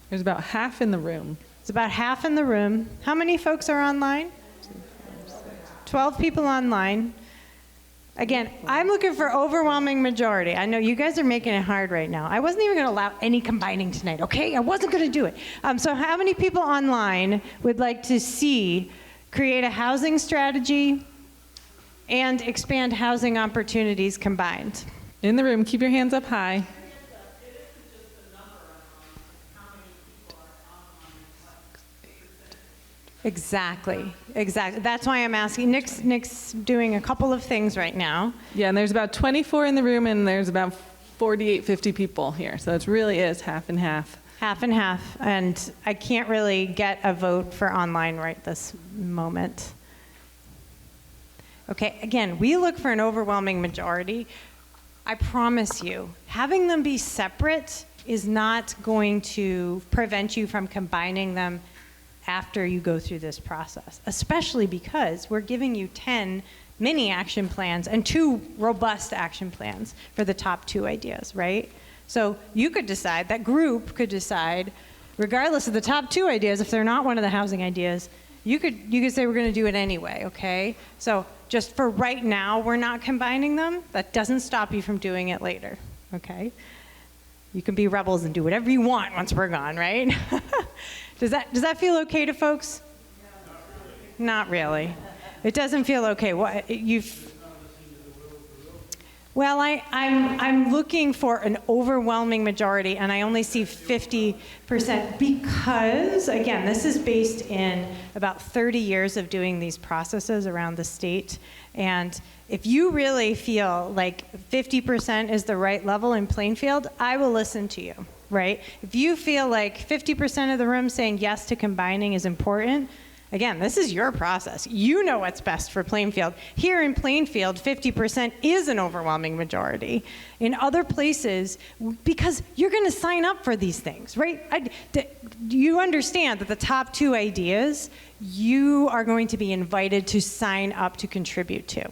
[SPEAKER 17] There's about half in the room.
[SPEAKER 2] It's about half in the room. How many folks are online? 12 people online. Again, I'm looking for overwhelming majority. I know you guys are making it hard right now. I wasn't even going to allow any combining tonight, okay? I wasn't going to do it. So how many people online would like to see create a housing strategy and expand housing opportunities combined?
[SPEAKER 17] In the room, keep your hands up high.
[SPEAKER 2] Exactly. That's why I'm asking. Nick's doing a couple of things right now.
[SPEAKER 17] Yeah, and there's about 24 in the room, and there's about 48, 50 people here, so it really is half and half.
[SPEAKER 2] Half and half, and I can't really get a vote for online right this moment. Okay, again, we look for an overwhelming majority. I promise you, having them be separate is not going to prevent you from combining them after you go through this process, especially because we're giving you 10 mini action plans and 2 robust action plans for the top 2 ideas, right? So you could decide, that group could decide, regardless of the top 2 ideas, if they're not one of the housing ideas, you could say we're going to do it anyway, okay? So just for right now, we're not combining them. That doesn't stop you from doing it later, okay? You can be rebels and do whatever you want once we're gone, right? Does that feel okay to folks? Not really. It doesn't feel okay. Well, I'm looking for an overwhelming majority, and I only see 50% because, again, this is based in about 30 years of doing these processes around the state. And if you really feel like 50% is the right level in Plainfield, I will listen to you, right? If you feel like 50% of the room saying yes to combining is important, again, this is your process. You know what's best for Plainfield. Here in Plainfield, 50% is an overwhelming majority. In other places, because you're going to sign up for these things, right? You understand that the top 2 ideas, you are going to be invited to sign up to contribute to,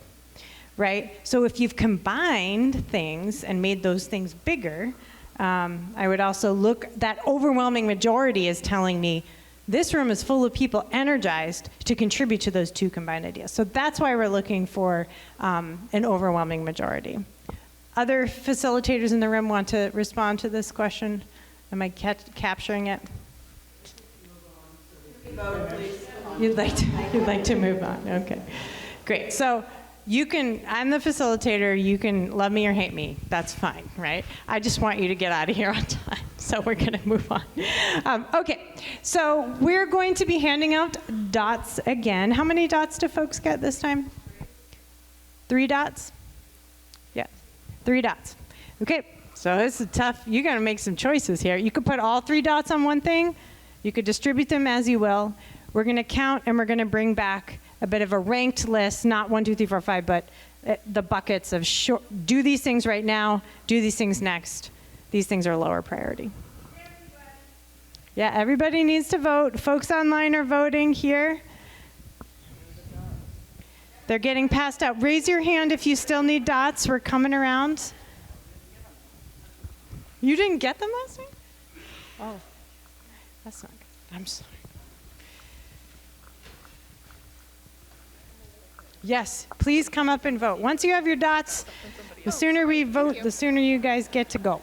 [SPEAKER 2] right? So if you've combined things and made those things bigger, I would also look, that overwhelming majority is telling me, this room is full of people energized to contribute to those 2 combined ideas. So that's why we're looking for an overwhelming majority. Other facilitators in the room want to respond to this question? Am I capturing it? You'd like to move on, okay. Great, so I'm the facilitator, you can love me or hate me, that's fine, right? I just want you to get out of here on time, so we're gonna move on. Okay, so we're going to be handing out dots again. How many dots do folks get this time? 3 dots? Yeah, 3 dots. Okay, so this is tough, you gotta make some choices here. You could put all 3 dots on one thing, you could distribute them as you will. We're gonna count and we're gonna bring back a bit of a ranked list, not 1, 2, 3, 4, 5, but the buckets of do these things right now, do these things next. These things are lower priority. Yeah, everybody needs to vote. Folks online are voting here. They're getting passed out. Raise your hand if you still need dots. We're coming around. You didn't get them last week? Oh, that's not good. I'm sorry. Yes, please come up and vote. Once you have your dots, the sooner we vote, the sooner you guys get to go.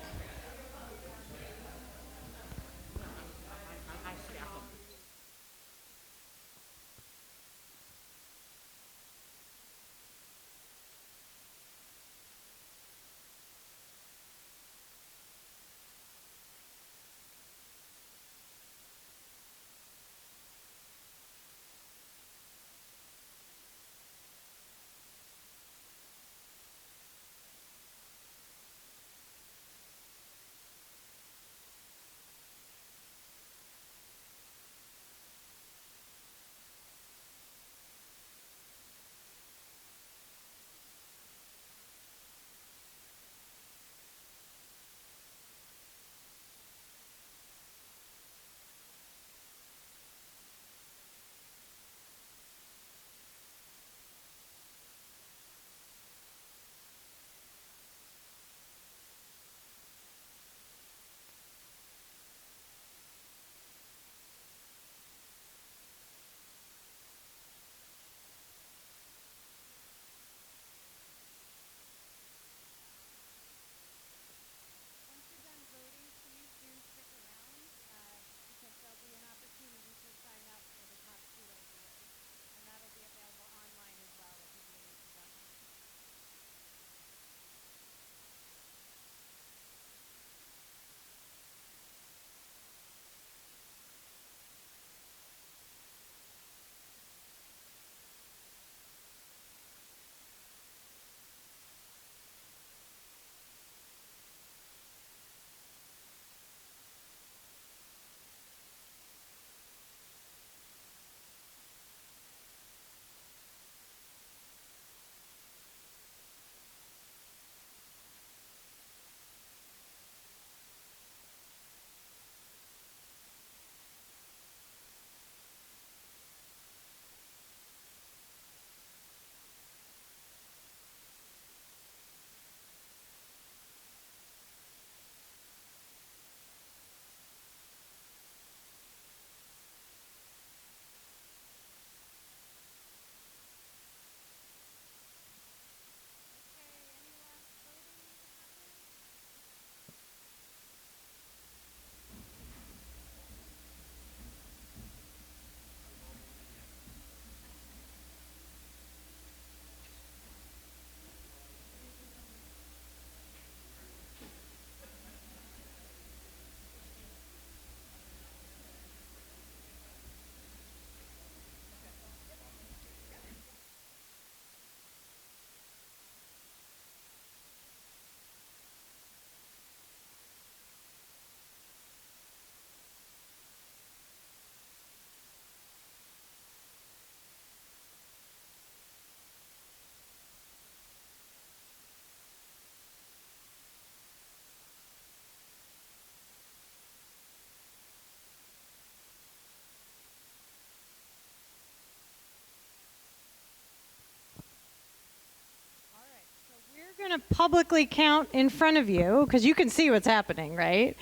[SPEAKER 2] to publicly count in front of you, because you can see what's happening, right?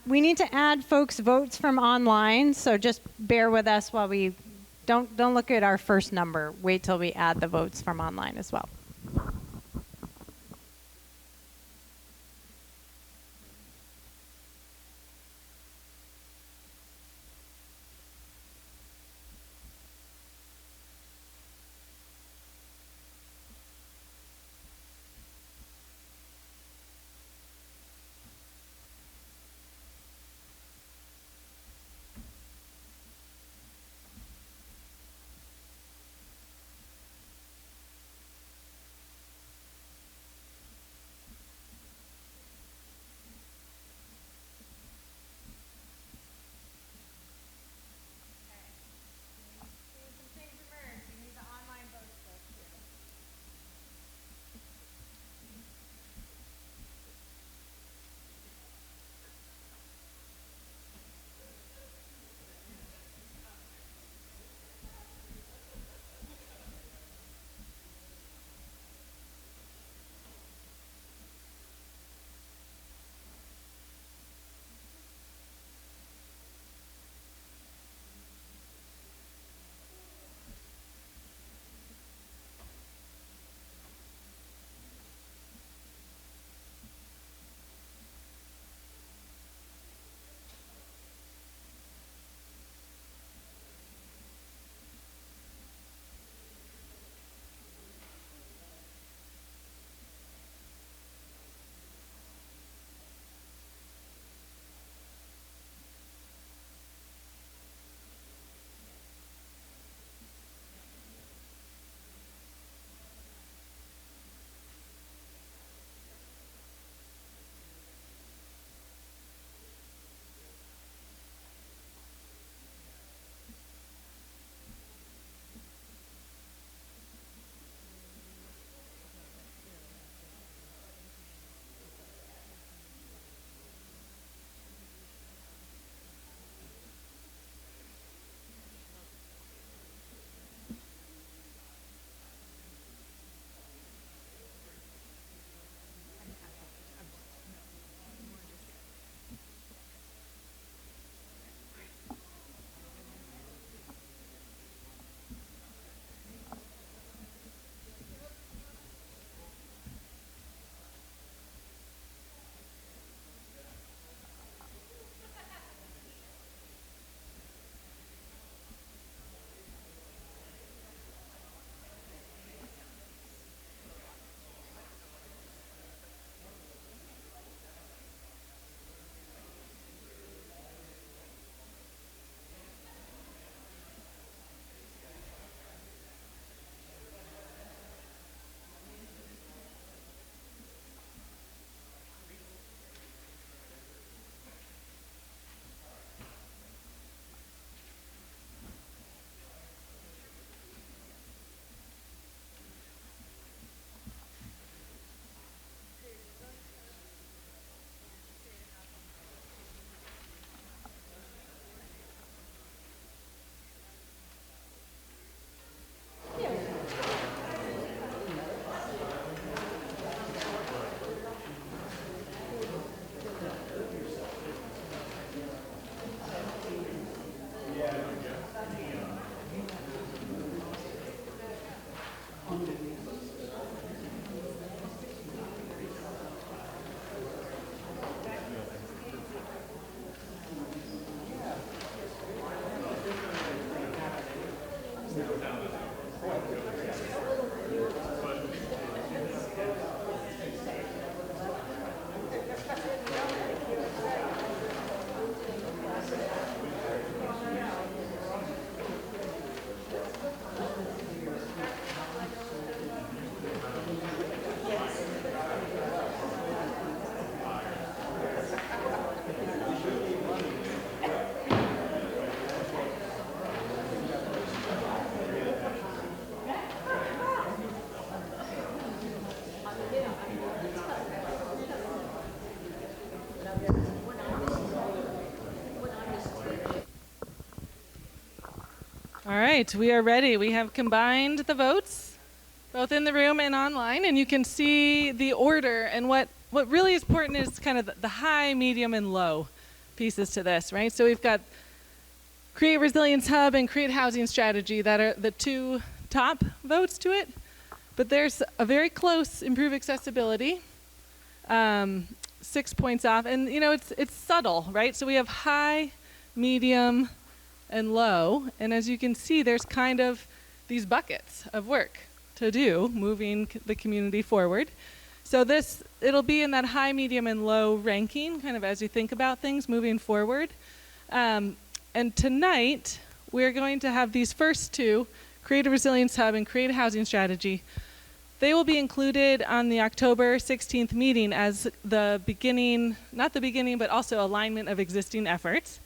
[SPEAKER 2] We need to add folks' votes from online, so just bear with us while we don't look at our first number. Wait till we add the votes from online as well.
[SPEAKER 17] All right, we are ready. We have combined the votes.
[SPEAKER 7] both in the room and online, and you can see the order. And what really is important is kind of the high, medium, and low pieces to this, right? So we've got Create Resilience Hub and Create Housing Strategy that are the two top votes to it. But there's a very close Improve Accessibility, 6 points off. And, you know, it's subtle, right? So we have high, medium, and low. And as you can see, there's kind of these buckets of work to do, moving the community forward. So it'll be in that high, medium, and low ranking, kind of as you think about things moving forward. And tonight, we're going to have these first two, Create a Resilience Hub and Create a Housing Strategy. They will be included on the October 16th meeting as the beginning, not the beginning, but also alignment of existing efforts.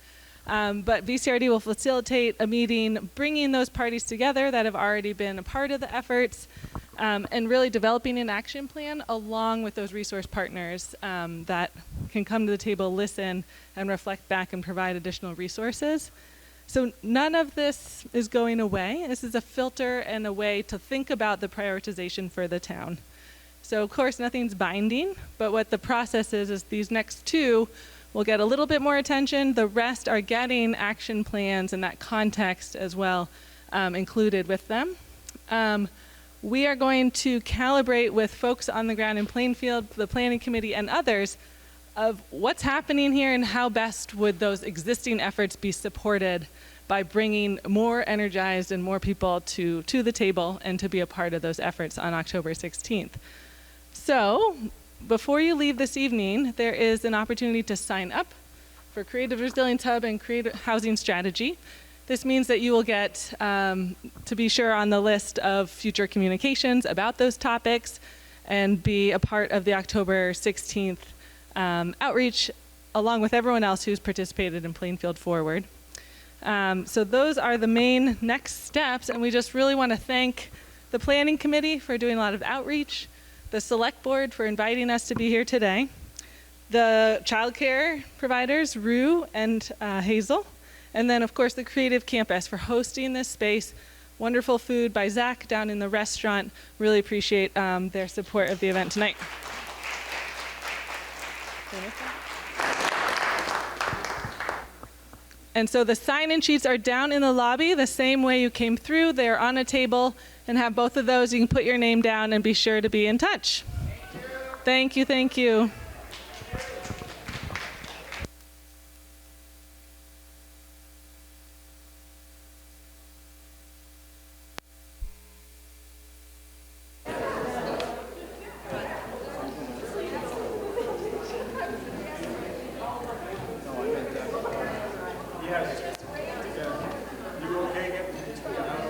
[SPEAKER 7] But VCRD will facilitate a meeting bringing those parties together that have already been a part of the efforts, and really developing an action plan along with those resource partners that can come to the table, listen, and reflect back and provide additional resources. So none of this is going away. This is a filter and a way to think about the prioritization for the town. So of course nothing's binding, but what the process is these next two will get a little bit more attention. The rest are getting action plans and that context as well included with them. We are going to calibrate with folks on the ground in Plainfield, the Planning Committee, and others of what's happening here and how best would those existing efforts be supported by bringing more energized and more people to the table and to be a part of those efforts on October 16th. So before you leave this evening, there is an opportunity to sign up for Creative Resilience Hub and Create Housing Strategy. This means that you will get to be sure on the list of future communications about those topics and be a part of the October 16th outreach along with everyone else who's participated in Plainfield Forward. So those are the main next steps, and we just really want to thank the Planning Committee for doing a lot of outreach, the Select Board for inviting us to be here today, the childcare providers, Rue and Hazel, and then of course the Creative Campus for hosting this space. Wonderful food by Zach down in the restaurant. Really appreciate their support of the event tonight. And so the sign-in sheets are down in the lobby the same way you came through. They're on a table and have both of those. You can put your name down and be sure to be in touch. Thank you, thank you.
[SPEAKER 18] Yes. You okay?